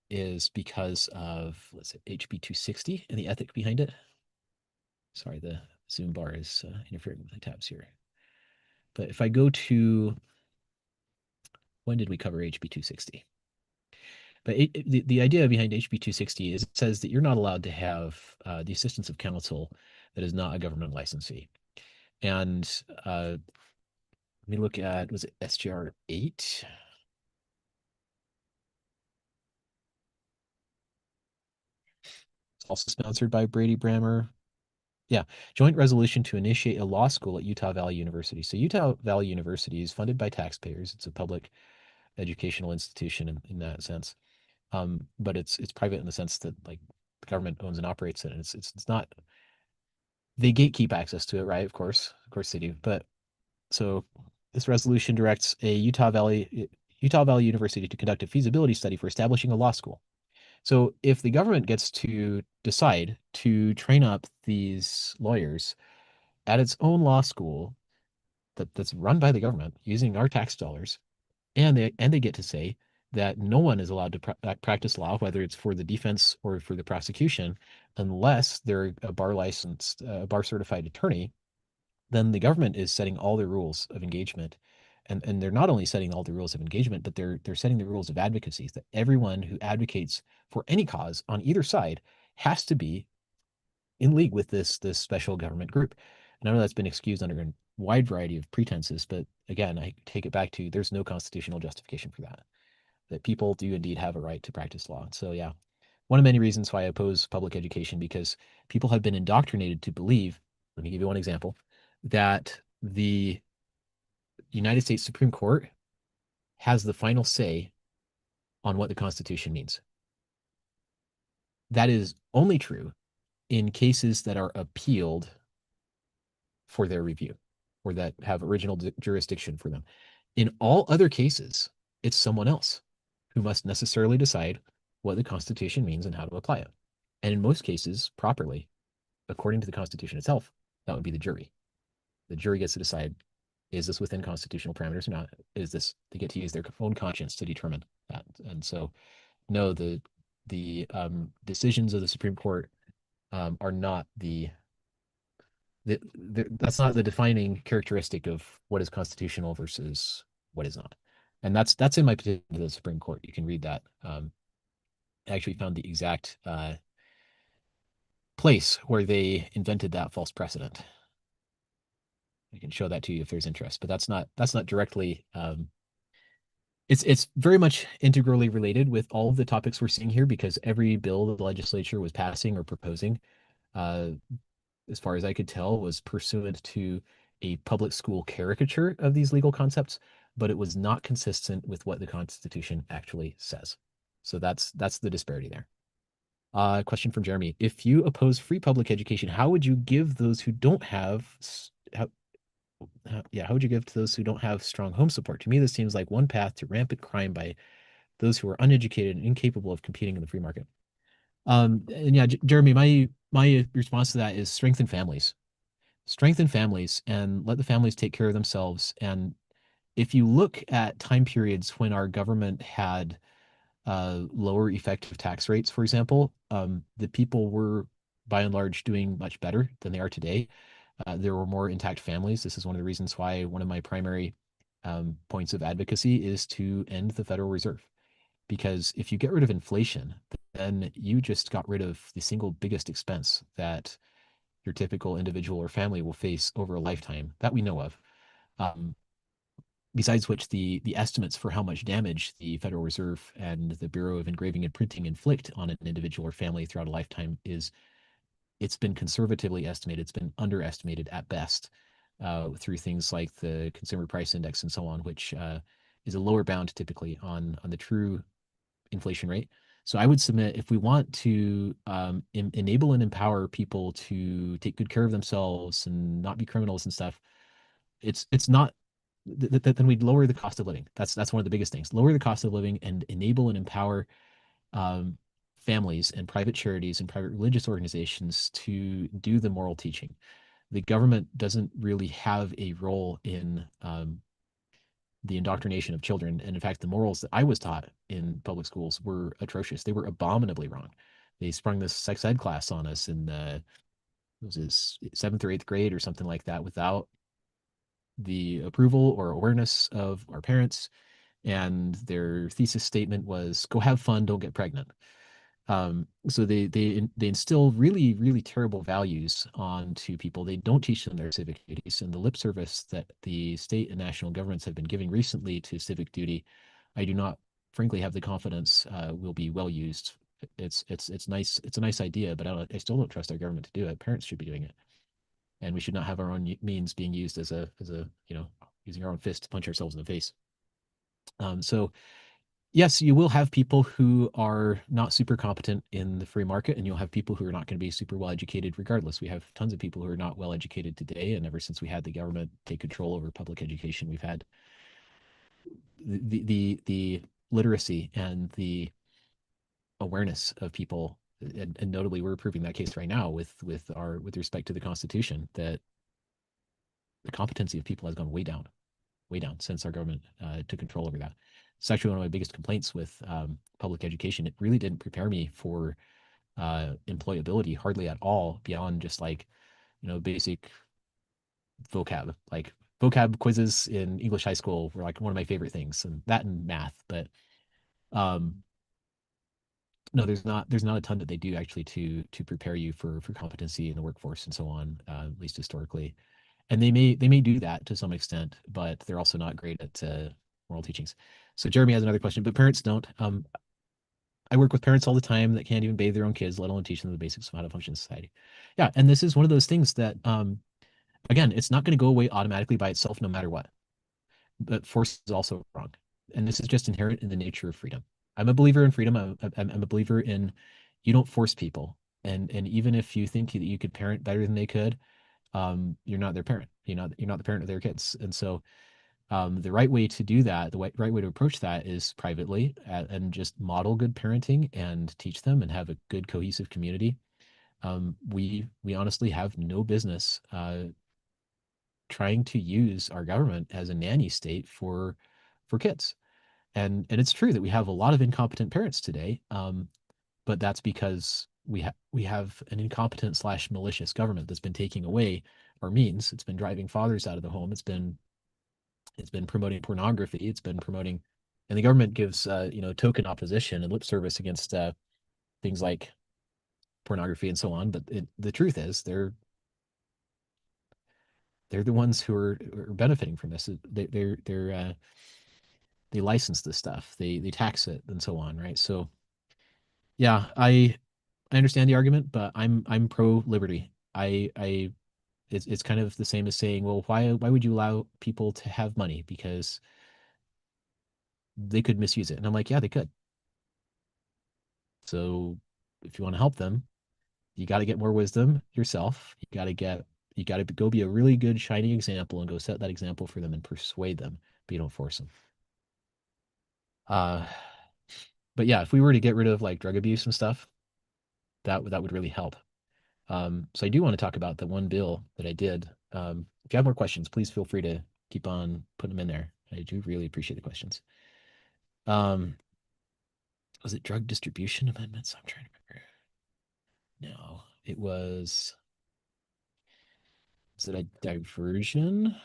is because of let's say HB 260 and the ethic behind it. Sorry, the Zoom bar is interfering with my tabs here. But if I go to, when did we cover HB 260? But the idea behind HB 260 is it says that you're not allowed to have the assistance of counsel that is not a government licensee. And let me look at, was it SGR 8? It's also sponsored by Brady Brammer. Yeah, joint resolution to initiate a law school at Utah Valley University. So Utah Valley University is funded by taxpayers. It's a public educational institution in that sense. But it's private in the sense that like the government owns and operates it. And it's not, they gatekeep access to it, right? Of course they do. But so this resolution directs a Utah Valley University to conduct a feasibility study for establishing a law school. So if the government gets to decide to train up these lawyers at its own law school that's run by the government using our tax dollars, and they get to say that no one is allowed to practice law, whether it's for the defense or for the prosecution, unless they're a bar licensed, bar certified attorney, then the government is setting all the rules of engagement. And they're not only setting all the rules of engagement, but they're setting the rules of advocacy that everyone who advocates for any cause on either side has to be in league with this special government group. And I know that's been excused under a wide variety of pretenses, but again, I take it back to there's no constitutional justification for that. That people do indeed have a right to practice law. So yeah, one of many reasons why I oppose public education, because people have been indoctrinated to believe, let me give you one example, that the United States Supreme Court has the final say on what the Constitution means. That is only true in cases that are appealed for their review or that have original jurisdiction for them. In all other cases, it's someone else who must necessarily decide what the Constitution means and how to apply it. And in most cases, properly, according to the Constitution itself, that would be the jury. The jury gets to decide, is this within constitutional parameters or not? Is this, they get to use their own conscience to determine that. And so, no, the decisions of the Supreme Court are not that's not the defining characteristic of what is constitutional versus what is not. And that's in my petition to the Supreme Court. You can read that. I actually found the exact place where they invented that false precedent. I can show that to you if there's interest, but that's not directly. It's very much integrally related with all of the topics we're seeing here because every bill the legislature was passing or proposing, uh, as far as I could tell, was pursuant to a public school caricature of these legal concepts, but it was not consistent with what the Constitution actually says. So that's the disparity there. Question from Jeremy. If you oppose free public education, how would you give those who don't have how would you give to those who don't have strong home support? To me, this seems like one path to rampant crime by those who are uneducated and incapable of competing in the free market. And yeah, Jeremy, my response to that is strengthen families and let the families take care of themselves. And if you look at time periods when our government had lower effective tax rates, for example, the people were by and large doing much better than they are today. There were more intact families. This is one of the reasons why one of my primary points of advocacy is to end the Federal Reserve. Because if you get rid of inflation, then you just got rid of the single biggest expense that your typical individual or family will face over a lifetime that we know of. Um, Besides which, the estimates for how much damage the Federal Reserve and the Bureau of Engraving and Printing inflict on an individual or family throughout a lifetime is it's been conservatively estimated. It's been underestimated at best through things like the Consumer Price Index and so on, which is a lower bound typically on the true inflation rate. So I would submit if we want to enable and empower people to take good care of themselves and not be criminals and stuff, it's not then we'd lower the cost of living. That's one of the biggest things. Lower the cost of living and enable and empower um, families and private charities and private religious organizations to do the moral teaching. The government doesn't really have a role in the indoctrination of children. And in fact, the morals that I was taught in public schools were atrocious. They were abominably wrong. They sprung this sex ed class on us in was his seventh or eighth grade or something like that without the approval or awareness of our parents. And their thesis statement was, "Go have fun, don't get pregnant." So they instill really, really terrible values onto people. They don't teach them their civic duties, and the lip service that the state and national governments have been giving recently to civic duty, I do not, frankly, have the confidence will be well used. It's nice. It's a nice idea, but I still don't trust our government to do it. Parents should be doing it, and we should not have our own means being used as a using our own fist to punch ourselves in the face. So yes, you will have people who are not super competent in the free market, and you'll have people who are not going to be super well educated regardless. We have tons of people who are not well educated today, and ever since we had the government take control over public education, we've had the literacy and the awareness of people, and notably, we're proving that case right now with respect to the Constitution, that the competency of people has gone way down since our government took control over that. It's actually one of my biggest complaints with public education. It really didn't prepare me for employability hardly at all, beyond just like, basic vocab. Like vocab quizzes in English high school were like one of my favorite things, and that and math. But um, no, there's not a ton that they do actually to prepare you for competency in the workforce and so on, at least historically. And they may do that to some extent, but they're also not great at moral teachings. So Jeremy has another question, but parents don't. I work with parents all the time that can't even bathe their own kids, let alone teach them the basics of how to function in society. Yeah, and this is one of those things that, again, it's not going to go away automatically by itself, no matter what. But force is also wrong, and this is just inherent in the nature of freedom. I'm a believer in freedom. I'm a believer in you don't force people, and even if you think that you could parent better than they could, you're not their parent. You're not the parent of their kids, and so the right way to do that, right way to approach that is privately, and just model good parenting and teach them and have a good cohesive community. We honestly have no business trying to use our government as a nanny state for kids. And it's true that we have a lot of incompetent parents today, but that's because we have an incompetent slash malicious government that's been taking away our means. It's been driving fathers out of the home. It's been promoting pornography. It's been promoting, and the government gives token opposition and lip service against things like pornography and so on. But the truth is, they're the ones who are benefiting from this. They license this stuff. They tax it and so on, right? So yeah, I understand the argument, but I'm pro liberty. It's kind of the same as saying, well, why would you allow people to have money? Because they could misuse it. And I'm like, yeah, they could. So if you want to help them, you got to get more wisdom yourself. You got to go be a really good shining example and go set that example for them and persuade them, but you don't force them. Uh, but yeah, if we were to get rid of like drug abuse and stuff, that would really help. So I do want to talk about the one bill that I did. If you have more questions, please feel free to keep on putting them in there. I do really appreciate the questions. Um, was it drug distribution amendments? I'm trying to remember. No, was it a diversion?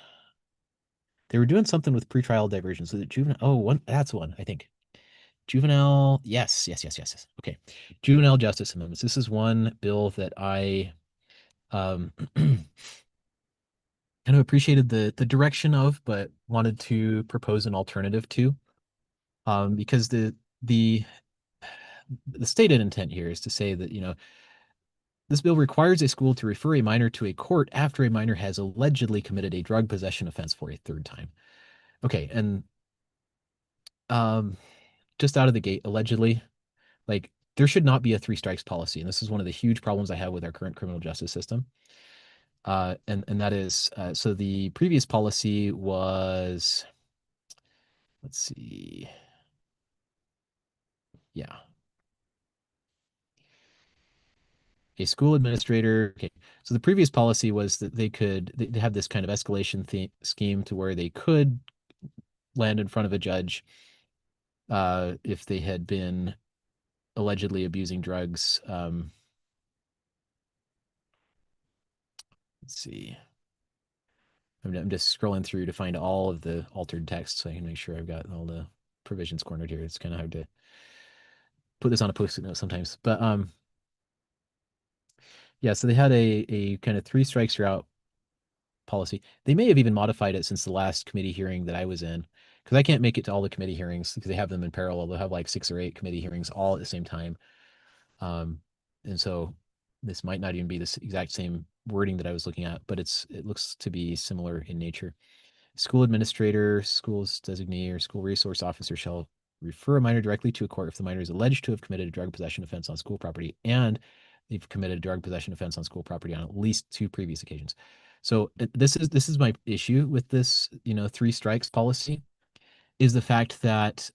They were doing something with pretrial diversion. So the juvenile, oh, one, that's one, I think. Juvenile, yes, yes, yes, yes, yes. Okay. Juvenile justice amendments. This is one bill that I kind of appreciated the direction of, but wanted to propose an alternative to. Because the the stated intent here is to say that, this bill requires a school to refer a minor to a court after a minor has allegedly committed a drug possession offense for a third time. Okay, and um, just out of the gate, allegedly, like there should not be a three strikes policy, and this is one of the huge problems I have with our current criminal justice system. And that is, so the previous policy was, let's see, yeah, a school administrator. Okay, so the previous policy was that they have this kind of escalation scheme to where they could land in front of a judge if they had been allegedly abusing drugs Let's see. I'm just scrolling through to find all of the altered text so I can make sure I've got all the provisions cornered here. It's kind of hard to put this on a post-it note sometimes. But yeah, so they had a kind of three strikes you're out policy. They may have even modified it since the last committee hearing that I was in, because I can't make it to all the committee hearings because they have them in parallel. They'll have like 6 or 8 committee hearings all at the same time. Um, and so this might not even be the exact same wording that I was looking at, but it looks to be similar in nature. School administrator, school's designee, or school resource officer shall refer a minor directly to a court if the minor is alleged to have committed a drug possession offense on school property and they've committed a drug possession offense on school property on at least 2 previous occasions. So this is my issue with this, 3 strikes policy, is the fact that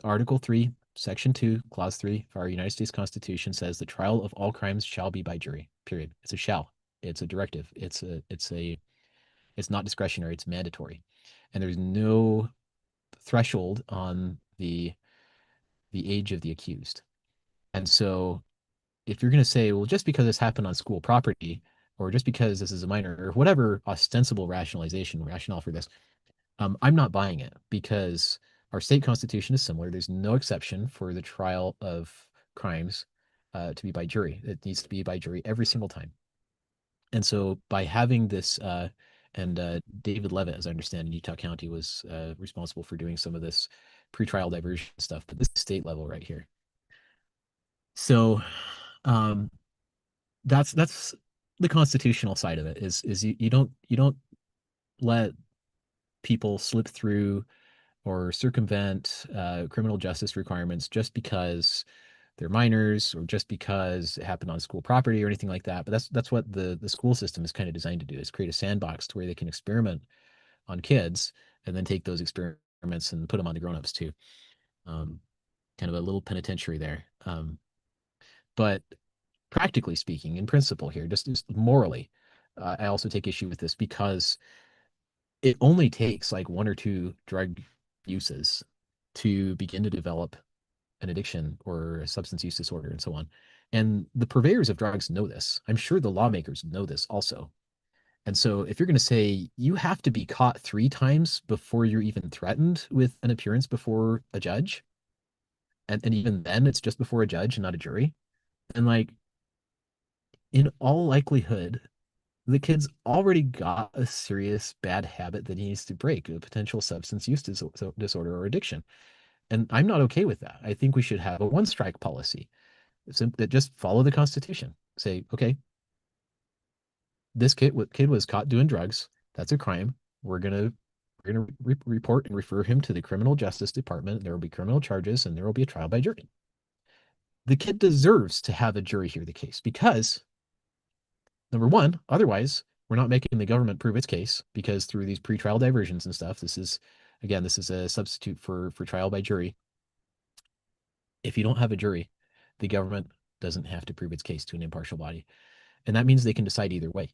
Article 3, Section 2, Clause 3 of our United States Constitution says the trial of all crimes shall be by jury. Period. It's a shall. It's a directive. It's not discretionary. It's mandatory, and there's no threshold on the age of the accused. And so, if you're going to say, well, just because this happened on school property, or just because this is a minor, or whatever ostensible rationale for this, I'm not buying it because our state constitution is similar. There's no exception for the trial of crimes to be by jury. It needs to be by jury every single time. And so by having this, and David Levitt, as I understand, in Utah County was responsible for doing some of this pretrial diversion stuff, but this is state level right here. So um, that's the constitutional side of it is you don't let people slip through or circumvent criminal justice requirements just because they're minors or just because it happened on school property or anything like that. But that's what the school system is kind of designed to do, is create a sandbox to where they can experiment on kids and then take those experiments and put them on the grown-ups too. Um, Kind of a little penitentiary there. But practically speaking, in principle here, just morally, I also take issue with this because it only takes like 1 or 2 drug uses to begin to develop an addiction or a substance use disorder and so on. And the purveyors of drugs know this. I'm sure the lawmakers know this also. And so if you're going to say you have to be caught 3 times before you're even threatened with an appearance before a judge, and even then it's just before a judge and not a jury, and like in all likelihood, the kid's already got a serious bad habit that he needs to break, a potential substance use disorder or addiction. And I'm not okay with that. I think we should have a 1 strike policy that just follow the Constitution. Say, okay, this kid was caught doing drugs. That's a crime. We're gonna report and refer him to the criminal justice department. There will be criminal charges and there will be a trial by jury. The kid deserves to have a jury hear the case because, number one, otherwise we're not making the government prove its case, because through these pretrial diversions and stuff, this is a substitute for trial by jury. If you don't have a jury, the government doesn't have to prove its case to an impartial body, and that means they can decide either way.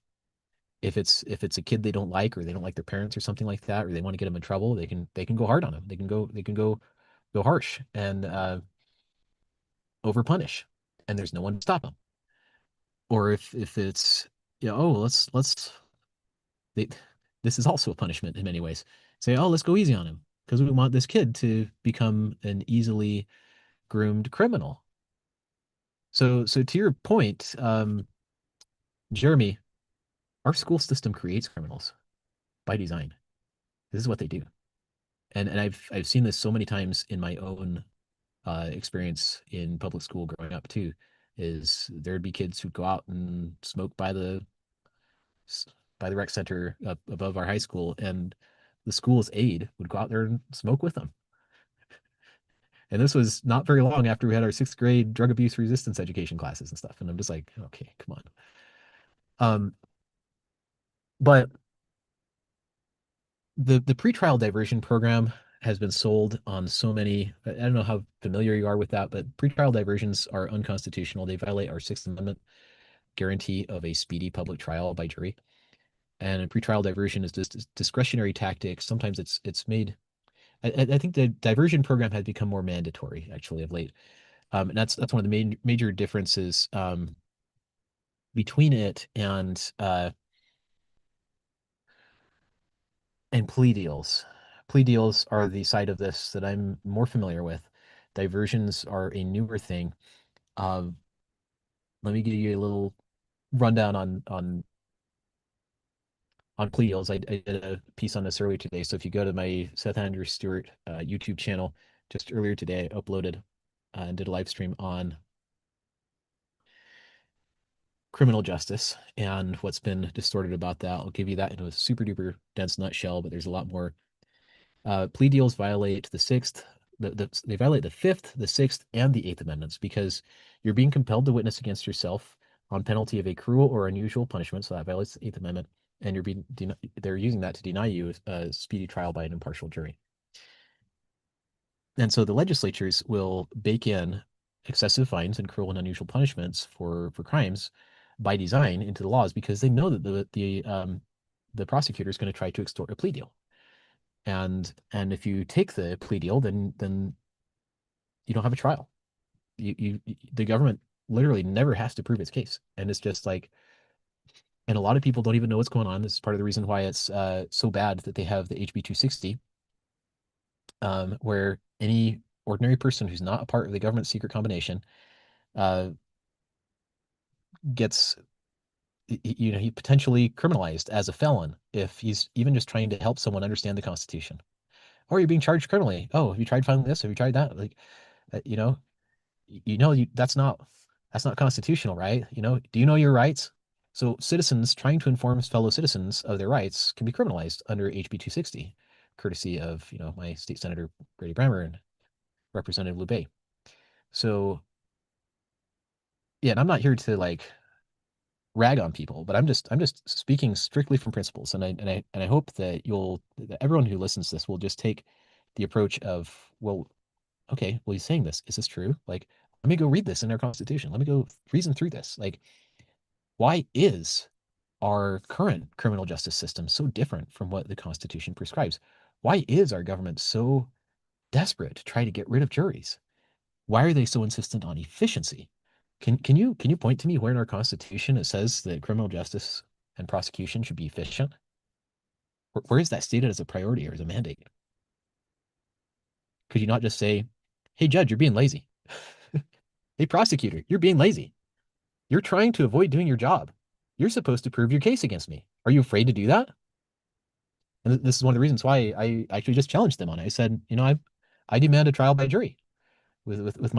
If it's a kid they don't like, or they don't like their parents or something like that, or they want to get them in trouble, they can go hard on them. They can go harsh and over punish, and there's no one to stop them. Or if it's, oh, let's they, this is also a punishment in many ways. Say, oh, let's go easy on him because we want this kid to become an easily groomed criminal. So to your point, Jeremy, our school system creates criminals by design. This is what they do. And I've seen this so many times in my own experience in public school growing up too, is there'd be kids who'd go out and smoke by the rec center up above our high school, and the school's aide would go out there and smoke with them. And this was not very long after we had our 6th grade drug abuse resistance education classes and stuff. And I'm just like, okay, come on. But the pretrial diversion program has been sold on so many. I don't know how familiar you are with that, but pretrial diversions are unconstitutional. They violate our Sixth Amendment guarantee of a speedy public trial by jury. And a pretrial diversion is just discretionary tactic. Sometimes it's made. I think the diversion program has become more mandatory actually of late, and that's one of the major differences between it and plea deals. Plea deals are the side of this that I'm more familiar with. Diversions are a newer thing. Uh, Let me give you a little rundown on plea deals. I did a piece on this earlier today. So if you go to my Seth Stewart YouTube channel, just earlier today, I uploaded and did a live stream on criminal justice and what's been distorted about that. I'll give you that in a super duper dense nutshell, but there's a lot more. Plea deals violate the sixth, they violate the fifth, the sixth, and the eighth amendments because you're being compelled to witness against yourself on penalty of a cruel or unusual punishment. So that violates the eighth amendment, and they're using that to deny you a speedy trial by an impartial jury. And so the legislatures will bake in excessive fines and cruel and unusual punishments for crimes by design into the laws because they know that the prosecutor is going to try to extort a plea deal. And if you take the plea deal, then you don't have a trial. The government literally never has to prove its case, and it's just like, and a lot of people don't even know what's going on. This is part of the reason why it's so bad that they have the HB 260, where any ordinary person who's not a part of the government secret combination uh, gets he potentially criminalized as a felon if he's even just trying to help someone understand the Constitution. Or you're being charged criminally. Oh, have you tried filing this? Have you tried that? Like, you know, that's not constitutional, right? Do you know your rights? So citizens trying to inform fellow citizens of their rights can be criminalized under HB 260, courtesy of, my state senator Brady Brammer and Representative Lou Bay. So yeah, and I'm not here to like rag on people, but I'm just speaking strictly from principles, and I hope that everyone who listens to this will just take the approach of, well, okay, well, he's saying this. Is this true? Like, let me go read this in our Constitution. Let me go reason through this. Like, why is our current criminal justice system so different from what the Constitution prescribes? Why is our government so desperate to try to get rid of juries? Why are they so insistent on efficiency? Can you point to me where in our Constitution it says that criminal justice and prosecution should be efficient? Where is that stated as a priority or as a mandate? Could you not just say, "Hey, judge, you're being lazy. Hey, prosecutor, you're being lazy. You're trying to avoid doing your job. You're supposed to prove your case against me. Are you afraid to do that?" And this is one of the reasons why I actually just challenged them on it. I said, I demand a trial by jury with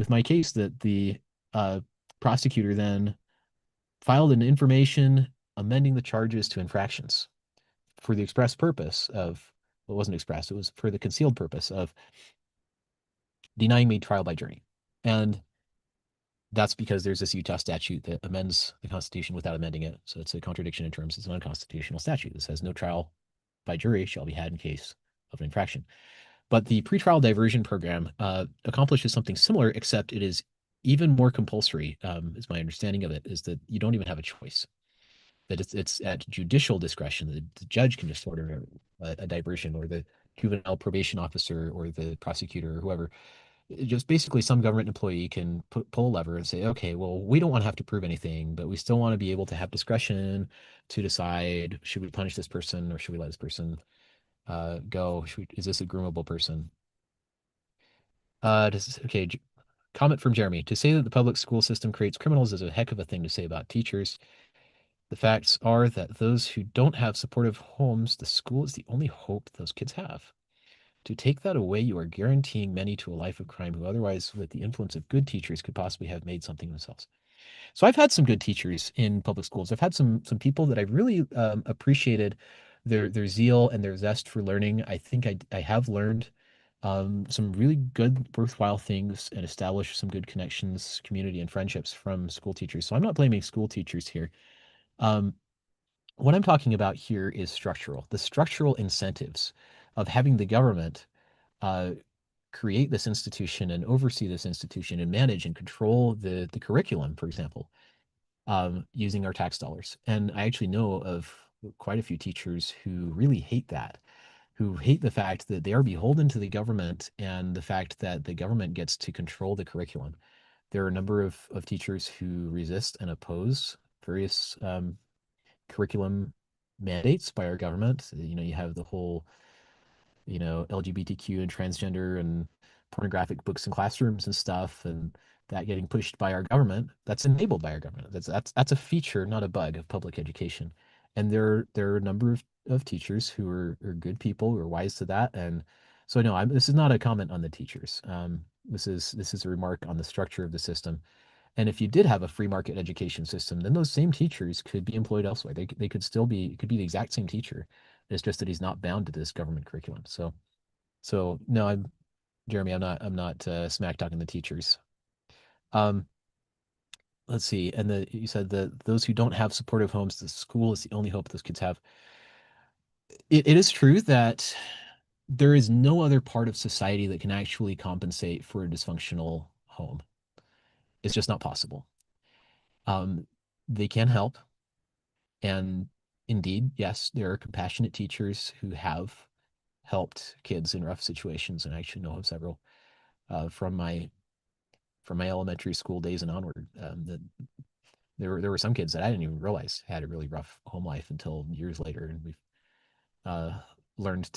my case that the uh, prosecutor then filed an information amending the charges to infractions for the express purpose of, well, it wasn't express, it was for the concealed purpose of denying me trial by jury. And that's because there's this Utah statute that amends the Constitution without amending it. So it's a contradiction in terms. It's an unconstitutional statute that says no trial by jury shall be had in case of an infraction. But the pretrial diversion program accomplishes something similar, except it is even more compulsory, is my understanding of it, is that you don't even have a choice. That it's at judicial discretion. The judge can just order a diversion, or the juvenile probation officer or the prosecutor or whoever. Just basically some government employee can pull a lever and say, okay, well, we don't want to have to prove anything, but we still want to be able to have discretion to decide, should we punish this person or should we let this person go? Is this a groomable person? Okay, comment from Jeremy. To say that the public school system creates criminals is a heck of a thing to say about teachers. The facts are that those who don't have supportive homes, the school is the only hope those kids have. To take that away, you are guaranteeing many to a life of crime who otherwise, with the influence of good teachers, could possibly have made something themselves. So I've had some good teachers in public schools. I've had some people that I really appreciated their zeal and their zest for learning. I think I have learned some really good, worthwhile things and established some good connections, community, and friendships from school teachers. So I'm not blaming school teachers here. Um, what I'm talking about here is the structural incentives of having the government uh, create this institution and oversee this institution and manage and control the curriculum, for example, using our tax dollars. And I actually know of quite a few teachers who really hate that, who hate the fact that they are beholden to the government and the fact that the government gets to control the curriculum. There are a number of teachers who resist and oppose various curriculum mandates by our government. You have the whole LGBTQ and transgender and pornographic books in classrooms and stuff, and that getting pushed by our government. That's enabled by our government. That's a feature, not a bug of public education. And there are a number of teachers who are good people who are wise to that. And so no, this is not a comment on the teachers. This is a remark on the structure of the system. And if you did have a free market education system, then those same teachers could be employed elsewhere. They could still be, it could be the exact same teacher. It's just that he's not bound to this government curriculum. So no, Jeremy. I'm not smack talking the teachers. Um, let's see. And you said that those who don't have supportive homes, the school is the only hope those kids have. It is true that there is no other part of society that can actually compensate for a dysfunctional home. It's just not possible. Um, they can help. And indeed, yes, there are compassionate teachers who have helped kids in rough situations, and I actually know of several from my elementary school days and onward. That there were some kids that I didn't even realize had a really rough home life until years later, and we've uh, learned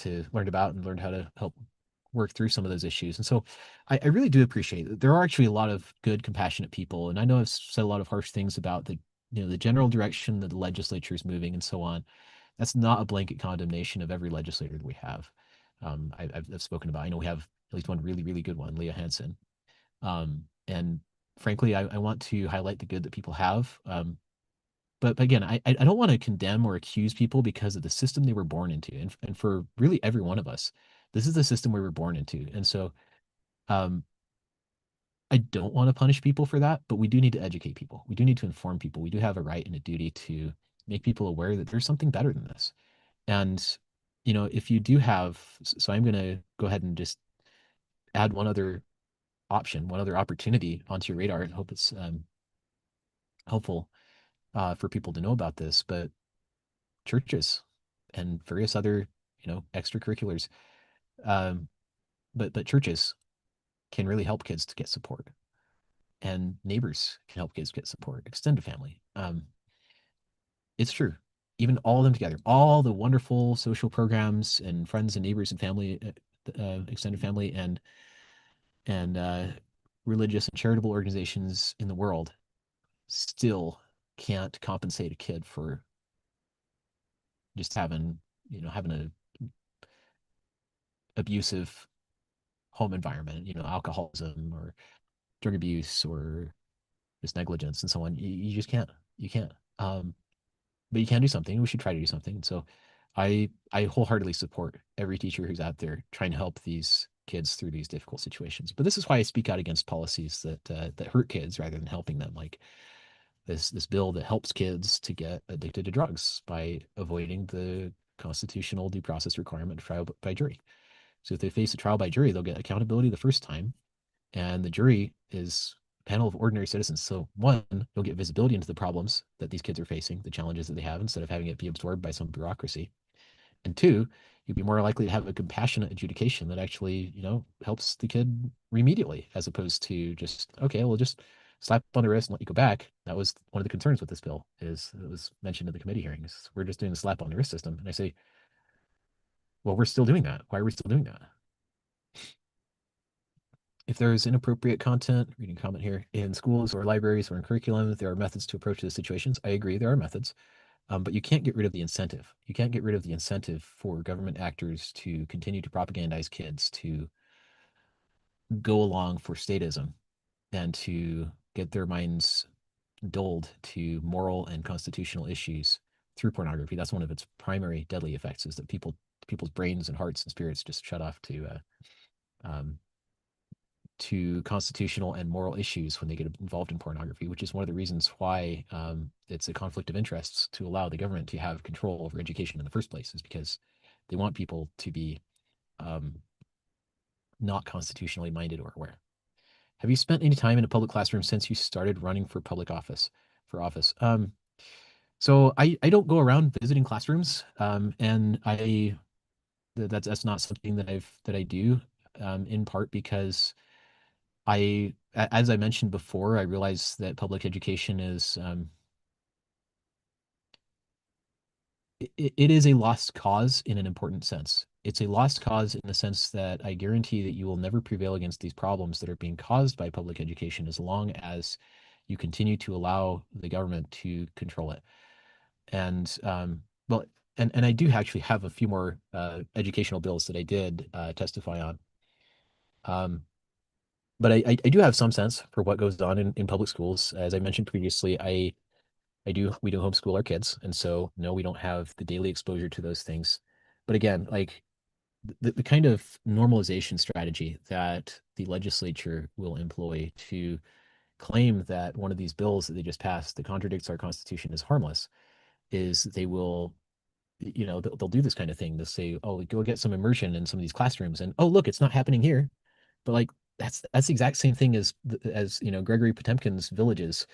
about and learned how to help work through some of those issues. And so I really do appreciate that there are actually a lot of good, compassionate people. And I know I've said a lot of harsh things about the general direction that the legislature is moving and so on. That's not a blanket condemnation of every legislator that we have. I've spoken about. I know we have at least one really, really good one, Leah Hansen. And frankly, I want to highlight the good that people have. But again, I don't want to condemn or accuse people because of the system they were born into. And for really every one of us, this is the system we were born into. And so um, I don't want to punish people for that, but we do need to educate people. We do need to inform people. We do have a right and a duty to make people aware that there's something better than this. And, if you do have, so I'm going to go ahead and just add one other option, one other opportunity onto your radar, and hope it's helpful for people to know about this. But churches and various other, extracurriculars, um, but churches can really help kids to get support, and neighbors can help kids get support, extended family. It's true. Even all of them together, all the wonderful social programs and friends and neighbors and family, extended family, and religious and charitable organizations in the world still can't compensate a kid for just having a abusive home environment, alcoholism or drug abuse or just negligence and so on. You just can't. You can't. But you can do something. We should try to do something. And so I wholeheartedly support every teacher who's out there trying to help these kids through these difficult situations. But this is why I speak out against policies that hurt kids rather than helping them, like this bill that helps kids to get addicted to drugs by avoiding the constitutional due process requirement of trial by jury. So if they face a trial by jury, they'll get accountability the first time, and the jury is a panel of ordinary citizens. So one, you'll get visibility into the problems that these kids are facing, the challenges that they have, instead of having it be absorbed by some bureaucracy. And two, you'd be more likely to have a compassionate adjudication that actually, helps the kid remedially, as opposed to just, okay, we'll just slap on the wrist and let you go back. That was one of the concerns with this bill, is it was mentioned in the committee hearings. We're just doing the slap on the wrist system. And I say, well, we're still doing that. Why are we still doing that? If there is inappropriate content, reading comment here, in schools or libraries or in curriculum, there are methods to approach those situations. I agree, there are methods, but you can't get rid of the incentive. You can't get rid of the incentive for government actors to continue to propagandize kids, to go along for statism, and to get their minds dulled to moral and constitutional issues through pornography. That's one of its primary deadly effects, is that people's brains and hearts and spirits just shut off um, to constitutional and moral issues when they get involved in pornography, which is one of the reasons why it's a conflict of interests to allow the government to have control over education in the first place, is because they want people to be um, not constitutionally minded or aware. Have you spent any time in a public classroom since you started running for public office? For office, so I don't go around visiting classrooms, and that's not something that I do, in part because as I mentioned before, I realize that public education is it is a lost cause in an important sense. It's a lost cause in the sense that I guarantee that you will never prevail against these problems that are being caused by public education as long as you continue to allow the government to control it. And well, and I do actually have a few more educational bills that I did testify on. Um, but I do have some sense for what goes on in public schools. As I mentioned previously, we do homeschool our kids, and so no, we don't have the daily exposure to those things. But again, like the kind of normalization strategy that the legislature will employ to claim that one of these bills that they just passed that contradicts our Constitution is harmless is they will, they'll do this kind of thing. They'll say, oh, go get some immersion in some of these classrooms, and oh, look, it's not happening here. But like that's the exact same thing as Gregory Potemkin's villages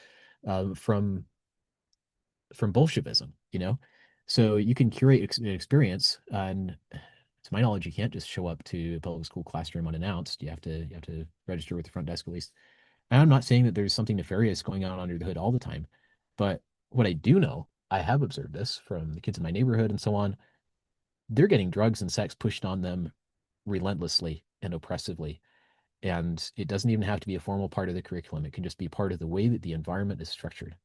from Bolshevism. So you can curate an experience, and to my knowledge, you can't just show up to a public school classroom unannounced. You have to register with the front desk at least. And I'm not saying that there's something nefarious going on under the hood all the time, but what I do know, I have observed this from the kids in my neighborhood and so on. They're getting drugs and sex pushed on them relentlessly and oppressively. And it doesn't even have to be a formal part of the curriculum. It can just be part of the way that the environment is structured.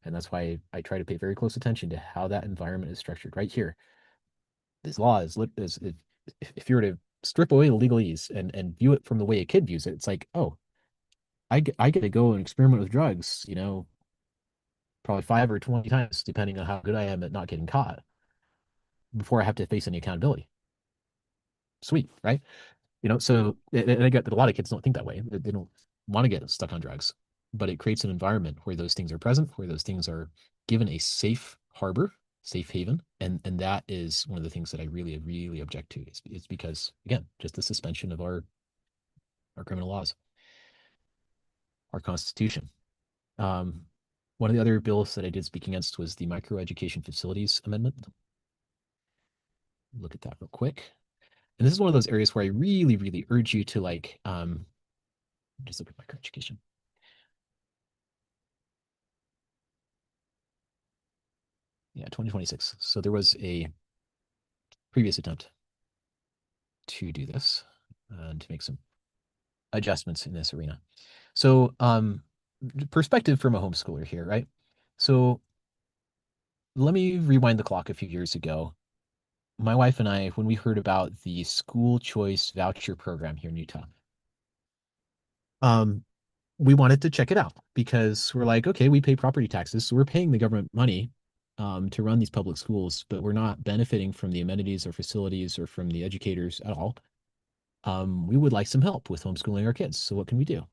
And that's why I try to pay very close attention to how that environment is structured right here. This law is if you were to strip away the legalese and view it from the way a kid views it, it's like, oh, I get to go and experiment with drugs, probably 5 or 20 times, depending on how good I am at not getting caught, before I have to face any accountability. Sweet, right? So and I get that a lot of kids don't think that way. They don't want to get stuck on drugs, but it creates an environment where those things are present, where those things are given a safe harbor, safe haven, and that is one of the things that I really, really object to. It's because again, just the suspension of our criminal laws, our Constitution. Um, One of the other bills that I did speak against was the Microeducation Facilities Amendment. Look at that real quick. And this is one of those areas where I really, really urge you to just look at microeducation. Yeah, 2026. So there was a previous attempt to do this and to make some adjustments in this arena. So, perspective from a homeschooler here, right? So let me rewind the clock a few years ago. My wife and I, when we heard about the school choice voucher program here in Utah, um, we wanted to check it out because we're like, okay, we pay property taxes, so we're paying the government money to run these public schools, but we're not benefiting from the amenities or facilities or from the educators at all. We would like some help with homeschooling our kids. So what can we do?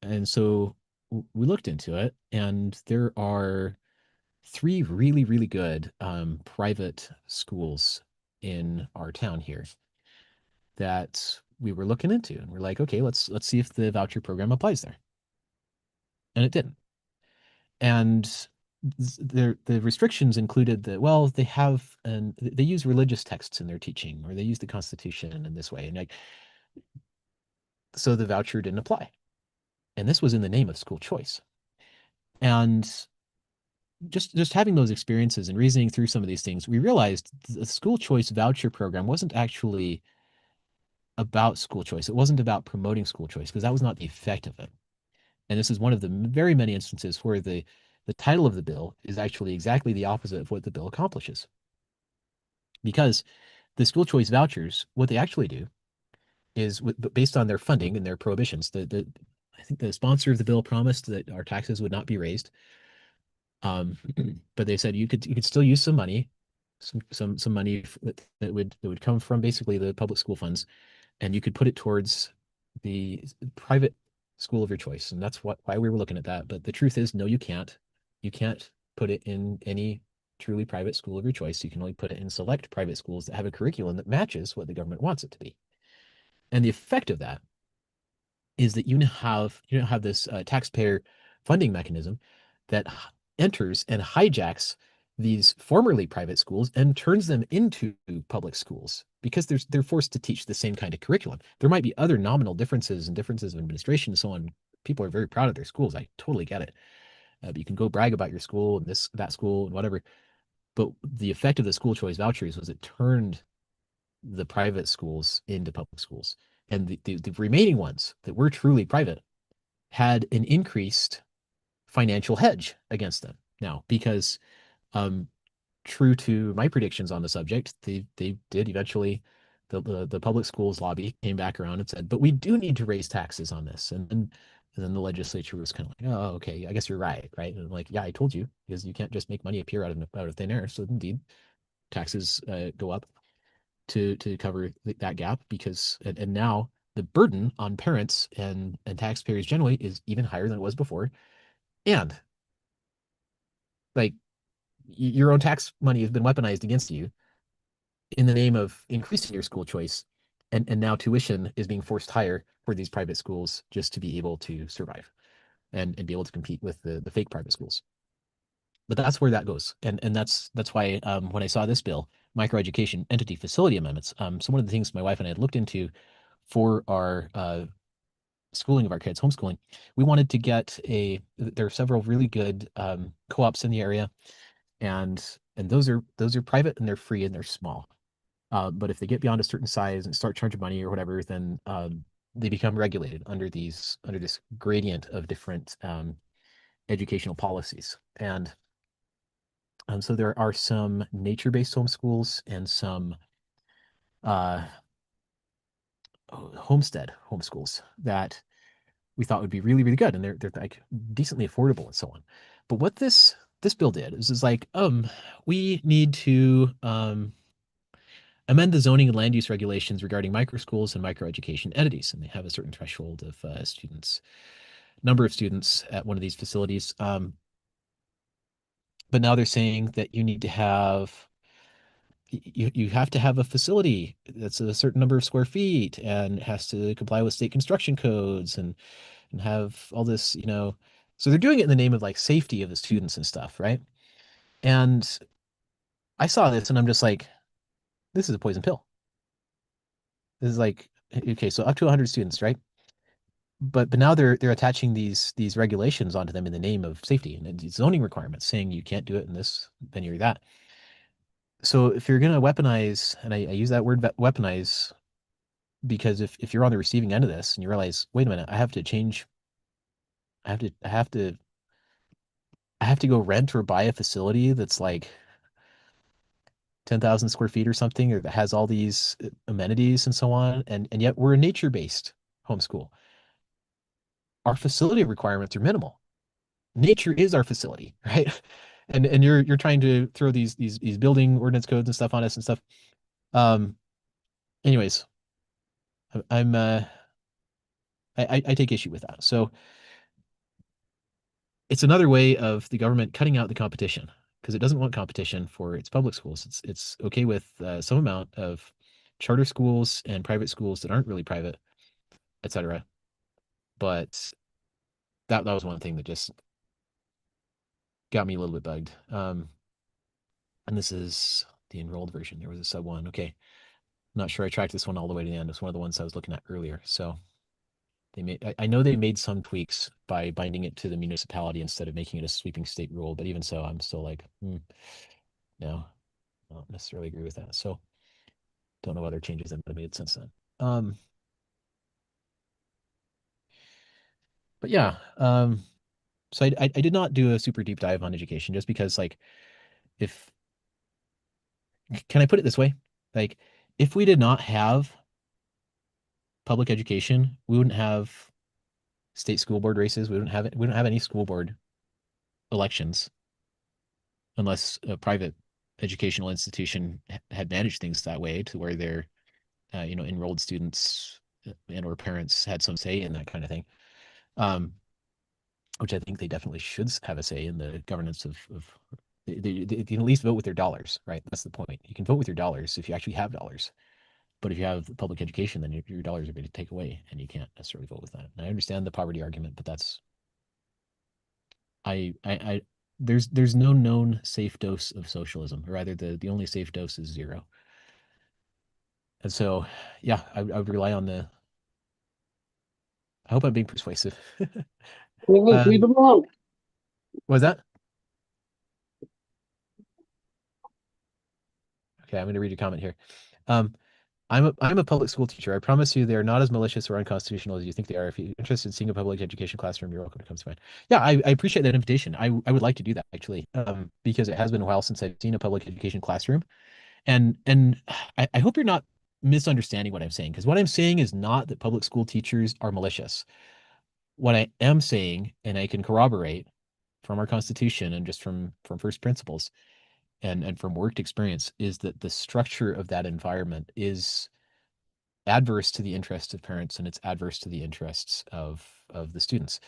And so we looked into it, and there are three really, really good private schools in our town here that we were looking into, and we're like, okay, let's see if the voucher program applies there, and it didn't. And the restrictions included that, well, they use religious texts in their teaching, or they use the Constitution in this way, and like so the voucher didn't apply. And this was in the name of school choice. And just having those experiences and reasoning through some of these things, we realized the school choice voucher program wasn't actually about school choice. It wasn't about promoting school choice because that was not the effect of it. And this is one of the very many instances where the title of the bill is actually exactly the opposite of what the bill accomplishes. Because the school choice vouchers, what they actually do is based on their funding and their prohibitions. I think the sponsor of the bill promised that our taxes would not be raised. But they said you could still use some money, some money that would come from basically the public school funds, and you could put it towards the private school of your choice. And that's why we were looking at that. But the truth is, no, you can't. You can't put it in any truly private school of your choice. You can only put it in select private schools that have a curriculum that matches what the government wants it to be. And the effect of that is that you now have this taxpayer funding mechanism that enters and hijacks these formerly private schools and turns them into public schools because they're forced to teach the same kind of curriculum. There might be other nominal differences and differences of administration and so on. People are very proud of their schools. I totally get it. But you can go brag about your school and this, that school and whatever. But the effect of the school choice vouchers was it turned the private schools into public schools. And the remaining ones that were truly private had an increased financial hedge against them now because um, true to my predictions on the subject, they did eventually. The public schools lobby came back around and said, but we do need to raise taxes on this. And then the legislature was kind of like, oh, okay, I guess you're right, right? And like, yeah, I told you because you can't just make money appear out of thin air. So indeed, taxes go up to cover that gap because and now the burden on parents and taxpayers generally is even higher than it was before. And like your own tax money has been weaponized against you in the name of increasing your school choice. And now tuition is being forced higher for these private schools just to be able to survive and be able to compete with the fake private schools. But that's where that goes. And that's why when I saw this bill, microeducation entity facility amendments, so one of the things my wife and I had looked into for our schooling of our kids, homeschooling, we wanted to get there are several really good co-ops in the area, and those are private and they're free and they're small. But if they get beyond a certain size and start charging money or whatever, then they become regulated under this gradient of different educational policies. And so there are some nature-based homeschools and some uh, homestead homeschools that we thought would be really, really good, and they're like decently affordable and so on. But what this bill did is like, we need to amend the zoning and land use regulations regarding microschools and microeducation entities, and they have a certain threshold of number of students at one of these facilities. But now they're saying that you have to have a facility that's a certain number of square feet and has to comply with state construction codes and have all this, so they're doing it in the name of like safety of the students and stuff, right? And I saw this and I'm just like, this is a poison pill. This is like, okay, so up to 100 students, right? But now they're attaching these regulations onto them in the name of safety and these zoning requirements saying you can't do it in this venue or that. So if you're going to weaponize, and I use that word weaponize because if you're on the receiving end of this and you realize, wait a minute, I have to change, I have to, I have to, I have to go rent or buy a facility that's like 10,000 square feet or something, or that has all these amenities and so on. And yet we're a nature-based homeschool. Our facility requirements are minimal. Nature is our facility, right? And you're trying to throw these building ordinance codes and stuff on us and stuff. Um, anyways, I'm I take issue with that. So it's another way of the government cutting out the competition because it doesn't want competition for its public schools. It's okay with some amount of charter schools and private schools that aren't really private, etc. But that was one thing that just got me a little bit bugged. And this is the enrolled version. There was a sub one. Okay, not sure I tracked this one all the way to the end. It's one of the ones I was looking at earlier. So I know they made some tweaks by binding it to the municipality instead of making it a sweeping state rule. But even so, I'm still like, no, I don't necessarily agree with that. So don't know other changes that have made since then. Um, but yeah, so I did not do a super deep dive on education just because like if can I put it this way? Like if we did not have public education, we wouldn't have state school board races. We don't have any school board elections unless a private educational institution had managed things that way to where their enrolled students and or parents had some say in that kind of thing. Um, which I think they definitely should have a say in the governance of they can at least vote with their dollars, right? That's the point. You can vote with your dollars if you actually have dollars. But if you have public education, then your dollars are going to take away, and you can't necessarily vote with that. And I understand the poverty argument, but that's I there's no known safe dose of socialism, or rather the only safe dose is zero. And so, yeah, I would rely on the. I hope I'm being persuasive. Well, leave Um, them alone. what was that? Okay, I'm going to read your comment here. Um, I'm a public school teacher. I promise you they are not as malicious or unconstitutional as you think they are. If you're interested in seeing a public education classroom, you're welcome to come to mine. Yeah, I appreciate that invitation. I would like to do that actually, because it has been a while since I've seen a public education classroom. And I hope you're not misunderstanding what I'm saying, because what I'm saying is not that public school teachers are malicious. What I am saying, and I can corroborate from our Constitution and just from first principles and from worked experience, is that the structure of that environment is adverse to the interests of parents and it's adverse to the interests of the students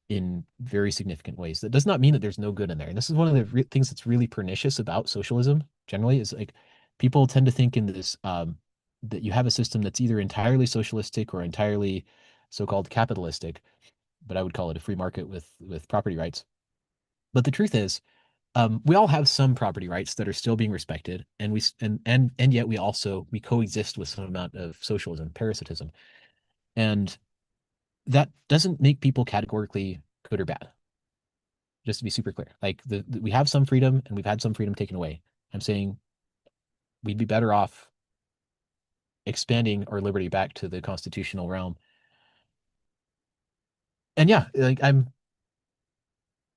in very significant ways. That does not mean that there's no good in there. And this is one of the things that's really pernicious about socialism generally, is like people tend to think in this that you have a system that's either entirely socialistic or entirely so-called capitalistic, but I would call it a free market with property rights. But the truth is, we all have some property rights that are still being respected, and and yet we coexist with some amount of socialism, parasitism, and that doesn't make people categorically good or bad. Just to be super clear, like we have some freedom and we've had some freedom taken away. I'm saying we'd be better off expanding our liberty back to the constitutional realm. And yeah, like I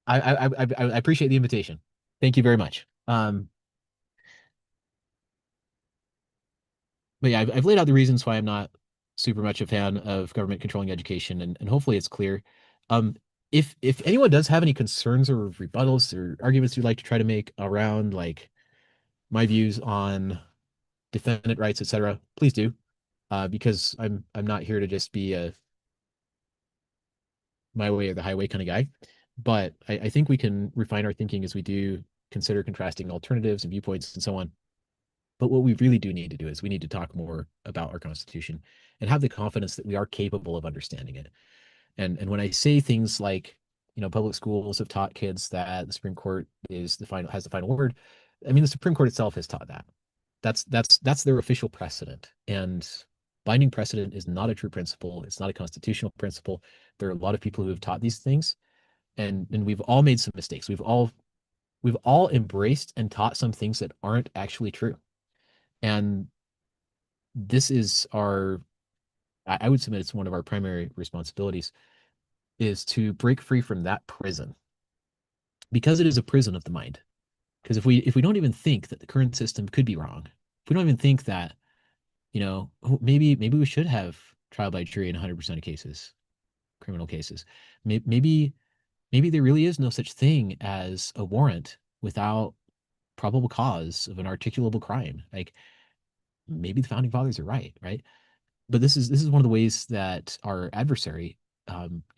appreciate the invitation. Thank you very much. But yeah, I've laid out the reasons why I'm not super much a fan of government controlling education, and hopefully it's clear. Um, if anyone does have any concerns or rebuttals or arguments you'd like to try to make around like my views on defendant rights, etc., please do. Because I'm not here to just be a my way or the highway kind of guy. But I think we can refine our thinking as we do consider contrasting alternatives and viewpoints and so on. But what we really do need to do is we need to talk more about our Constitution and have the confidence that we are capable of understanding it. And when I say things like, public schools have taught kids that the Supreme Court has the final word. I mean, the Supreme Court itself has taught that. That's their official precedent. And binding precedent is not a true principle. It's not a constitutional principle. There are a lot of people who have taught these things, and we've all made some mistakes. We've all embraced and taught some things that aren't actually true. And this is I would submit it's one of our primary responsibilities, is to break free from that prison, because it is a prison of the mind. Because if we don't even think that the current system could be wrong, if we don't even think that, maybe we should have trial by jury in 100% of cases, criminal cases. Maybe there really is no such thing as a warrant without probable cause of an articulable crime. Like maybe the founding fathers are right? But this is one of the ways that our adversary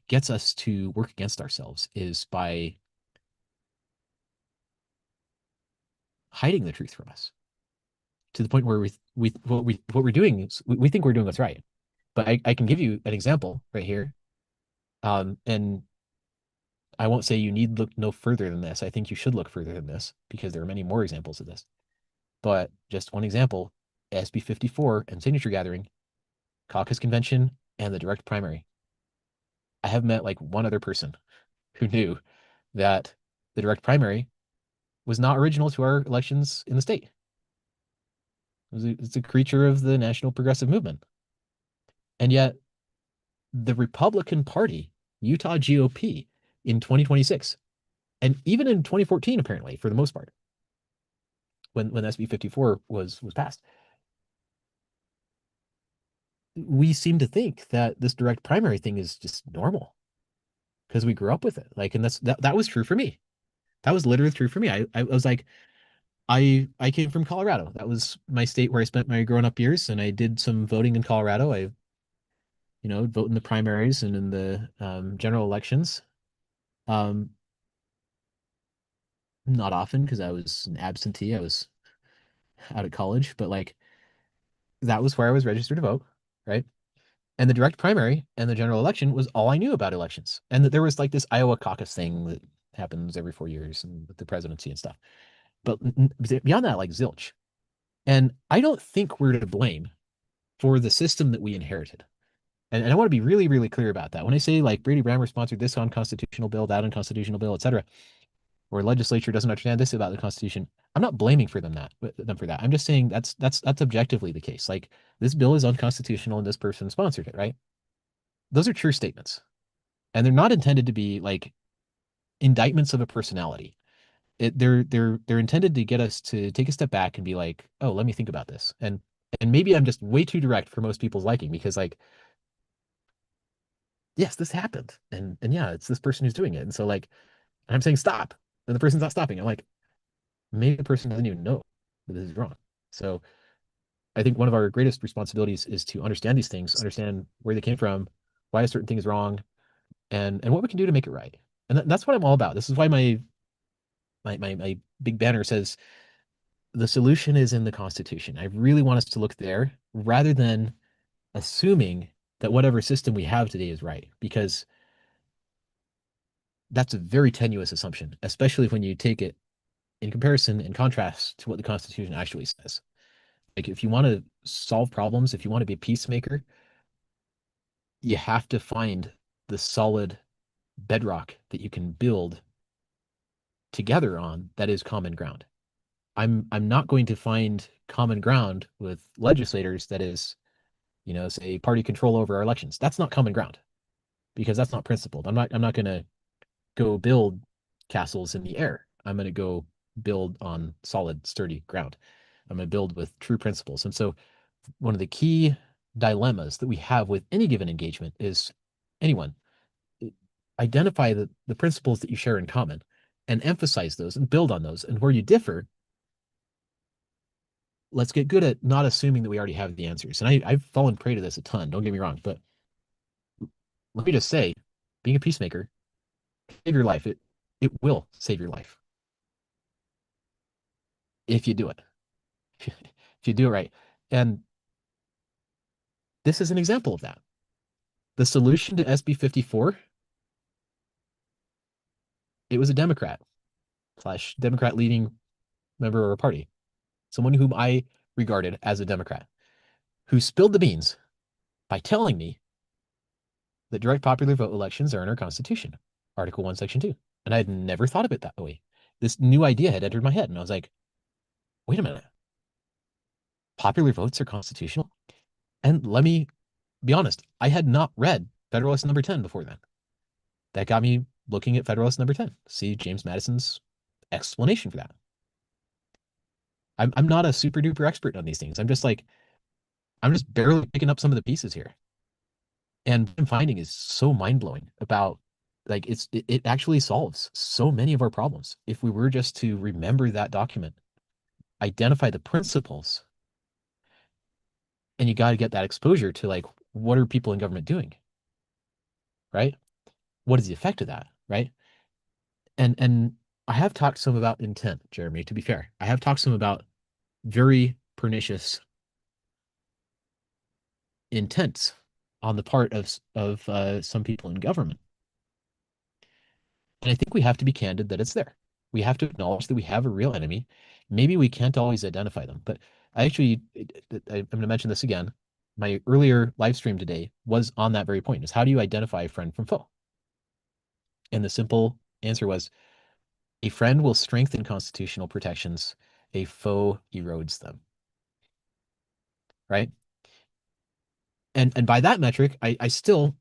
gets us to work against ourselves, is by hiding the truth from us to the point where what we're doing is we think we're doing what's right. But I can give you an example right here. And I won't say you need look no further than this. I think you should look further than this, because there are many more examples of this. But just one example: SB 54 and signature gathering, caucus convention, and the direct primary. I have met like one other person who knew that the direct primary was not original to our elections in the state. It's a creature of the National Progressive Movement. And yet the Republican Party, Utah GOP, in 2026, and even in 2014, apparently, for the most part, when SB 54 was passed, we seem to think that this direct primary thing is just normal because we grew up with it. Like, and that was true for me. That was literally true for me. I was like, I came from Colorado. That was my state where I spent my growing up years, and I did some voting in Colorado. I, vote in the primaries and in the general elections. Um, Not often because I was an absentee. I was out at college, but like that was where I was registered to vote, right? And the direct primary and the general election was all I knew about elections. And that there was like this Iowa caucus thing that happens every 4 years and with the presidency and stuff. But beyond that, like zilch. And I don't think we're to blame for the system that we inherited. And I want to be really, really clear about that. When I say like Brady Brammer sponsored this unconstitutional bill, that unconstitutional bill, et cetera, or legislature doesn't understand this about the Constitution, I'm not blaming for them for that. I'm just saying that's objectively the case. Like this bill is unconstitutional and this person sponsored it, right? Those are true statements. And they're not intended to be like indictments of a personality. They're intended to get us to take a step back and be like, oh, let me think about this. And maybe I'm just way too direct for most people's liking because like, yes, this happened. And yeah, it's this person who's doing it. And so like I'm saying stop. And the person's not stopping. I'm like, maybe the person doesn't even know that this is wrong. So I think one of our greatest responsibilities is to understand these things, understand where they came from, why a certain thing is wrong, and what we can do to make it right. And that's what I'm all about. This is why my big banner says the solution is in the Constitution. I really want us to look there rather than assuming that whatever system we have today is right, because that's a very tenuous assumption, especially when you take it in comparison and contrast to what the Constitution actually says. Like if you want to solve problems, if you want to be a peacemaker, you have to find the solid bedrock that you can build together on that is common ground. I'm not going to find common ground with legislators that is, say party control over our elections. That's not common ground because that's not principled. I'm not going to go build castles in the air. I'm going to go build on solid, sturdy ground. I'm going to build with true principles. And so one of the key dilemmas that we have with any given engagement is anyone identify the principles that you share in common and emphasize those and build on those. And where you differ, let's get good at not assuming that we already have the answers. And I've fallen prey to this a ton, don't get me wrong, but let me just say, being a peacemaker, save your life. It will save your life if you do it. If you do it right. And this is an example of that. The solution to SB 54, it was a Democrat / Democrat leading member of our party, someone whom I regarded as a Democrat, who spilled the beans by telling me that direct popular vote elections are in our Constitution, Article 1, Section 2. And I had never thought of it that way. This new idea had entered my head, and I was like, wait a minute. Popular votes are constitutional? And let me be honest, I had not read Federalist Number 10 before then. That got me looking at Federalist Number 10, see James Madison's explanation for that. I'm not a super duper expert on these things. I'm just barely picking up some of the pieces here. And what I'm finding is so mind blowing about like it actually solves so many of our problems if we were just to remember that document, identify the principles, and you got to get that exposure to like what are people in government doing, right? What is the effect of that, right? And I have talked some about intent, Jeremy, to be fair. I have talked some about very pernicious intents on the part of some people in government. And I think we have to be candid that it's there. We have to acknowledge that we have a real enemy. Maybe we can't always identify them, but I'm going to mention this again. My earlier live stream today was on that very point: is how do you identify a friend from foe? And the simple answer was a friend will strengthen constitutional protections, a foe erodes them. Right? And by that metric, I still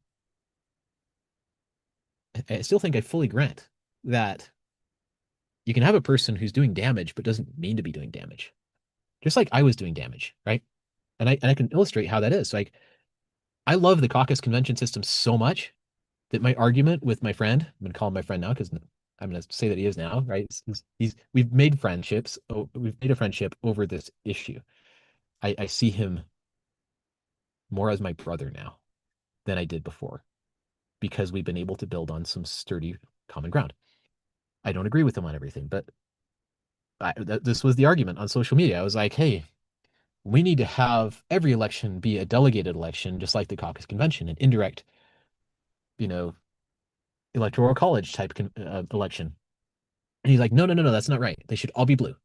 think I fully grant that you can have a person who's doing damage but doesn't mean to be doing damage. Just like I was doing damage, right? And I can illustrate how that is. Like I love the caucus convention system so much that my argument with my friend, I'm gonna call him my friend now because I'm gonna say that he is now, right? We've made friendships. We've made a friendship over this issue. I see him more as my brother now than I did before because we've been able to build on some sturdy common ground. I don't agree with him on everything, but this was the argument on social media. I was like, hey, we need to have every election be a delegated election, just like the caucus convention, an indirect, you know, electoral college type election. And he's like, no, no, no, no, that's not right. They should all be blue. And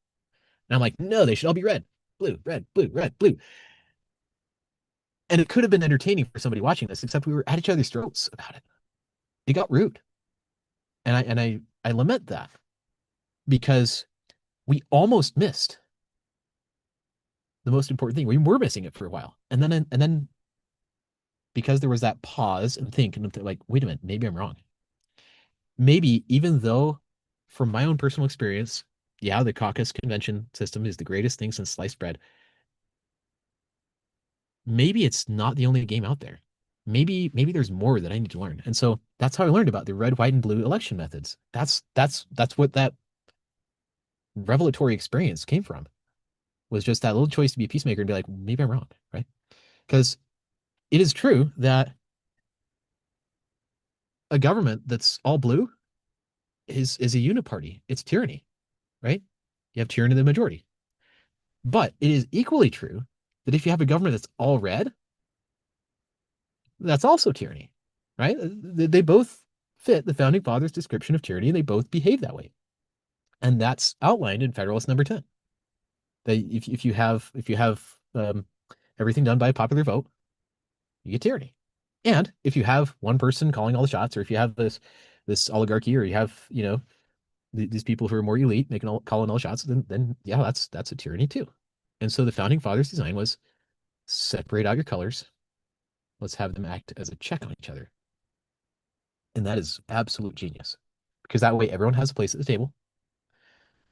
I'm like, no, they should all be red. Blue, red, blue, red, blue. And it could have been entertaining for somebody watching this, except we were at each other's throats about it. It got rude. And I lament that because we almost missed the most important thing. We were missing it for a while. And then because there was that pause and think and like, wait a minute, maybe I'm wrong. Maybe even though from my own personal experience, yeah, the caucus convention system is the greatest thing since sliced bread. Maybe it's not the only game out there. Maybe there's more that I need to learn. And so that's how I learned about the red, white, and blue election methods. That's what that revelatory experience came from. Was just that little choice to be a peacemaker and be like, maybe I'm wrong, right? Because it is true that a government that's all blue is a uniparty. It's tyranny, right? You have tyranny of the majority. But it is equally true that if you have a government that's all red, that's also tyranny, right? They both fit the founding fathers' description of tyranny, and they both behave that way. And that's outlined in Federalist Number 10. That if you have everything done by popular vote, you get tyranny. And if you have one person calling all the shots, or if you have this oligarchy, or you have these people who are more elite calling all the shots, then yeah, that's a tyranny too. And so the founding fathers' design was separate out your colors. Let's have them act as a check on each other. And that is absolute genius because that way everyone has a place at the table.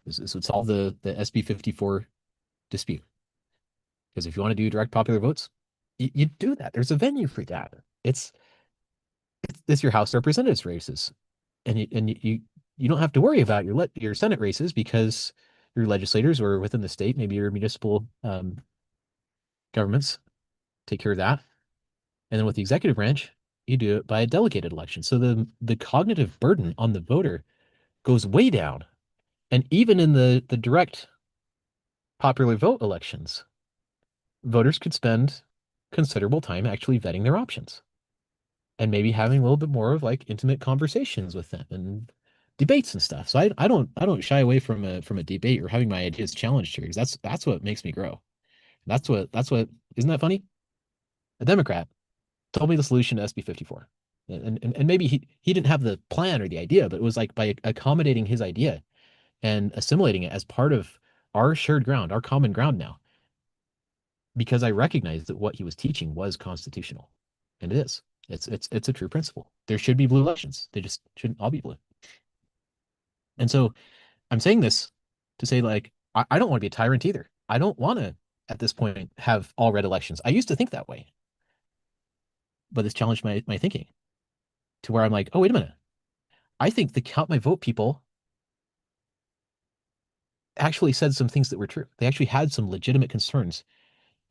This would solve the SB 54 dispute. Because if you want to do direct popular votes, you do that. There's a venue for that. It's your House of Representatives races, and you don't have to worry about your Senate races because your legislators or within the state, maybe your municipal governments take care of that. And then with the executive branch, you do it by a delegated election. So the cognitive burden on the voter goes way down. And even in the direct popular vote elections, voters could spend considerable time actually vetting their options and maybe having a little bit more of like intimate conversations with them and debates and stuff. So I don't shy away from a debate or having my ideas challenged here because that's what makes me grow. That's what isn't that funny? A Democrat told me the solution to SB 54. And maybe he didn't have the plan or the idea, but it was like by accommodating his idea and assimilating it as part of our shared ground, our common ground now, because I recognized that what he was teaching was constitutional. And it is. It's a true principle. There should be blue elections. They just shouldn't all be blue. And so I'm saying this to say, like, I don't want to be a tyrant either. I don't want to, at this point, have all red elections. I used to think that way, but this challenged my thinking to where I'm like, oh, wait a minute. I think the count my vote people actually said some things that were true. They actually had some legitimate concerns.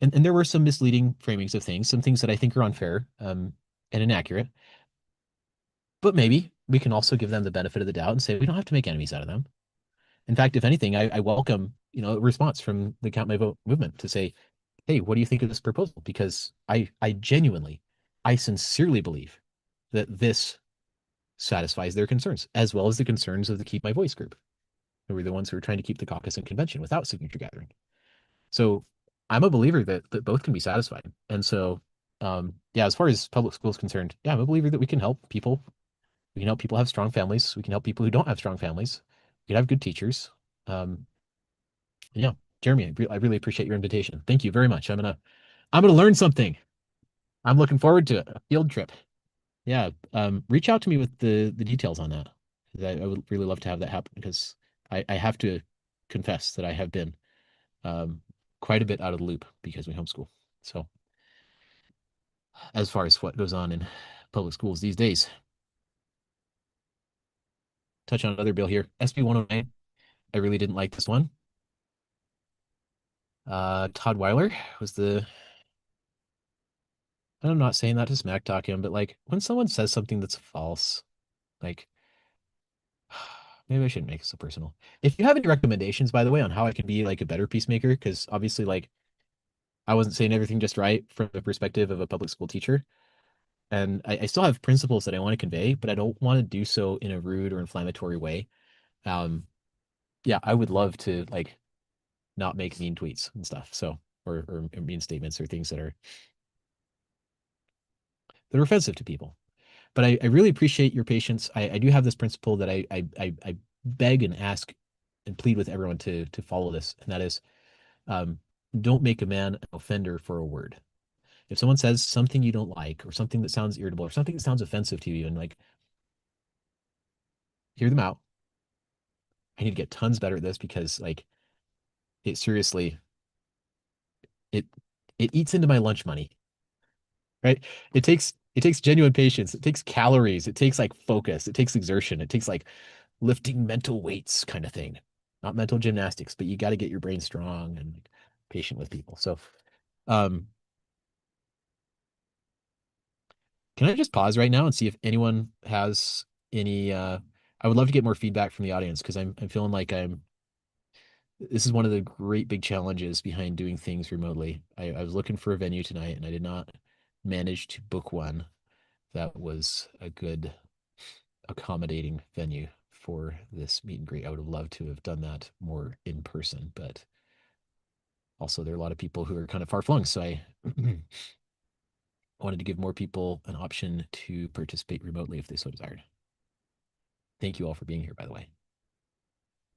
And there were some misleading framings of things, some things that I think are unfair and inaccurate. But maybe we can also give them the benefit of the doubt and say we don't have to make enemies out of them. In fact, if anything, I welcome, a response from the Count My Vote movement to say, hey, what do you think of this proposal? Because I genuinely, I sincerely believe that this satisfies their concerns, as well as the concerns of the Keep My Voice group, who were the ones who were trying to keep the caucus and convention without signature gathering. So I'm a believer that both can be satisfied. And so, yeah, as far as public school is concerned, yeah, I'm a believer that we can help people. We can help people have strong families. We can help people who don't have strong families. We can have good teachers. Um, yeah, Jeremy, I really appreciate your invitation. Thank you very much. I'm gonna learn something. I'm looking forward to it. A field trip. Yeah. Reach out to me with the details on that. I would really love to have that happen because I have to confess that I have been um, quite a bit out of the loop because we homeschool. So as far as what goes on in public schools these days, touch on another bill here. SB 109. I really didn't like this one. Todd Weiler was I'm not saying that to smack talk him, but like when someone says something that's false, like maybe I shouldn't make it so personal. If you have any recommendations, by the way, on how I can be like a better peacemaker, because obviously like I wasn't saying everything just right from the perspective of a public school teacher. And I still have principles that I want to convey, but I don't want to do so in a rude or inflammatory way. Um, yeah, I would love to like not make mean tweets and stuff. So or mean statements or things that are offensive to people. But I really appreciate your patience. I do have this principle that I beg and ask and plead with everyone to follow this, and that is um, don't make a man an offender for a word. If someone says something you don't like, or something that sounds irritable, or something that sounds offensive to you, and like hear them out. I need to get tons better at this because like it seriously it it eats into my lunch money, right? It takes genuine patience. It takes calories. It takes like focus. It takes exertion. It takes like lifting mental weights kind of thing. Not mental gymnastics, but you got to get your brain strong and like, patient with people. So, um, can I just pause right now and see if anyone has any I would love to get more feedback from the audience because I'm feeling like I'm this is one of the great big challenges behind doing things remotely. I was looking for a venue tonight and I did not manage to book one that was a good accommodating venue for this meet and greet. I would have loved to have done that more in person, but also there are a lot of people who are kind of far flung. So I wanted to give more people an option to participate remotely if they so desired. Thank you all for being here, by the way.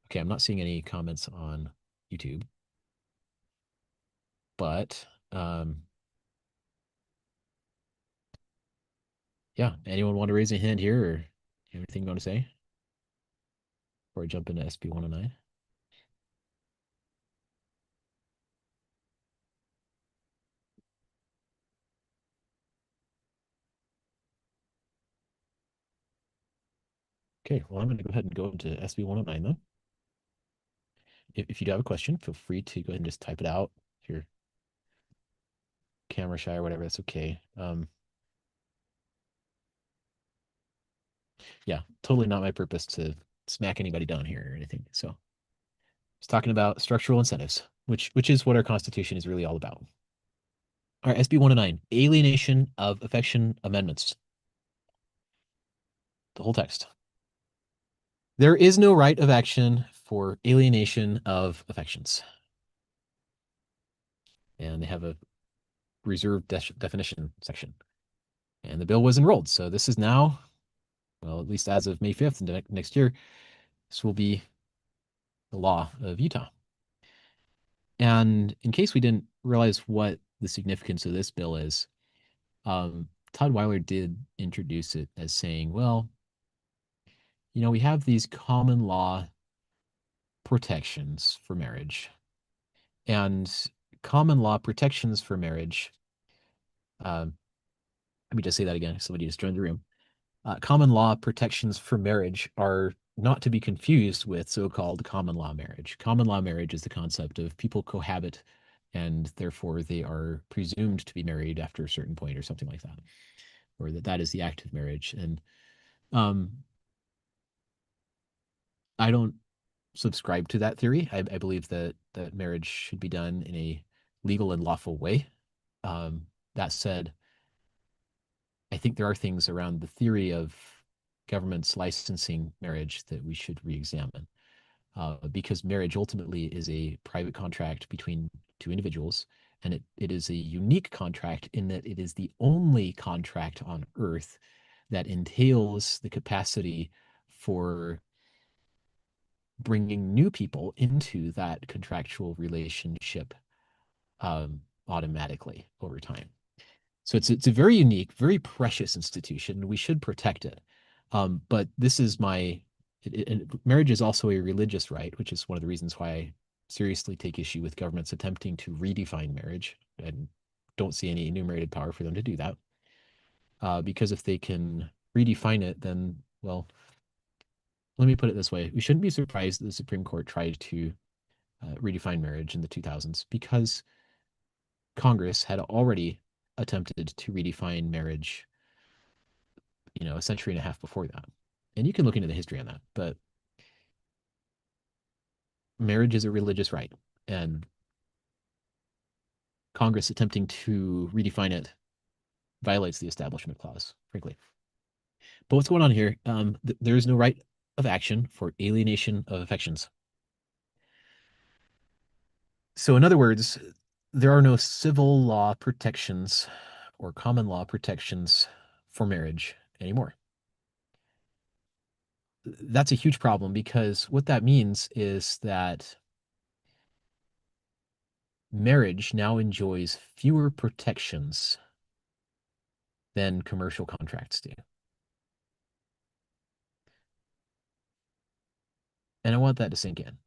Okay, I'm not seeing any comments on YouTube, but yeah, anyone want to raise a hand here or anything you want to say before I jump into SB 109? Okay, well, I'm going to go ahead and go into SB 109 though. If you do have a question, feel free to go ahead and just type it out. If you're camera shy or whatever, that's okay. Yeah, totally not my purpose to smack anybody down here or anything. So it's talking about structural incentives, which is what our Constitution is really all about. All right, SB 109, alienation of affection amendments. The whole text. There is no right of action for alienation of affections. And they have a reserved definition section. And the bill was enrolled. So this is now, well, at least as of May 5th next year, this will be the law of Utah. And in case we didn't realize what the significance of this bill is, Todd Weiler did introduce it as saying, well, we have these common law protections for marriage. And common law protections for marriage, let me just say that again. Somebody just joined the room. Common law protections for marriage are not to be confused with so-called common law marriage. Common law marriage is the concept of people cohabit and therefore they are presumed to be married after a certain point or something like that, or that is the act of marriage. And um, I don't subscribe to that theory. I believe that marriage should be done in a legal and lawful way. That said, I think there are things around the theory of governments licensing marriage that we should re-examine. Because marriage ultimately is a private contract between two individuals, and it is a unique contract in that it is the only contract on earth that entails the capacity for bringing new people into that contractual relationship automatically over time. So it's a very unique, very precious institution. We should protect it. But this is marriage is also a religious right, which is one of the reasons why I seriously take issue with governments attempting to redefine marriage and don't see any enumerated power for them to do that. Because if they can redefine it, then, well, let me put it this way. We shouldn't be surprised that the Supreme Court tried to redefine marriage in the 2000s because Congress had already attempted to redefine marriage, a century and a half before that. And you can look into the history on that, but marriage is a religious right. And Congress attempting to redefine it violates the Establishment Clause, frankly. But what's going on here? There is no right of action for alienation of affections. So, in other words, there are no civil law protections or common law protections for marriage anymore. That's a huge problem because what that means is that marriage now enjoys fewer protections than commercial contracts do. And I want that to sink in.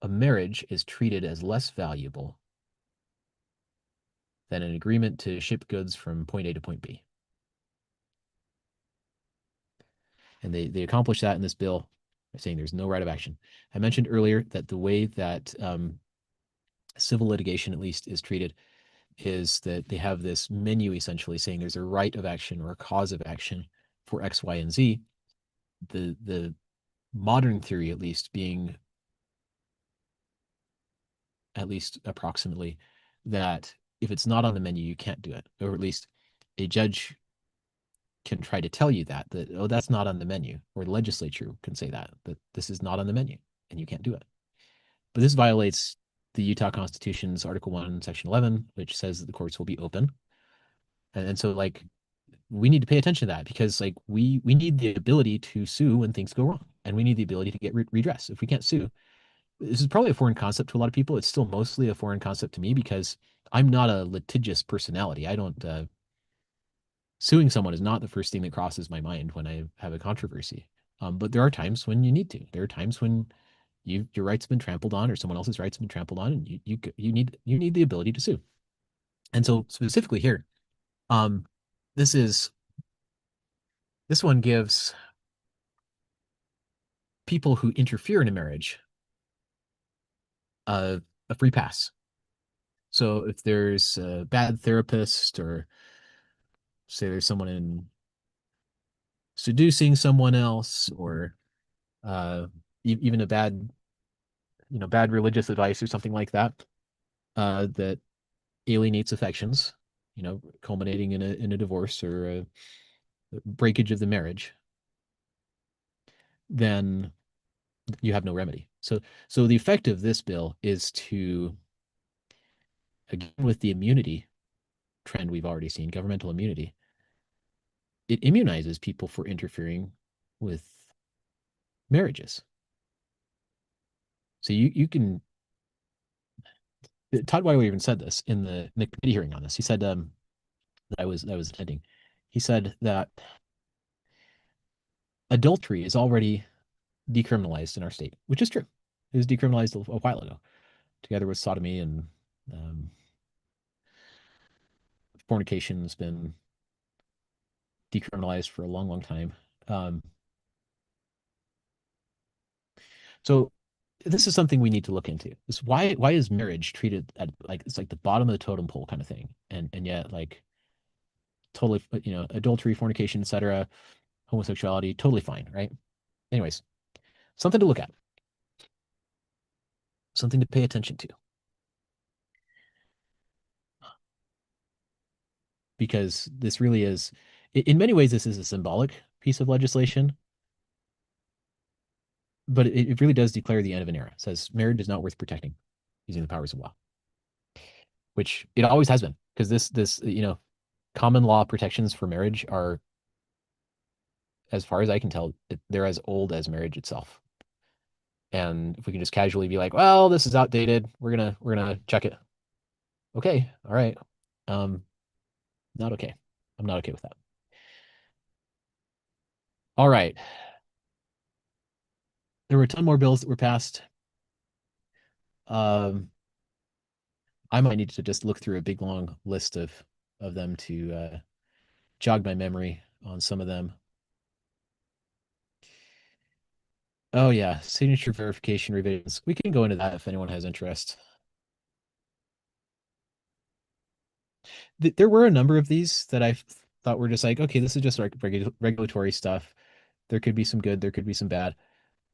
A marriage is treated as less valuable than an agreement to ship goods from point A to point B. And they accomplish that in this bill by saying there's no right of action. I mentioned earlier that the way that civil litigation, at least, is treated is that they have this menu essentially saying there's a right of action or a cause of action for X, Y, and Z. The modern theory, at least, being at least approximately that if it's not on the menu, you can't do it, or at least a judge can try to tell you that oh, that's not on the menu, or the legislature can say that this is not on the menu and you can't do it. But this violates the Utah Constitution's Article 1, Section 11, which says that the courts will be open. And so, like, we need to pay attention to that because, like, we need the ability to sue when things go wrong, and we need the ability to get redress. If we can't sue, this is probably a foreign concept to a lot of people. It's still mostly a foreign concept to me because I'm not a litigious personality. I don't suing someone is not the first thing that crosses my mind when I have a controversy. But there are times when you need to. There are times when your rights have been trampled on, or someone else's rights have been trampled on, and you need the ability to sue. And so specifically here, um, this is this one gives people who interfere in a marriage a free pass. So if there's a bad therapist, or say there's someone in seducing someone else, or uh, even a bad religious advice or something like that, that alienates affections, culminating in a divorce or a breakage of the marriage, then you have no remedy. So the effect of this bill is to, again, with the immunity trend we've already seen, governmental immunity, it immunizes people for interfering with marriages. So you can. Todd Weiler even said this in the committee hearing on this. He said that I was attending. He said that adultery is already decriminalized in our state, which is true. It was decriminalized a while ago, together with sodomy, and um, fornication has been decriminalized for a long, long time. Um, so this is something we need to look into. Is why is marriage treated at, like, it's like the bottom of the totem pole kind of thing, and yet, like, totally, adultery, fornication, etc., homosexuality, totally fine, right? Anyways, something to look at, something to pay attention to, because this really is, in many ways, this is a symbolic piece of legislation, but it really does declare the end of an era. It says marriage is not worth protecting using the powers of law, which it always has been, because this common law protections for marriage are, as far as I can tell, they're as old as marriage itself. And if we can just casually be like, well, this is outdated, we're gonna check it. Okay, all right. Um, Not okay. I'm not okay with that. All right. There were a ton more bills that were passed. Um, I might need to just look through a big long list of them to jog my memory on some of them. Oh yeah, signature verification revisions. We can go into that if anyone has interest. There were a number of these that I thought were just like, okay, this is just like regulatory stuff. There could be some good, there could be some bad.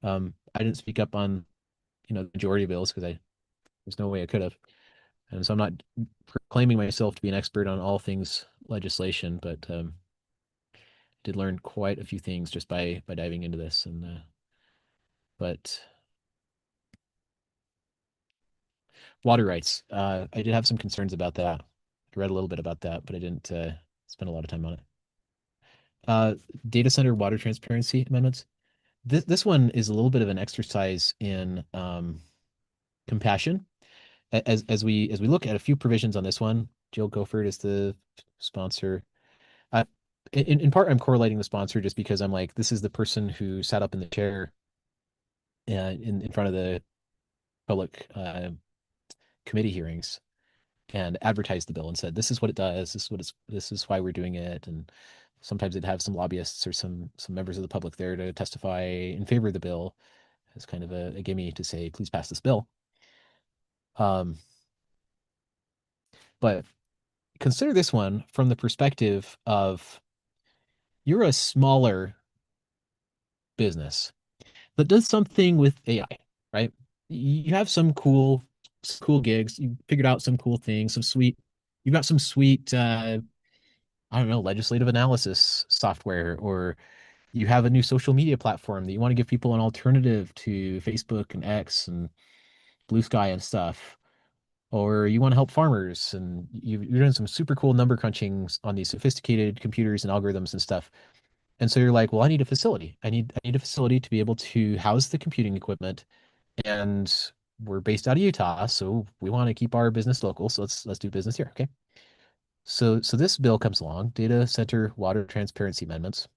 I didn't speak up on, the majority of bills because there's no way I could have. And so I'm not proclaiming myself to be an expert on all things legislation, but did learn quite a few things just by diving into this, and but water rights. I did have some concerns about that. I read a little bit about that, but I didn't spend a lot of time on it. Uh, Data center water transparency amendments. This one is a little bit of an exercise in compassion. As we look at a few provisions on this one, Jill Goford is the sponsor. Uh, in part, I'm correlating the sponsor just because I'm like, this is the person who sat up in the chair in front of the public committee hearings and advertised the bill and said, this is what it does. This is why we're doing it. And sometimes they'd have some lobbyists or some members of the public there to testify in favor of the bill as kind of a gimme to say, please pass this bill. Um, but consider this one from the perspective of you're a smaller business that does something with AI, right? You have some cool gigs. You figured out some cool things, you've got some sweet, I don't know, legislative analysis software, or you have a new social media platform that you want to give people an alternative to Facebook and X and Blue Sky and stuff. Or you want to help farmers and you're doing some super cool number crunching on these sophisticated computers and algorithms and stuff. And so you're like, well, I need a facility. I need a facility to be able to house the computing equipment. And we're based out of Utah, so we want to keep our business local. So let's do business here. Okay. So this bill comes along, data center water transparency amendments.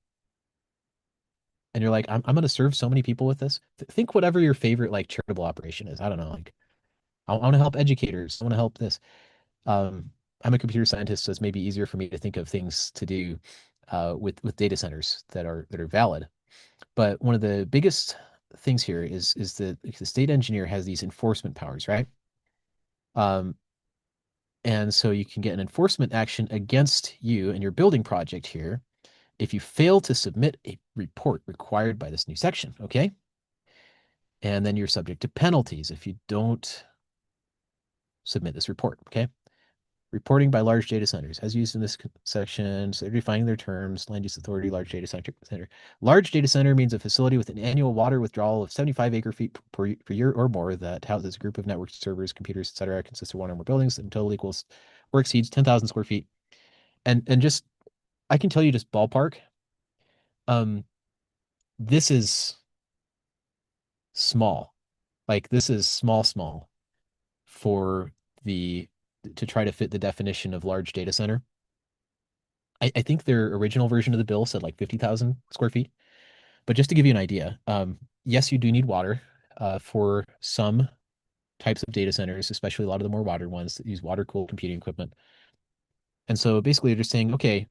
And you're like, I'm going to serve so many people with this. Think whatever your favorite like charitable operation is. I don't know. Like I want to help educators. I want to help this. I'm a computer scientist, so it's maybe easier for me to think of things to do with data centers that are valid. But one of the biggest things here is that the state engineer has these enforcement powers, right? Um, and so you can get an enforcement action against you and your building project here if you fail to submit a report required by this new section, okay? And then you're subject to penalties if you don't submit this report, okay? Reporting by large data centers, as used in this section, so they're defining their terms, land use authority, large data center. Large data center means a facility with an annual water withdrawal of 75 acre feet per year or more that houses a group of network servers, computers, etc., consists of one or more buildings and total equals or exceeds 10,000 square feet. And just, I can tell you just ballpark, um, this is small. Like this is small for the to try to fit the definition of large data center. I think their original version of the bill said like 50,000 square feet. But just to give you an idea, yes, you do need water for some types of data centers, especially a lot of the more modern ones that use water-cooled computing equipment. And so basically, they're just saying, okay,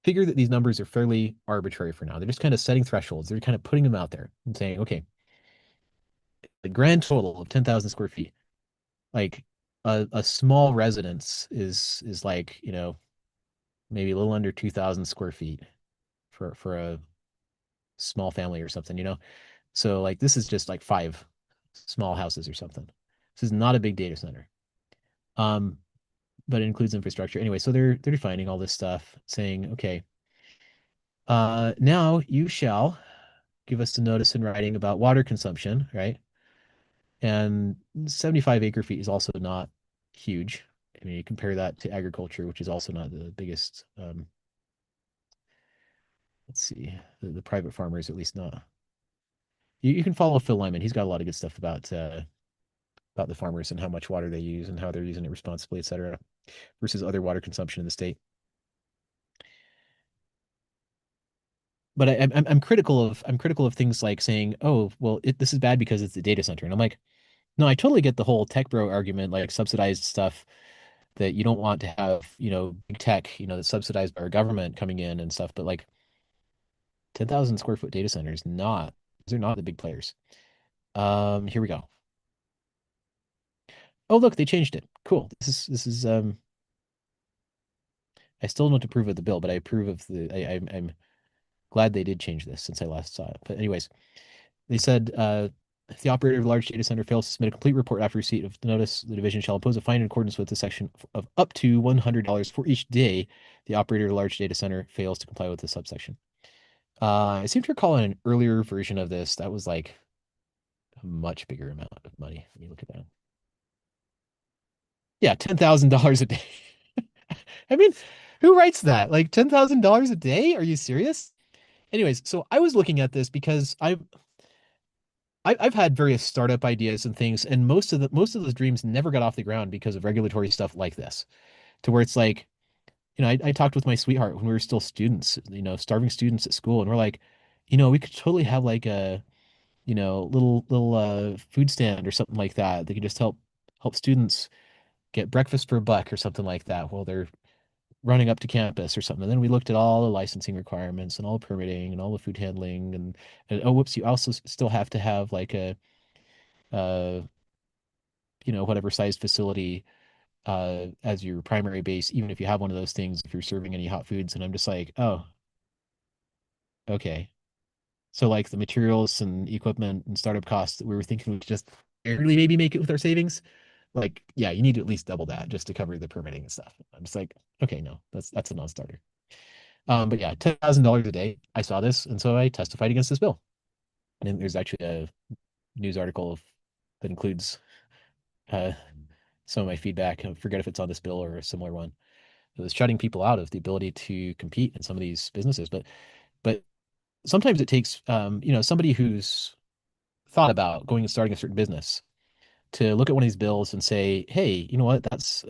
figure that these numbers are fairly arbitrary for now. They're just kind of setting thresholds. They're kind of putting them out there and saying, okay, the grand total of 10,000 square feet, like a small residence is like, maybe a little under 2,000 square feet for a small family or something. So like this is just like five small houses or something. This is not a big data center. Um, but it includes infrastructure. Anyway, so they're defining all this stuff, saying, okay, now you shall give us the notice in writing about water consumption, right? And 75 acre feet is also not huge. I mean, you compare that to agriculture, which is also not the biggest. Let's see, the private farmers, at least not. You can follow Phil Lyman. He's got a lot of good stuff about the farmers and how much water they use and how they're using it responsibly, et cetera, versus other water consumption in the state. But I'm critical of things like saying, oh, well, this is bad because it's a data center, and I'm like, no, I totally get the whole tech bro argument, like subsidized stuff that you don't want to have, big tech, that's subsidized by our government coming in and stuff. But like 10,000 square foot data centers, not these are not the big players. Here we go. Oh, look, they changed it. Cool. This is I still don't approve of the bill, but I approve of I'm glad they did change this since I last saw it. But anyways, they said If the operator of a large data center fails to submit a complete report after receipt of the notice, the division shall impose a fine in accordance with the section of up to $100 for each day the operator of a large data center fails to comply with the subsection. I seem to recall in an earlier version of this that was like a much bigger amount of money. Let me look at that. Yeah, $10,000 a day. I mean, who writes that? Like $10,000 a day? Are you serious? Anyways, so I was looking at this because I've had various startup ideas and things, and most of those dreams never got off the ground because of regulatory stuff like this. To where it's like, I talked with my sweetheart when we were still students, starving students at school, and we're like, we could totally have like a, little food stand or something like that. They could just help students get breakfast for a buck or something like that while they're running up to campus or something. And then we looked at all the licensing requirements and all the permitting and all the food handling and oh, whoops, you also still have to have like a uh, whatever size facility as your primary base, even if you have one of those things, if you're serving any hot foods. And I'm just like, oh, okay. So like the materials and equipment and startup costs that we were thinking we could just barely maybe make it with our savings. Like, yeah, you need to at least double that just to cover the permitting and stuff. I'm just like, okay, no, that's a non-starter. But yeah, $10,000 a day. I saw this, and so I testified against this bill. And there's actually a news article that includes uh, some of my feedback. I forget if it's on this bill or a similar one. It was shutting people out of the ability to compete in some of these businesses. But sometimes it takes somebody who's thought about going and starting a certain business to look at one of these bills and say, hey, you know what? That's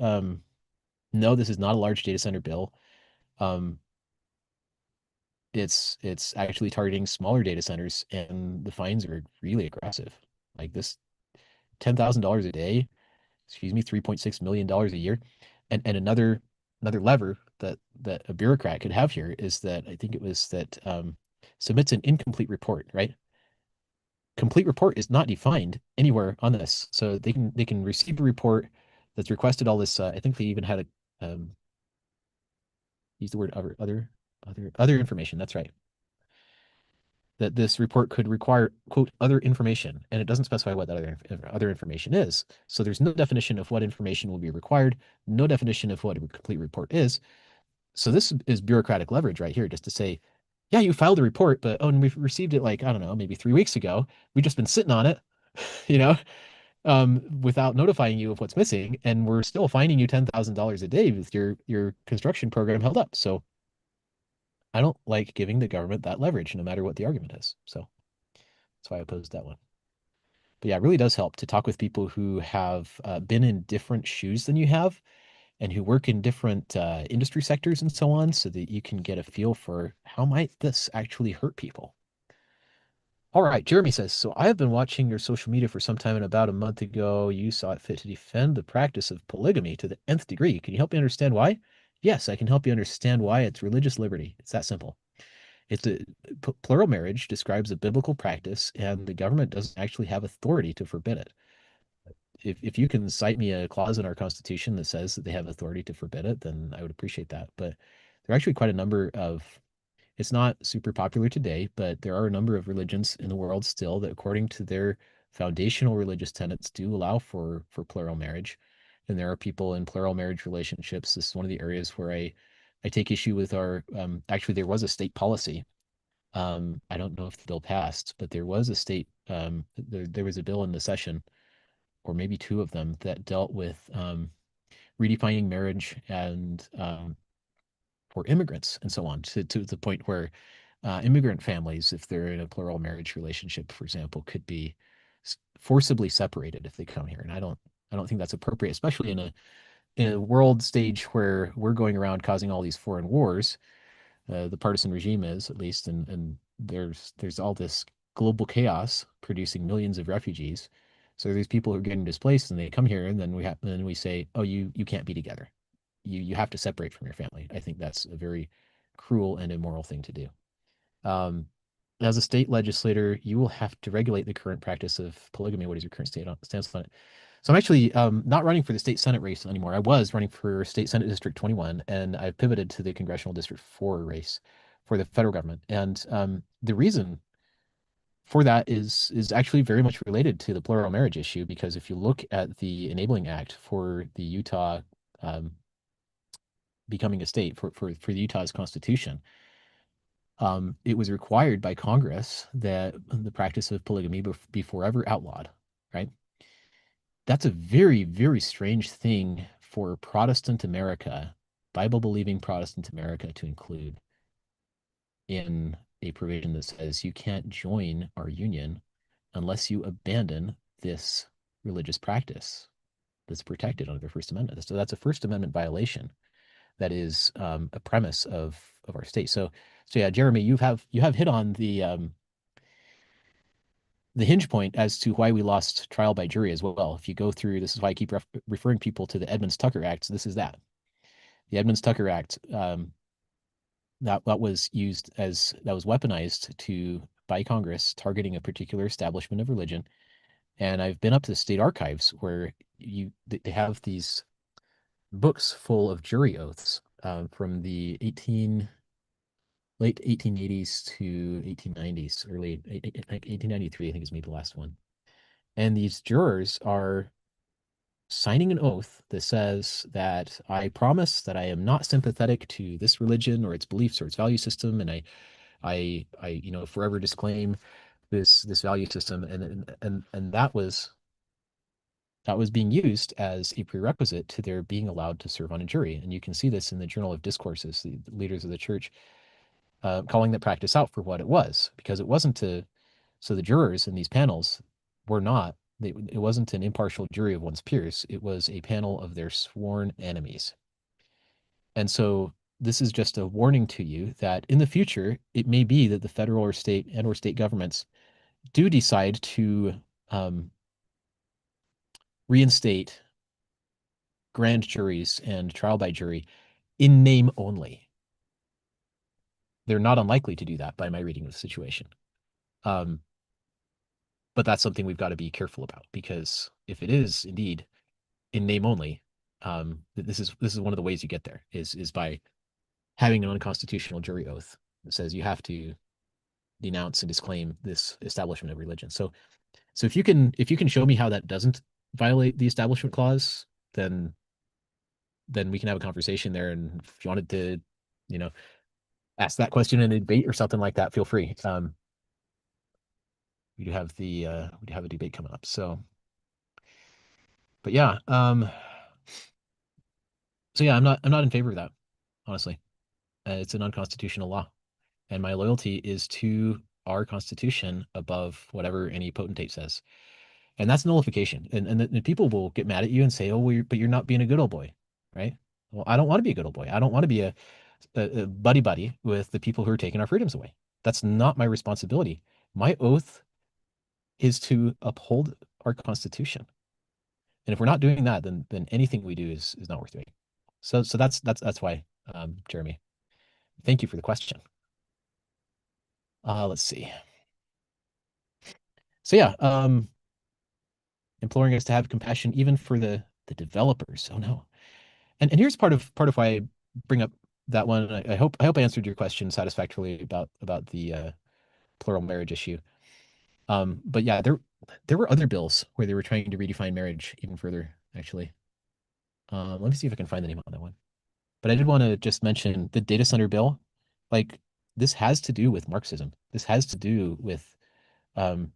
no, this is not a large data center bill. Um, it's actually targeting smaller data centers, and the fines are really aggressive. Like this $10,000 a day, excuse me, $3.6 million a year. And another lever that a bureaucrat could have here is that I think it was that submits an incomplete report, right? Complete report is not defined anywhere on this. So they can receive a report that's requested all this. I think they even had a use the word other information. That's right. That this report could require, quote, other information, and it doesn't specify what that other information is. So there's no definition of what information will be required, no definition of what a complete report is. So this is bureaucratic leverage right here, just to say, yeah, you filed a report, but oh, and we've received it like, I don't know, maybe 3 weeks ago. We've just been sitting on it, you know, without notifying you of what's missing, and we're still fining you $10,000 a day with your construction program held up. So I don't like giving the government that leverage, no matter what the argument is. So that's why I opposed that one. But yeah, it really does help to talk with people who have been in different shoes than you have and who work in different industry sectors and so on, so that you can get a feel for how might this actually hurt people. All right, Jeremy says, so I have been watching your social media for some time, and about a month ago, you saw it fit to defend the practice of polygamy to the nth degree. Can you help me understand why? Yes, I can help you understand why. It's religious liberty. It's that simple. It's a plural marriage describes a biblical practice, and the government doesn't actually have authority to forbid it. If you can cite me a clause in our Constitution that says that they have authority to forbid it, then I would appreciate that. But there are actually quite a number of, it's not super popular today, but there are a number of religions in the world still that, according to their foundational religious tenets, do allow for plural marriage. And there are people in plural marriage relationships. This is one of the areas where I take issue with our, actually, there was a state policy. I don't know if the bill passed, but there was a state, there was a bill in the session, or maybe two of them, that dealt with redefining marriage and for immigrants and so on, to the point where immigrant families, if they're in a plural marriage relationship, for example, could be forcibly separated if they come here. And I don't think that's appropriate, especially in a world stage where we're going around causing all these foreign wars. The partisan regime is, at least, and there's all this global chaos producing millions of refugees. So there's people who are getting displaced, and they come here, and then we say, oh, you can't be together. You have to separate from your family. I think that's a very cruel and immoral thing to do. Um, as a state legislator, you will have to regulate the current practice of polygamy. What is your current stance on it? So I'm actually not running for the state Senate race anymore. I was running for State Senate District 21, and I've pivoted to the Congressional District 4 race for the federal government. And the reason for that is actually very much related to the plural marriage issue, because if you look at the Enabling Act for the Utah um, becoming a state for the Utah's constitution, it was required by Congress that the practice of polygamy be forever outlawed, right? That's a very, very strange thing for Protestant America, Bible believing Protestant America, to include in a provision that says you can't join our union unless you abandon this religious practice that's protected under the First Amendment. So that's a First Amendment violation. That is a premise of our state. So yeah, Jeremy, you have hit on the hinge point as to why we lost trial by jury as well. If you go through, this is why I keep referring people to the Edmunds-Tucker Act. So this is that. The Edmunds-Tucker Act, that was used as that was weaponized to by Congress targeting a particular establishment of religion. And I've been up to the state archives where they have these books full of jury oaths from the late 1880s to 1890s, like 1893, I think is maybe the last one. And these jurors are signing an oath that says that I promise that I am not sympathetic to this religion or its beliefs or its value system, and I forever disclaim this value system, and that was being used as a prerequisite to their being allowed to serve on a jury. And you can see this in the Journal of Discourses, the leaders of the church calling that practice out for what it was, because it wasn't so the jurors in these panels were not, it wasn't an impartial jury of one's peers. It was a panel of their sworn enemies. And so this is just a warning to you that in the future, it may be that the federal or state governments do decide to um, reinstate grand juries and trial by jury in name only. They're not unlikely to do that by my reading of the situation. Um, but that's something we've got to be careful about, because if it is indeed in name only, this is one of the ways you get there is by having an unconstitutional jury oath that says you have to denounce and disclaim this establishment of religion. So if you can show me how that doesn't violate the Establishment Clause, then we can have a conversation there. And if you wanted to, you know, ask that question in a debate or something like that, feel free. We do have a debate coming up. But yeah, so yeah, I'm not in favor of that, honestly. It's an unconstitutional law, and my loyalty is to our Constitution above whatever any potentate says. And that's nullification. And the people will get mad at you and say, "Oh, well, but you're not being a good old boy," right? Well, I don't want to be a good old boy. I don't want to be a buddy buddy with the people who are taking our freedoms away. That's not my responsibility. My oath is to uphold our Constitution. And if we're not doing that, then anything we do is not worth doing. So that's why, Jeremy. Thank you for the question. Let's see. So yeah, imploring us to have compassion even for the developers. Oh no. And here's part of why I bring up that one. I hope I answered your question satisfactorily about the plural marriage issue. But yeah, there were other bills where they were trying to redefine marriage even further, actually. Let me see if I can find the name on that one. But I did want to just mention the data center bill. Like, this has to do with Marxism. This has to do with um,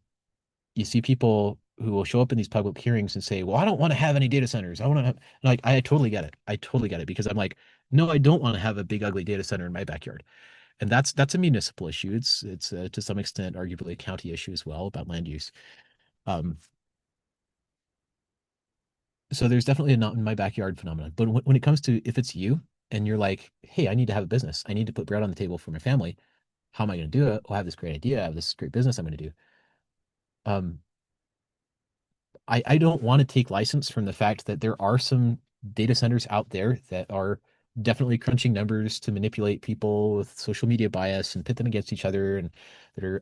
you see people who will show up in these public hearings and say, "Well, I don't want to have any data centers. I want to have," like, I totally get it. I totally get it, because I'm like, no, I don't want to have a big ugly data center in my backyard. And that's a municipal issue. It's to some extent arguably a county issue as well about land use. Um, so there's definitely a not in my backyard phenomenon. But when it comes to, if it's you and you're like, "Hey, I need to have a business. I need to put bread on the table for my family. How am I going to do it? Well, I have this great idea. I have this great business I'm going to do." Um, I don't want to take license from the fact that there are some data centers out there that are definitely crunching numbers to manipulate people with social media bias and pit them against each other, and that are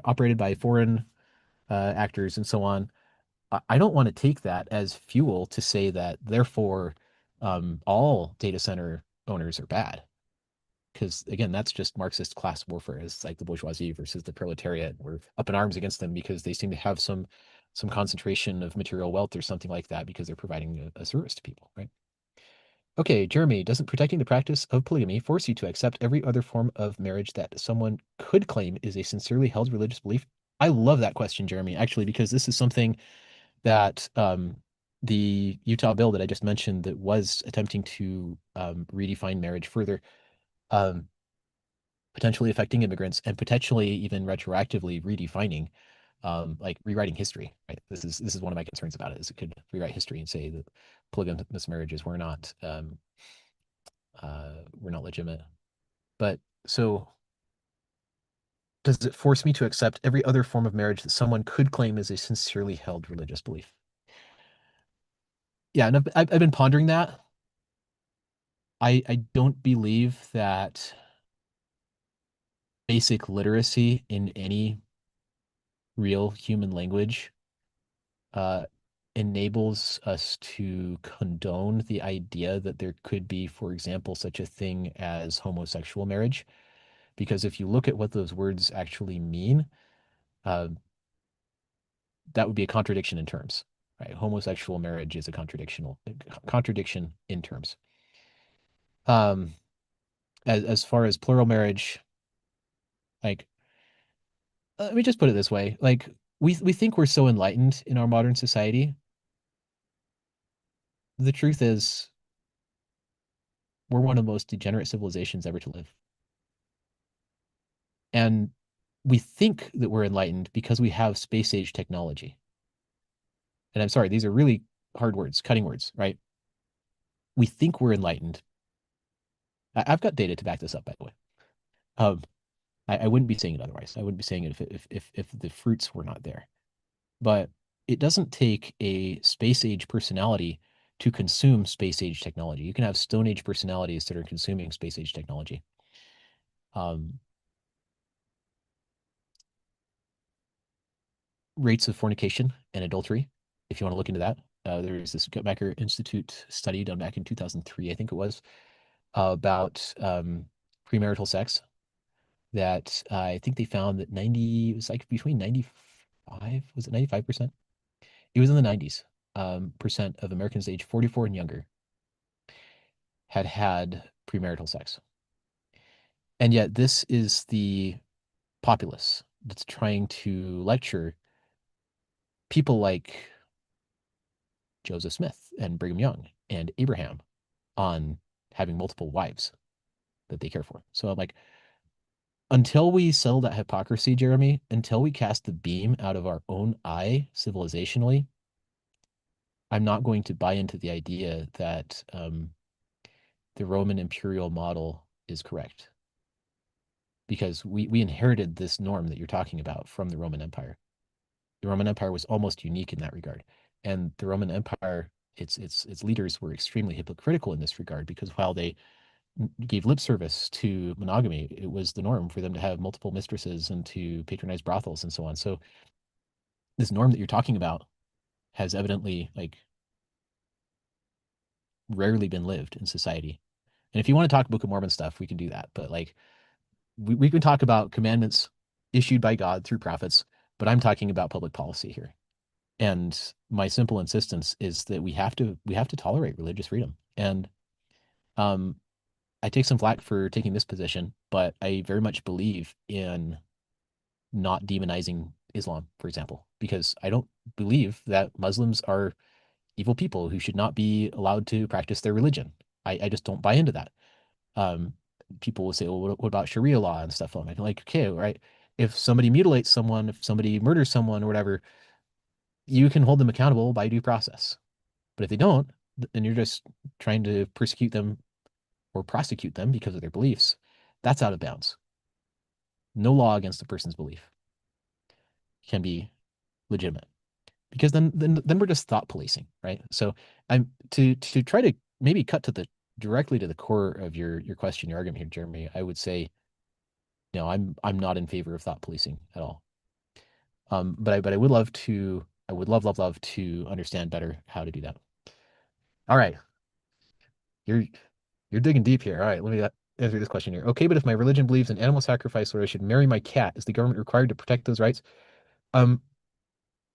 operated by foreign actors and so on. I don't want to take that as fuel to say that therefore all data center owners are bad. because again, that's just Marxist class warfare. It's like the bourgeoisie versus the proletariat. We're up in arms against them because they seem to have some concentration of material wealth or something like that because they're providing a service to people, right? Okay, Jeremy, doesn't protecting the practice of polygamy force you to accept every other form of marriage that someone could claim is a sincerely held religious belief? I love that question, Jeremy, actually, because this is something that the Utah bill that I just mentioned that was attempting to redefine marriage further, um, potentially affecting immigrants and potentially even retroactively redefining, like rewriting history. Right. This is one of my concerns about it. Is it could rewrite history and say that polygamous marriages were not legitimate. But so does it force me to accept every other form of marriage that someone could claim is a sincerely held religious belief? Yeah, and I've been pondering that. I don't believe that basic literacy in any real human language uh, enables us to condone the idea that there could be, for example, such a thing as homosexual marriage. Because if you look at what those words actually mean, uh, that would be a contradiction in terms, right? Homosexual marriage is a contradiction in terms. Um, as far as plural marriage, like let me just put it this way: like we think we're so enlightened in our modern society. The truth is, we're one of the most degenerate civilizations ever to live, and we think that we're enlightened because we have space age technology. And I'm sorry, these are really hard words, cutting words, right? We think we're enlightened. I've got data to back this up, by the way. Um, I wouldn't be saying it otherwise. I wouldn't be saying it if the fruits were not there. But it doesn't take a space age personality to consume space age technology. You can have Stone Age personalities that are consuming space age technology. Um, Rates of fornication and adultery, if you want to look into that. There's this Guttmacher Institute study done back in 2003, I think it was, about premarital sex that I think they found that 90, it was like between 95, was it 95%? It was in the 90s, percent of Americans age 44 and younger had had premarital sex. And yet this is the populace that's trying to lecture people like Joseph Smith and Brigham Young and Abraham on having multiple wives that they care for. So I'm like, until we settle that hypocrisy, Jeremy, until we cast the beam out of our own eye civilizationally, I'm not going to buy into the idea that the Roman imperial model is correct because we inherited this norm that you're talking about from the Roman Empire. The Roman Empire was almost unique in that regard, and the Roman Empire, its leaders were extremely hypocritical in this regard because while they gave lip service to monogamy, it was the norm for them to have multiple mistresses and to patronize brothels and so on. So this norm that you're talking about has evidently like rarely been lived in society. And if you want to talk Book of Mormon stuff, we can do that. But like we can talk about commandments issued by God through prophets, but I'm talking about public policy here. And my simple insistence is that we have to tolerate religious freedom. And um, I take some flack for taking this position, but I very much believe in not demonizing Islam, for example, because I don't believe that Muslims are evil people who should not be allowed to practice their religion. I just don't buy into that. Um, People will say, well, what about Sharia law and stuff? I'm like, okay, right. If somebody mutilates someone, if somebody murders someone or whatever, you can hold them accountable by due process. But if they don't, then you're just trying to persecute them or prosecute them because of their beliefs. That's out of bounds. No law against a person's belief can be legitimate because then we're just thought policing, right? So I'm to try to maybe cut to the directly to the core of your question, your argument here, Jeremy. I would say no, I'm not in favor of thought policing at all. But I would love to I would love to understand better how to do that. All right, you're you're digging deep here. All right, let me answer this question here. Okay, but if my religion believes in animal sacrifice or I should marry my cat, is the government required to protect those rights? Um,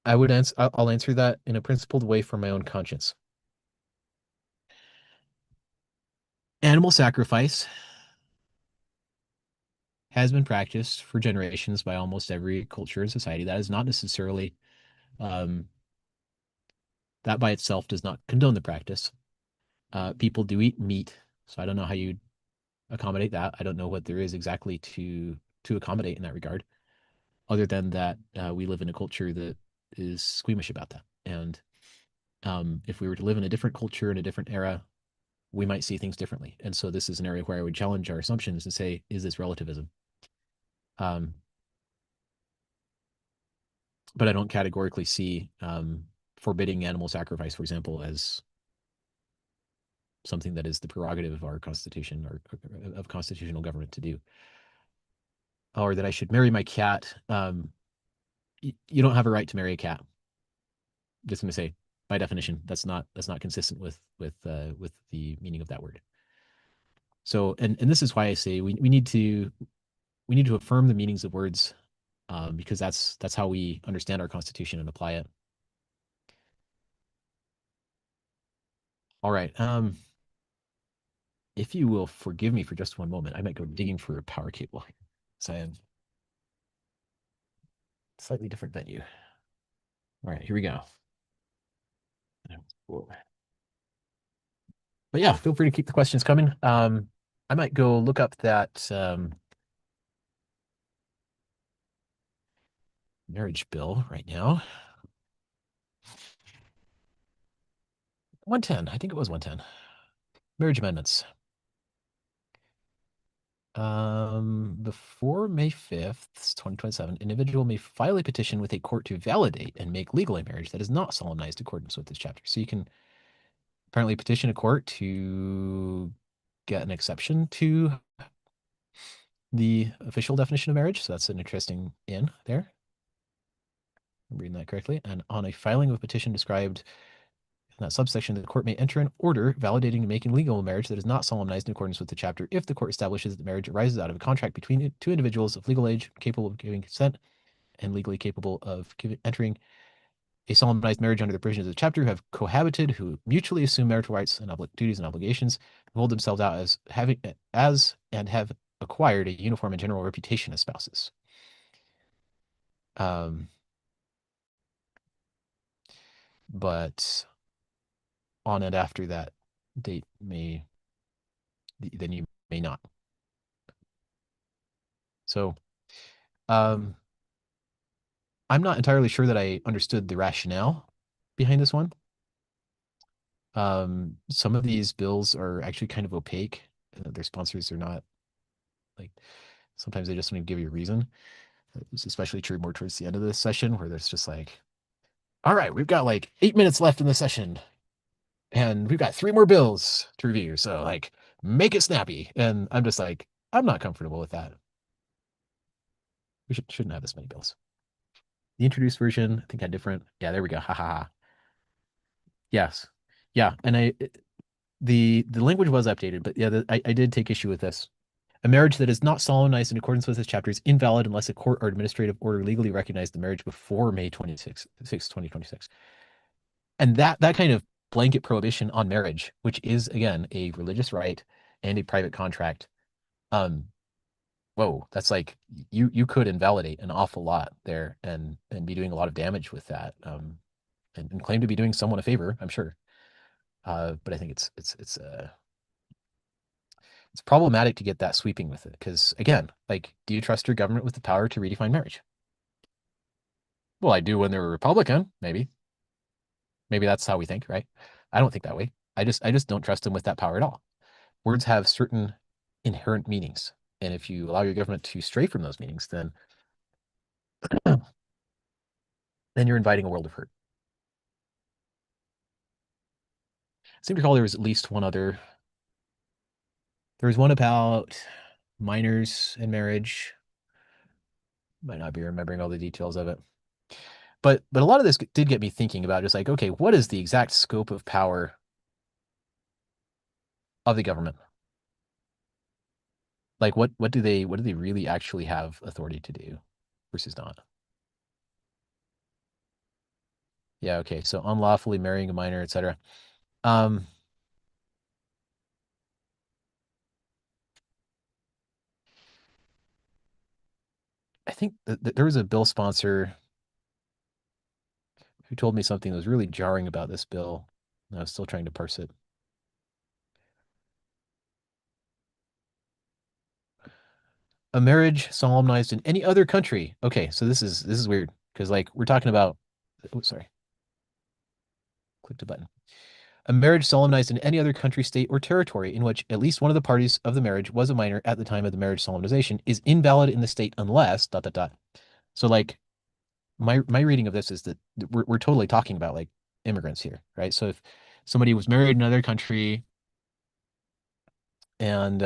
I would answer. I'll answer that in a principled way from my own conscience. Animal sacrifice has been practiced for generations by almost every culture and society. That is not necessarily um, that by itself does not condone the practice. People do eat meat, so I don't know how you accommodate that. I don't know what there is exactly to accommodate in that regard, other than that we live in a culture that is squeamish about that. And if we were to live in a different culture in a different era, we might see things differently. And so this is an area where I would challenge our assumptions and say, is this relativism? Um, but I don't categorically see forbidding animal sacrifice, for example, as something that is the prerogative of our constitution or of constitutional government to do, or that I should marry my cat. You don't have a right to marry a cat. Just going to say, by definition, that's not consistent with the meaning of that word. So, and this is why I say we need to affirm the meanings of words, because that's how we understand our Constitution and apply it. All right. If you will forgive me for just one moment, I might go digging for a power cable. So I am slightly different venue. All right, here we go. But yeah, feel free to keep the questions coming. I might go look up that marriage bill right now. 110. I think it was 110. Marriage amendments. Before May 5th, 2027, individual may file a petition with a court to validate and make legal a marriage that is not solemnized in accordance with this chapter. So you can apparently petition a court to get an exception to the official definition of marriage. So that's an interesting in there. I'm reading that correctly. And on a filing of a petition described in that subsection, the court may enter an order validating and making legal a marriage that is not solemnized in accordance with the chapter if the court establishes that marriage arises out of a contract between two individuals of legal age, capable of giving consent, and legally capable of entering a solemnized marriage under the provisions of the chapter, who have cohabited, who mutually assume marital rights and duties and obligations, who hold themselves out as having as and have acquired a uniform and general reputation as spouses. But on and after that date then you may not. So I'm not entirely sure that I understood the rationale behind this one. Some of these bills are actually kind of opaque. Their sponsors are not like, sometimes they just don't even give you a reason. It's especially true more towards the end of this session where there's just like, all right, we've got like 8 minutes left in the session and we've got 3 more bills to review. So like, make it snappy. And I'm just like, I'm not comfortable with that. We shouldn't have this many bills. The introduced version, I think, had different. Yeah, there we go. Ha ha ha. Yes. Yeah. And the language was updated, but yeah, I did take issue with this. A marriage that is not solemnized in accordance with this chapter is invalid unless a court or administrative order legally recognized the marriage before May 26, 2026. And that kind of blanket prohibition on marriage, which is again a religious right and a private contract, um, whoa, that's like you could invalidate an awful lot there and be doing a lot of damage with that. And claim to be doing someone a favor, I'm sure. But I think it's problematic to get that sweeping with it because again, like, do you trust your government with the power to redefine marriage? Well, I do when they're a Republican, maybe. Maybe that's how we think, right? I don't think that way. I just don't trust them with that power at all. Words have certain inherent meanings, and if you allow your government to stray from those meanings, then then you're inviting a world of hurt. I seem to recall there was at least one other. There was one about minors and marriage. Might not be remembering all the details of it. But a lot of this did get me thinking about just like, okay, what is the exact scope of power of the government? Like what do they really actually have authority to do versus not? Yeah, okay. So unlawfully marrying a minor, etc. Um, I think that there was a bill sponsor who told me something that was really jarring about this bill. And I was still trying to parse it. A marriage solemnized in any other country. Okay, so this is weird because like we're talking about. Oh, sorry, clicked a button. A marriage solemnized in any other country, state, or territory in which at least one of the parties of the marriage was a minor at the time of the marriage solemnization is invalid in the state unless dot dot dot. So like my reading of this is that we're totally talking about like immigrants here, right? So if somebody was married in another country and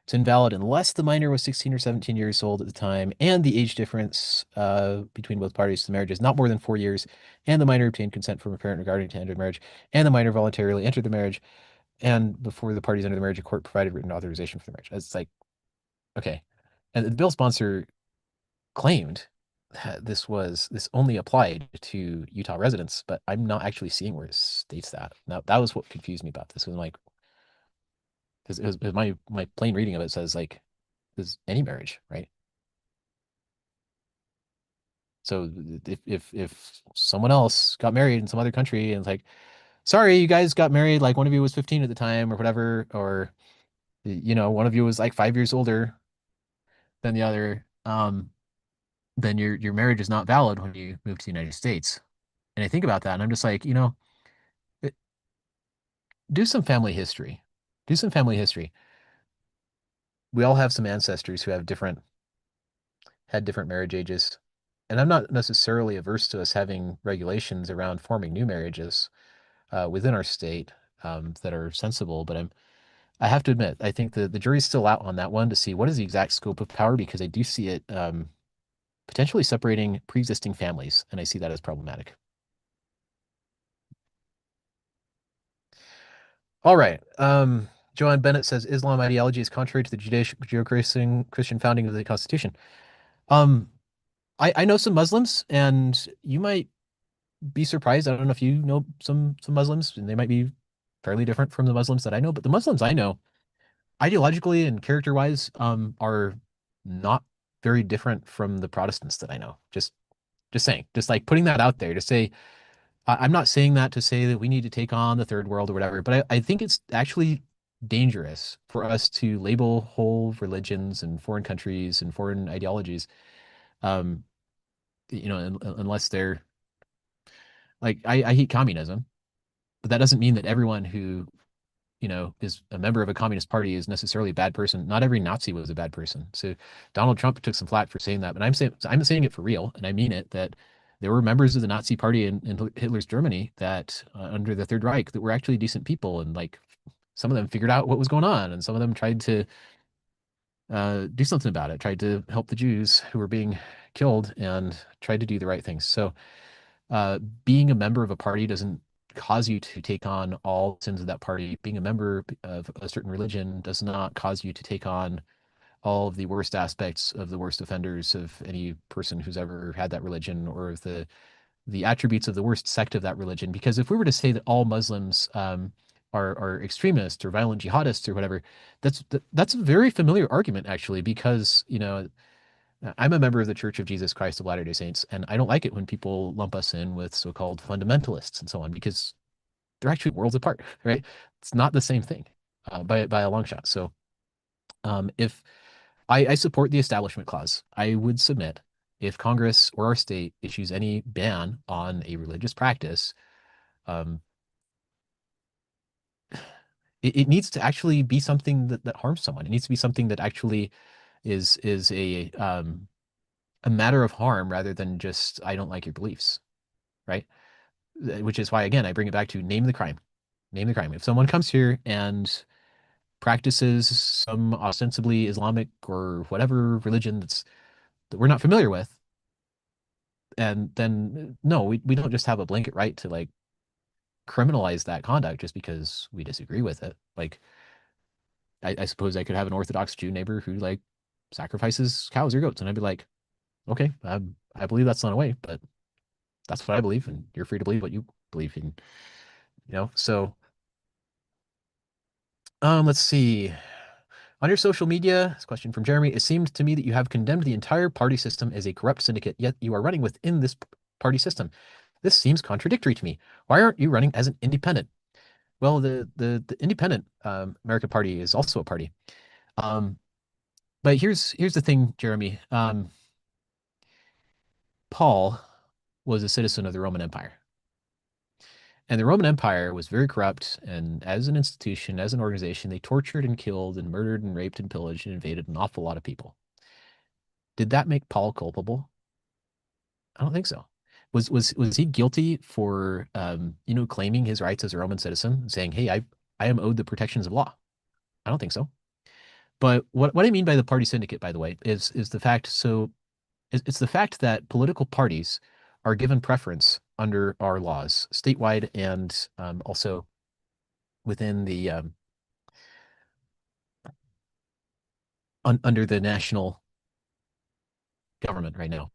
it's invalid unless the minor was 16 or 17 years old at the time, and the age difference between both parties to the marriage is not more than 4 years, and the minor obtained consent from a parent regarding to enter marriage, and the minor voluntarily entered the marriage, and before the parties entered the marriage, a court provided written authorization for the marriage. It's like, okay. And the bill sponsor claimed that this only applied to Utah residents, but I'm not actually seeing where it states that. Now, that was what confused me about this. Was like, because my plain reading of it says like, is any marriage, right? So if someone else got married in some other country and it's like, sorry, you guys got married, like one of you was 15 at the time or whatever, or one of you was like 5 years older than the other, then your marriage is not valid when you move to the United States. And I think about that and I'm just like, eh, do some family history. Do some family history. We all have some ancestors who have had different marriage ages. And I'm not necessarily averse to us having regulations around forming new marriages within our state that are sensible. But I have to admit, I think the jury's still out on that one to see what is the exact scope of power because I do see it potentially separating pre-existing families, and I see that as problematic. All right. Joanne Bennett says Islam ideology is contrary to the Judeo-Christian founding of the Constitution. Um, I know some Muslims, and you might be surprised. I don't know if you know some Muslims, and they might be fairly different from the Muslims that I know, but the Muslims I know, ideologically and character-wise, are not very different from the Protestants that I know. Just saying, just like putting that out there to say, I'm not saying that to say that we need to take on the third world or whatever, but I think it's actually dangerous for us to label whole religions and foreign countries and foreign ideologies, um, unless they're like, I hate communism, but that doesn't mean that everyone who is a member of a communist party is necessarily a bad person. Not every Nazi was a bad person. So Donald Trump took some flack for saying that, but I'm saying it for real, and I mean it that there were members of the Nazi party in Hitler's Germany that under the Third Reich that were actually decent people, and like some of them figured out what was going on, and some of them tried to do something about it, tried to help the Jews who were being killed, and tried to do the right things. So being a member of a party doesn't cause you to take on all sins of that party. Being a member of a certain religion does not cause you to take on all of the worst aspects of the worst offenders of any person who's ever had that religion or of the attributes of the worst sect of that religion. Because if we were to say that all Muslims are extremists or violent jihadists or whatever, that's a very familiar argument actually, because I'm a member of the Church of Jesus Christ of Latter-day Saints, and I don't like it when people lump us in with so-called fundamentalists and so on because they're actually worlds apart, right? It's not the same thing by a long shot. So if I support the Establishment Clause, I would submit if Congress or our state issues any ban on a religious practice, um, it needs to actually be something that harms someone. It needs to be something that actually is a matter of harm rather than just I don't like your beliefs, right? Which is why, again, I bring it back to name the crime. Name the crime. If someone comes here and practices some ostensibly Islamic or whatever religion that we're not familiar with, and then no, we don't just have a blanket right to like criminalize that conduct just because we disagree with it. Like, I suppose I could have an Orthodox Jew neighbor who like sacrifices cows or goats, and I'd be like, okay, I believe that's not a way, but that's what I believe, and you're free to believe what you believe in. So let's see. On your social media, this question from Jeremy, it seemed to me that you have condemned the entire party system as a corrupt syndicate, yet you are running within this party system. This seems contradictory to me. Why aren't you running as an independent? Well, the independent American Party is also a party. Um, but here's the thing, Jeremy. Paul was a citizen of the Roman Empire. And the Roman Empire was very corrupt. And as an institution, as an organization, they tortured and killed and murdered and raped and pillaged and invaded an awful lot of people. Did that make Paul culpable? I don't think so. Was he guilty for claiming his rights as a Roman citizen, saying, "Hey, I am owed the protections of law"? I don't think so. But what I mean by the party syndicate, by the way, is the fact. So it's the fact that political parties are given preference under our laws, statewide and also within the under the national government right now.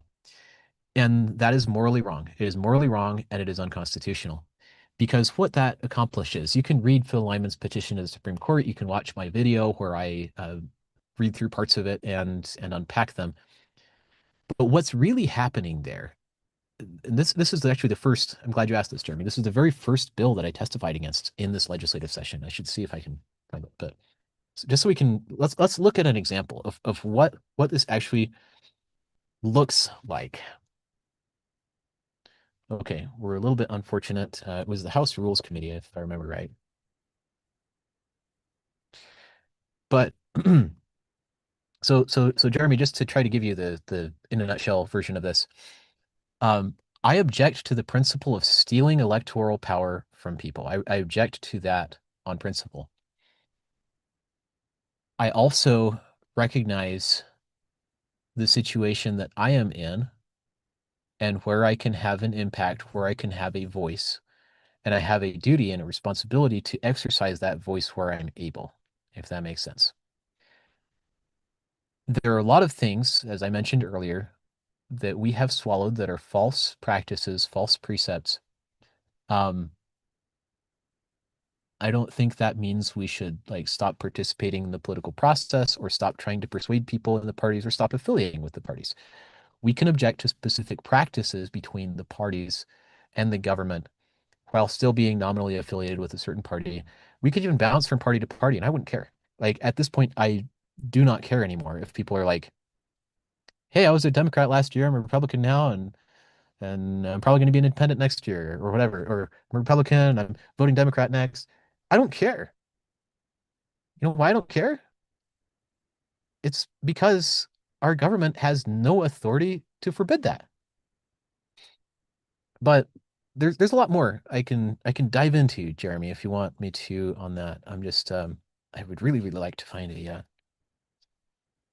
And that is morally wrong. It is morally wrong and it is unconstitutional. Because what that accomplishes, you can read Phil Lyman's petition to the Supreme Court. You can watch my video where I read through parts of it and unpack them. But what's really happening there, and this is actually the first, I'm glad you asked this, Jeremy. This is the very first bill that I testified against in this legislative session. I should see if I can find it. But just so we can, let's look at an example of what this actually looks like. Okay, we're a little bit unfortunate. It was the House Rules Committee, if I remember right. But so Jeremy, just to try to give you the in a nutshell version of this, I object to the principle of stealing electoral power from people. I object to that on principle. I also recognize the situation that I am in and where I can have an impact, where I can have a voice, and I have a duty and a responsibility to exercise that voice where I'm able, if that makes sense. There are a lot of things, as I mentioned earlier, that we have swallowed that are false practices, false precepts. Um, I don't think that means we should like stop participating in the political process or stop trying to persuade people in the parties or stop affiliating with the parties. We can object to specific practices between the parties and the government while still being nominally affiliated with a certain party. We could even bounce from party to party, and I wouldn't care. Like at this point, I do not care anymore if people are like, "Hey, I was a Democrat last year, I'm a Republican now, and I'm probably going to be an independent next year, or whatever, or I'm a Republican, I'm voting Democrat next." I don't care. You know why I don't care? It's because our government has no authority to forbid that. But there's a lot more I can dive into, Jeremy, if you want me to on that. I'm just I would really like to find a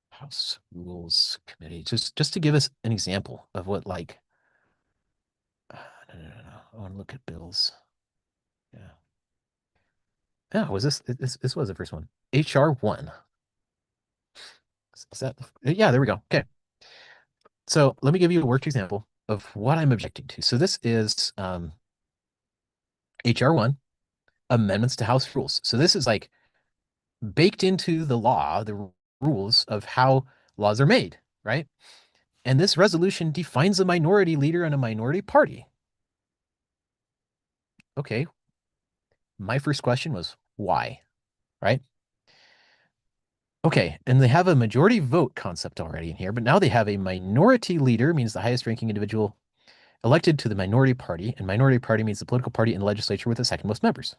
House Rules Committee just to give us an example of what like no. I want to look at bills. Yeah. Yeah, was this was the first one. HR 1. Is that yeah, there we go. Okay. So let me give you a worked example of what I'm objecting to. So this is HR 1, amendments to House rules. So this is like baked into the law, the rules of how laws are made, right? And this resolution defines a minority leader and a minority party. Okay. My first question was why, right? Okay, and they have a majority vote concept already in here, but now they have a minority leader, means the highest ranking individual elected to the minority party, and minority party means the political party in the legislature with the second most members.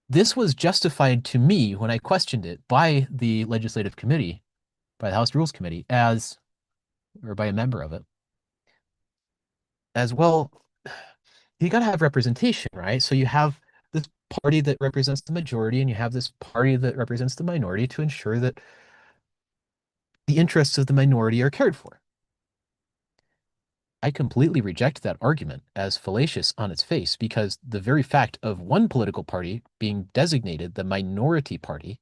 This was justified to me when I questioned it by the legislative committee, by the House Rules Committee, or by a member of it, as well. You got to have representation, right? So you have this party that represents the majority, and you have this party that represents the minority to ensure that the interests of the minority are cared for. I completely reject that argument as fallacious on its face because the very fact of one political party being designated the minority party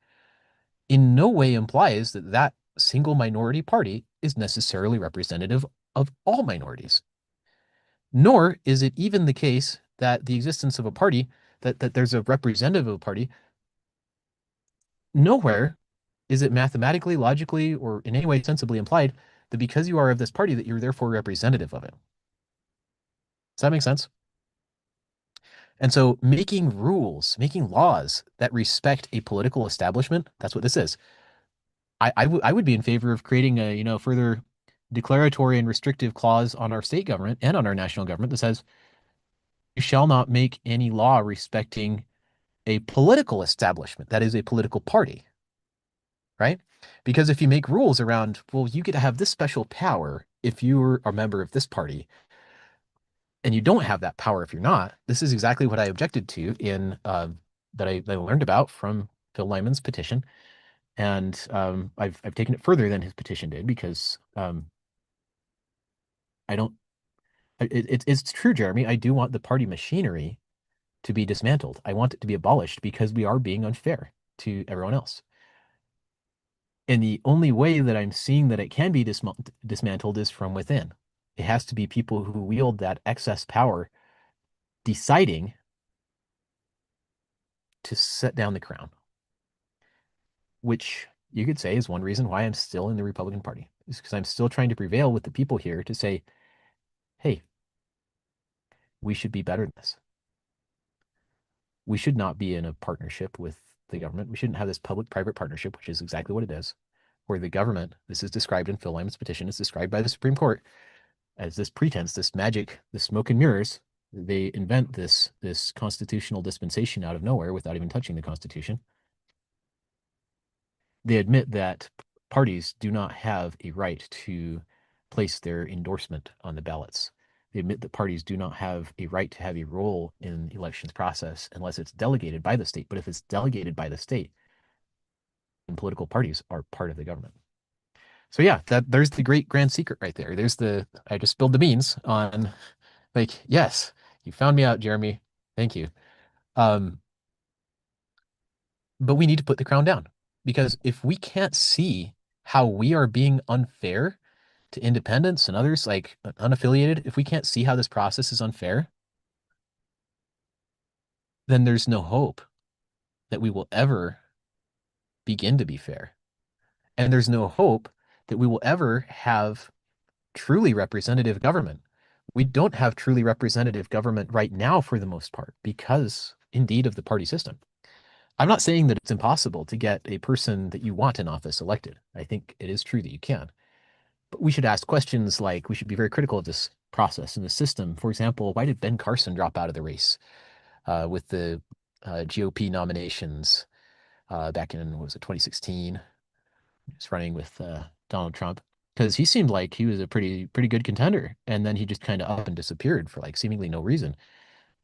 in no way implies that that single minority party is necessarily representative of all minorities. Nor is it even the case that the existence of a party, that there's a representative of a party, nowhere is it mathematically, logically, or in any way sensibly implied that because you are of this party, that you're therefore representative of it. Does that make sense? And so making rules, making laws that respect a political establishment, that's what this is. I would be in favor of creating a, further declaratory and restrictive clause on our state government and on our national government that says you shall not make any law respecting a political establishment, that is a political party, right? Because if you make rules around, well, you get to have this special power if you're a member of this party, and you don't have that power if you're not. This is exactly what I objected to in that I learned about from Phil Lyman's petition, and I've taken it further than his petition did because I don't. It's true, Jeremy. I do want the party machinery to be dismantled. I want it to be abolished because we are being unfair to everyone else. And the only way that I'm seeing that it can be dismantled is from within. It has to be people who wield that excess power deciding to set down the crown, which you could say is one reason why I'm still in the Republican Party, is because I'm still trying to prevail with the people here to say, hey, we should be better than this. We should not be in a partnership with the government. We shouldn't have this public-private partnership, which is exactly what it is, where the government, this is described in Phil Lyman's petition, is described by the Supreme Court as this pretense, this magic, this smoke and mirrors. They invent this constitutional dispensation out of nowhere without even touching the Constitution. They admit that parties do not have a right to place their endorsement on the ballots. They admit that parties do not have a right to have a role in the elections process unless it's delegated by the state. But if it's delegated by the state, then political parties are part of the government. So yeah, there's the great grand secret right there. I just spilled the beans on, like, yes, you found me out, Jeremy. Thank you. Um, but we need to put the crown down because if we can't see how we are being unfair to independents and others like unaffiliated, if we can't see how this process is unfair, then there's no hope that we will ever begin to be fair. And there's no hope that we will ever have truly representative government. We don't have truly representative government right now for the most part because indeed of the party system. I'm not saying that it's impossible to get a person that you want in office elected. I think it is true that you can. But we should ask questions like we should be very critical of this process and the system. For example, why did Ben Carson drop out of the race with the GOP nominations back in, what was it, 2016? He was running with Donald Trump because he seemed like he was a pretty good contender, and then he just kind of up and disappeared for like seemingly no reason.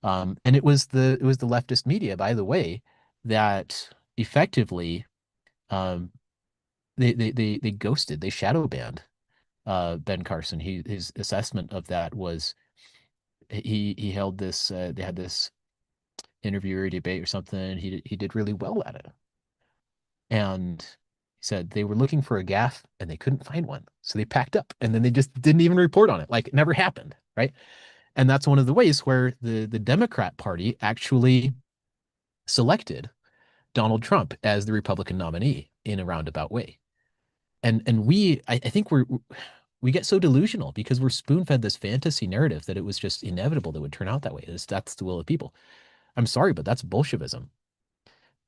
And it was the leftist media, by the way, that effectively um, they ghosted, they shadow banned Ben Carson. His assessment of that was he held this they had this interview or debate or something. He did really well at it, and he said they were looking for a gaffe and they couldn't find one, so they packed up and then they just didn't even report on it, like it never happened, right? And that's one of the ways where the Democrat Party actually selected Donald Trump as the Republican nominee in a roundabout way. And I think we get so delusional because we're spoon-fed this fantasy narrative that it was just inevitable that it would turn out that way. That's the will of people. I'm sorry, but that's Bolshevism.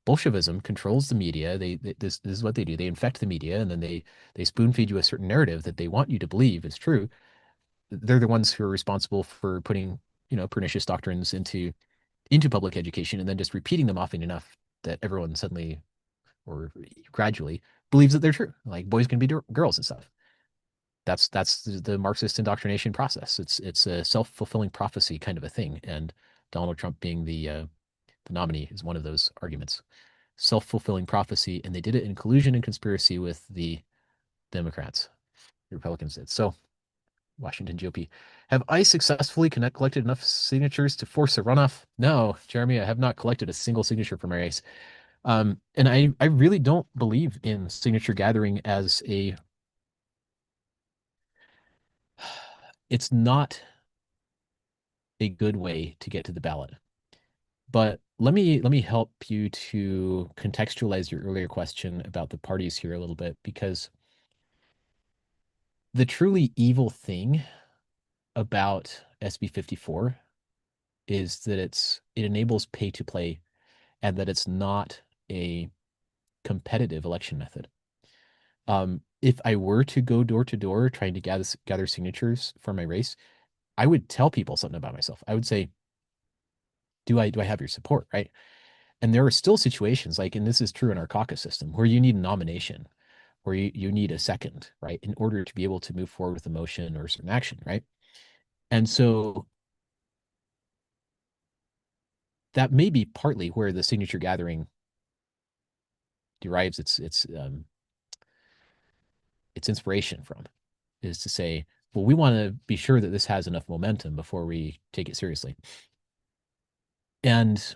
Bolshevism controls the media. This is what they do. They infect the media and then they spoon feed you a certain narrative that they want you to believe is true. They're the ones who are responsible for putting, pernicious doctrines into public education and then just repeating them often enough that everyone suddenly or gradually believes that they're true. Like boys can be girls and stuff. That's the Marxist indoctrination process. It's a self-fulfilling prophecy kind of a thing. And Donald Trump being the nominee is one of those arguments. Self-fulfilling prophecy, and they did it in collusion and conspiracy with the Democrats. The Republicans did. So Washington GOP. Have I successfully collected enough signatures to force a runoff? No, Jeremy, I have not collected a single signature for my race. And I really don't believe in signature gathering as it's not a good way to get to the ballot. But let me help you to contextualize your earlier question about the parties here a little bit, because the truly evil thing about SB 54 is that it enables pay to play and that it's not a competitive election method. If I were to go door to door trying to gather signatures for my race, I would tell people something about myself. I would say, do I have your support, right? And there are still situations like, and this is true in our caucus system, where you need a nomination, where you need a second, right, in order to be able to move forward with a motion or a certain action, right? And so that may be partly where the signature gathering derives its inspiration from, is to say, well, we want to be sure that this has enough momentum before we take it seriously. And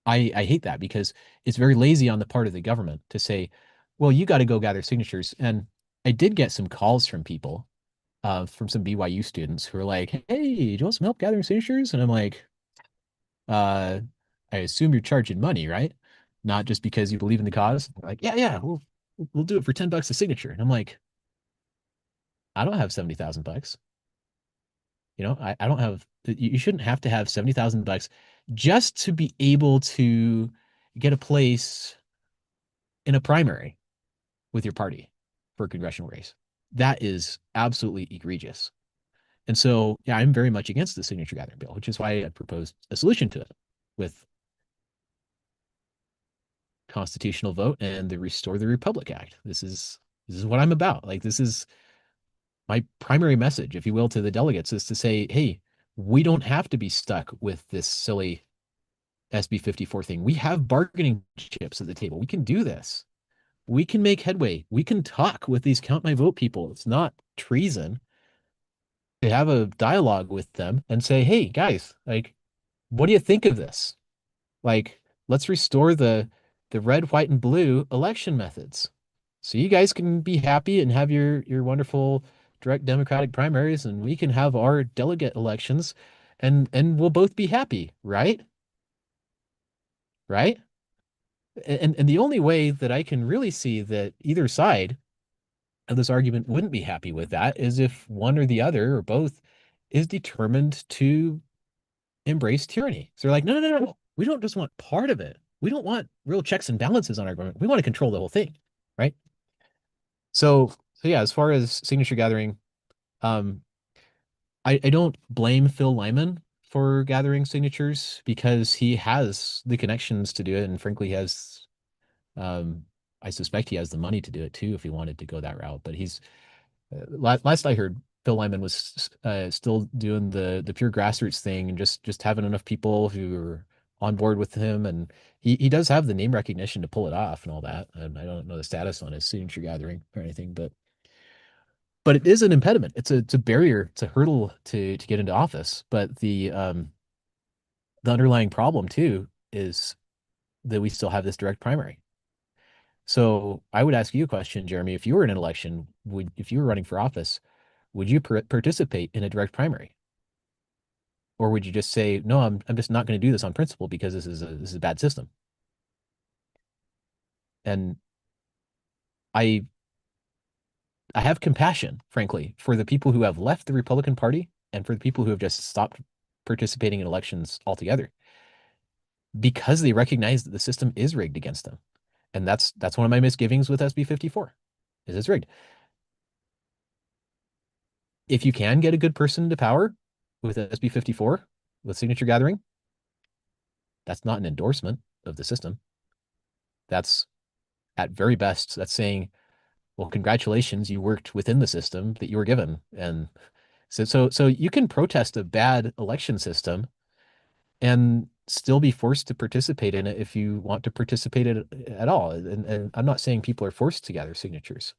I hate that because it's very lazy on the part of the government to say, well, you got to go gather signatures. And I did get some calls from people, from some BYU students who are like, hey, do you want some help gathering signatures? And I'm like, uh, I assume you're charging money, right? Not just because you believe in the cause. They're like, yeah, we'll do it for $10 a signature. And I'm like, I don't have 70,000 bucks. I don't have, you shouldn't have to have 70,000 bucks just to be able to get a place in a primary with your party for a congressional race. That is absolutely egregious. And so, yeah, I'm very much against the signature gathering bill, which is why I proposed a solution to it with constitutional vote and the Restore the Republic Act. This is what I'm about. Like, this is my primary message, if you will, to the delegates, is to say, hey, we don't have to be stuck with this silly SB 54 thing. We have bargaining chips at the table. We can do this. We can make headway. We can talk with these count my vote people. It's not treason to have a dialogue with them and say, hey, guys, like, what do you think of this? Like, let's restore the red, white, and blue election methods. So you guys can be happy and have your wonderful direct democratic primaries, and we can have our delegate elections, and we'll both be happy, right? Right? And the only way that I can really see that either side of this argument wouldn't be happy with that is if one or the other or both is determined to embrace tyranny. So they're like, no. We don't just want part of it. We don't want real checks and balances on our government. We want to control the whole thing, right? So yeah, as far as signature gathering, um, I don't blame Phil Lyman for gathering signatures because he has the connections to do it, and frankly, um, I suspect he has the money to do it too if he wanted to go that route. But he's last I heard, Phil Lyman was still doing the pure grassroots thing and just having enough people who are on board with him, and he does have the name recognition to pull it off and all that. And I don't know the status on his signature gathering or anything, but it is an impediment. It's a barrier, it's a hurdle to get into office. But the underlying problem too is that we still have this direct primary. So I would ask you a question, Jeremy. If you were in an election, if you were running for office, would you participate in a direct primary? Or would you just say, no, I'm just not going to do this on principle because this is a bad system? And I I have compassion, frankly, for the people who have left the Republican Party and for the people who have just stopped participating in elections altogether because they recognize that the system is rigged against them. And that's one of my misgivings with SB 54, is it's rigged. If you can get a good person to power with SB 54, with signature gathering, that's not an endorsement of the system. That's at very best, that's saying, well, congratulations, you worked within the system that you were given. And so you can protest a bad election system and still be forced to participate in it if you want to participate in it at all. And I'm not saying people are forced to gather signatures.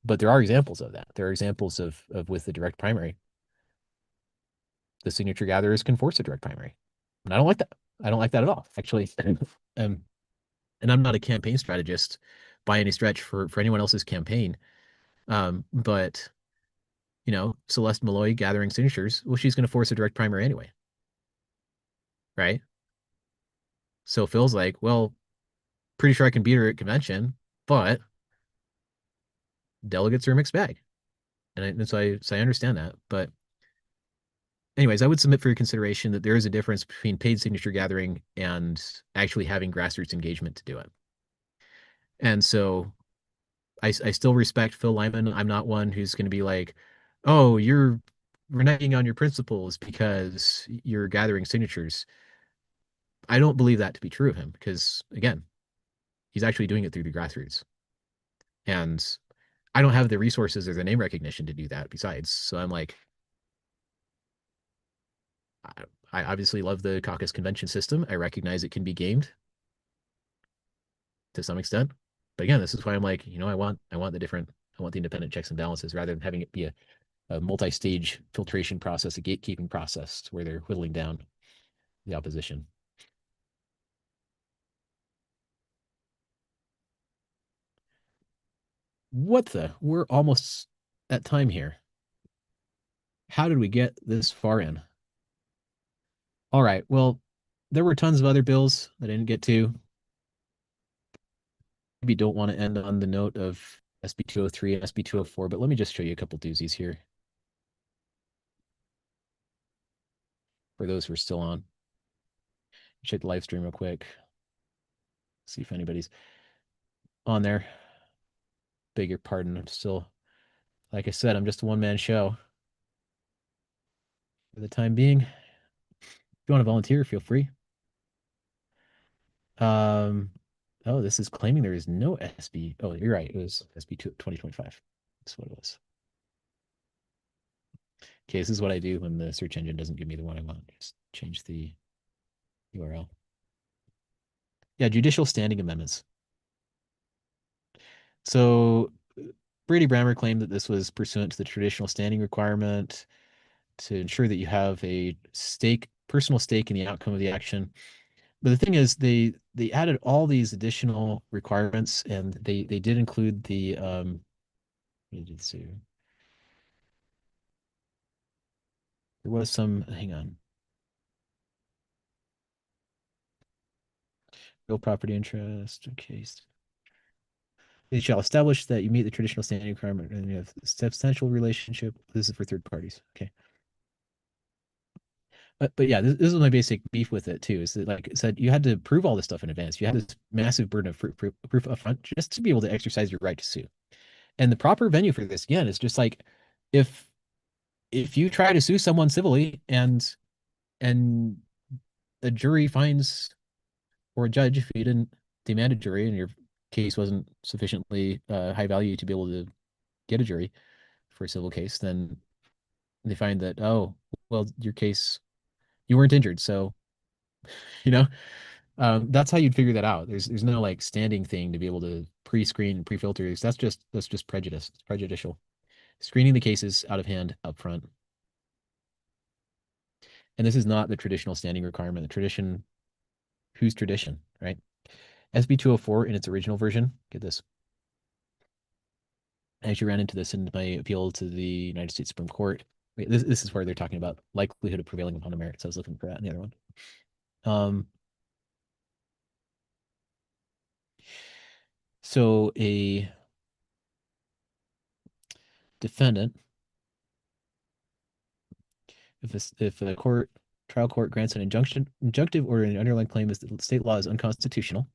But there are examples of that. There are examples of with the direct primary, the signature gatherers can force a direct primary. And I don't like that. I don't like that at all, actually. Um, and I'm not a campaign strategist by any stretch for anyone else's campaign. But Celeste Malloy gathering signatures, well, she's going to force a direct primary anyway, right? So Phil's like, well, pretty sure I can beat her at convention, but delegates are a mixed bag, and so I understand that. But anyways, I would submit for your consideration that there is a difference between paid signature gathering and actually having grassroots engagement to do it. And so I still respect Phil Lyman. I'm not one who's going to be like, oh, you're reneging on your principles because you're gathering signatures. I don't believe that to be true of him because, again, he's actually doing it through the grassroots. And I don't have the resources or the name recognition to do that besides. So I'm like, I obviously love the caucus convention system. I recognize it can be gamed to some extent. But again, this is why I'm like, I want the independent checks and balances rather than having it be a multi-stage filtration process, a gatekeeping process where they're whittling down the opposition. What the? We're almost at time here. How did we get this far in? All right. Well, there were tons of other bills that I didn't get to. Maybe don't want to end on the note of SB 203 and SB 204, but let me just show you a couple doozies here for those who are still on. Check the live stream real quick. See if anybody's on there. Beg your pardon. I'm still, like I said, I'm just a one-man show for the time being. If you want to volunteer, feel free. Um, oh, this is claiming there is no SB. Oh, you're right. It was SB 2025. That's what it was. Okay, this is what I do when the search engine doesn't give me the one I want. Just change the URL. Yeah, judicial standing amendments. So Brady Brammer claimed that this was pursuant to the traditional standing requirement to ensure that you have a personal stake in the outcome of the action. But the thing is, they added all these additional requirements, and they did include the what did it say? There was some. Hang on. Real property interest. Okay. They shall establish that you meet the traditional standing requirement and you have a substantial relationship. This is for third parties. Okay. But yeah, this is my basic beef with it too. Is that, like I said, you had to prove all this stuff in advance. You had this massive burden of proof up front just to be able to exercise your right to sue. And the proper venue for this, again, is just like if if you try to sue someone civilly and a jury finds, or a judge, if you didn't demand a jury and your case wasn't sufficiently high value to be able to get a jury for a civil case, then they find that, oh, well, your case, you weren't injured, so you know that's how you'd figure that out. There's no like standing thing to be able to pre-screen and pre-filter. That's just prejudice. It's prejudicial. Screening the cases out of hand up front. And this is not the traditional standing requirement. The tradition, whose tradition, right? SB 204 in its original version, get this. I actually ran into this in my appeal to the United States Supreme Court. Wait, this is where they're talking about likelihood of prevailing upon the merits. I was looking for that in the other one. Um, so a defendant, if a trial court grants an injunctive order in an underlying claim is that state law is unconstitutional,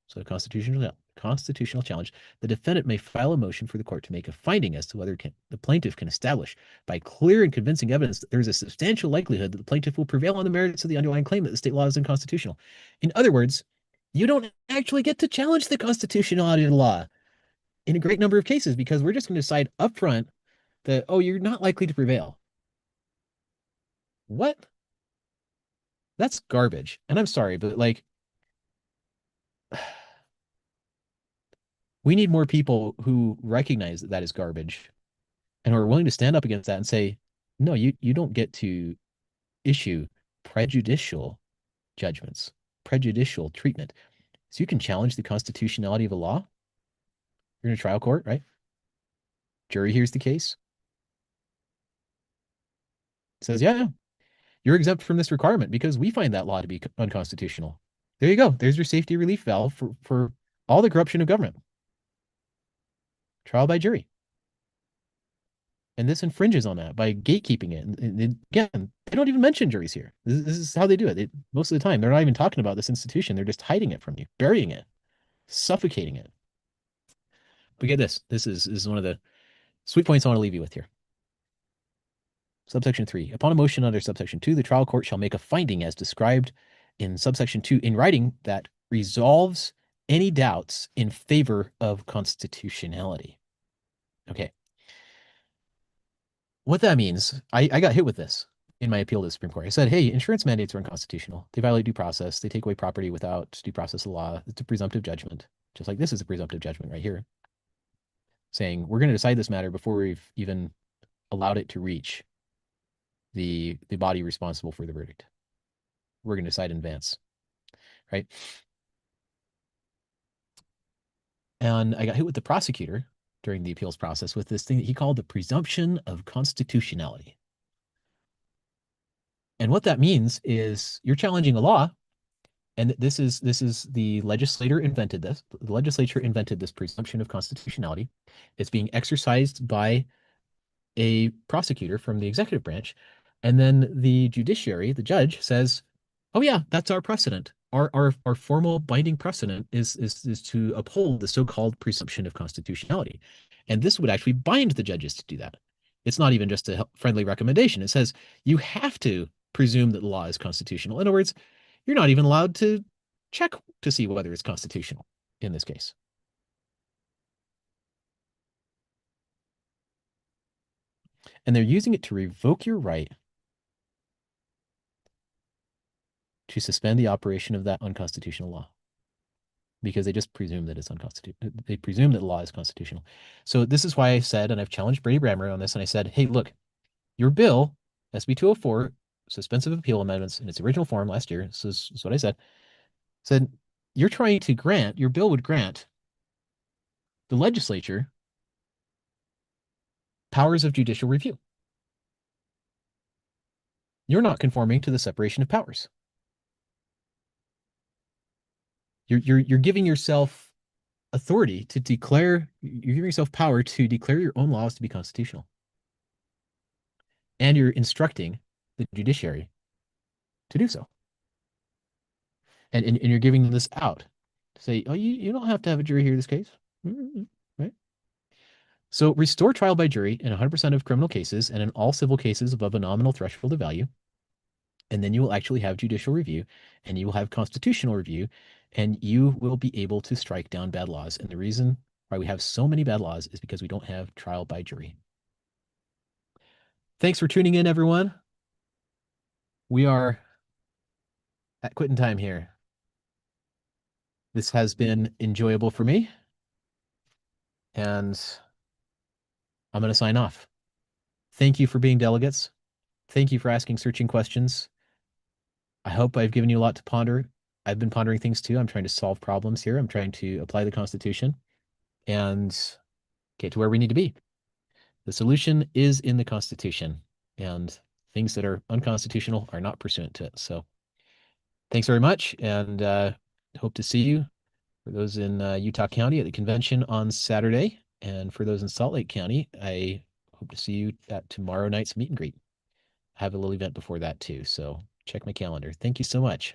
so a constitutional challenge, the defendant may file a motion for the court to make a finding as to whether the plaintiff can establish by clear and convincing evidence that there is a substantial likelihood that the plaintiff will prevail on the merits of the underlying claim that the state law is unconstitutional. In other words, you don't actually get to challenge the constitutionality of the law in a great number of cases because we're just going to decide upfront that, oh, you're not likely to prevail. What? That's garbage. And I'm sorry, but like We need more people who recognize that that is garbage and who are willing to stand up against that and say, no, you don't get to issue prejudicial judgments, prejudicial treatment. So you can challenge the constitutionality of a law. You're in a trial court, right? Jury hears the case, says, yeah, you're exempt from this requirement because we find that law to be unconstitutional. There you go. There's your safety relief valve for all the corruption of government. Trial by jury. And this infringes on that by gatekeeping it. And again, they don't even mention juries here. This is how they do it. Most of the time, they're not even talking about this institution. They're just hiding it from you, burying it, suffocating it. But get this. This is one of the sweet points I want to leave you with here. Subsection 3. Upon a motion under subsection 2, the trial court shall make a finding as described in subsection 2 in writing that resolves any doubts in favor of constitutionality. Okay. What that means, I got hit with this in my appeal to the Supreme Court. I said, hey, insurance mandates are unconstitutional. They violate due process. They take away property without due process of law. It's a presumptive judgment, just like this is a presumptive judgment right here, saying we're going to decide this matter before we've even allowed it to reach the body responsible for the verdict. We're going to decide in advance, right? And I got hit with the prosecutor during the appeals process with this thing that he called the presumption of constitutionality. And what that means is you're challenging a law, and this is the legislature invented this. The legislature invented this presumption of constitutionality. It's being exercised by a prosecutor from the executive branch, and then the judiciary, the judge, says, "Oh yeah, that's our precedent. Our formal binding precedent is to uphold the so-called presumption of constitutionality." And this would actually bind the judges to do that. It's not even just a friendly recommendation. It says you have to presume that the law is constitutional. In other words, you're not even allowed to check to see whether it's constitutional in this case. And they're using it to revoke your right to suspend the operation of that unconstitutional law because they just presume that it's unconstitutional. They presume that the law is constitutional. So this is why I said, and I've challenged Brady Brammer on this, and I said, hey, look, your bill, SB 204, suspensive appeal amendments in its original form last year, this is what I said you're trying to grant, your bill would grant the legislature powers of judicial review. You're not conforming to the separation of powers. You're giving yourself authority to declare, you're giving yourself power to declare your own laws to be constitutional. And you're instructing the judiciary to do so. And you're giving them this out to say, oh, you don't have to have a jury hear this case. Right? So restore trial by jury in 100% of criminal cases and in all civil cases above a nominal threshold of value. And then you will actually have judicial review and you will have constitutional review and you will be able to strike down bad laws. And the reason why we have so many bad laws is because we don't have trial by jury. Thanks for tuning in, everyone. We are at quitting time here. This has been enjoyable for me. And I'm going to sign off. Thank you for being delegates. Thank you for asking searching questions. I hope I've given you a lot to ponder. I've been pondering things too. I'm trying to solve problems here. I'm trying to apply the Constitution and get to where we need to be. The solution is in the Constitution, and things that are unconstitutional are not pursuant to it. So thanks very much, and hope to see you for those in Utah County at the convention on Saturday. And for those in Salt Lake County, I hope to see you at tomorrow night's meet and greet. I have a little event before that too, so check my calendar. Thank you so much.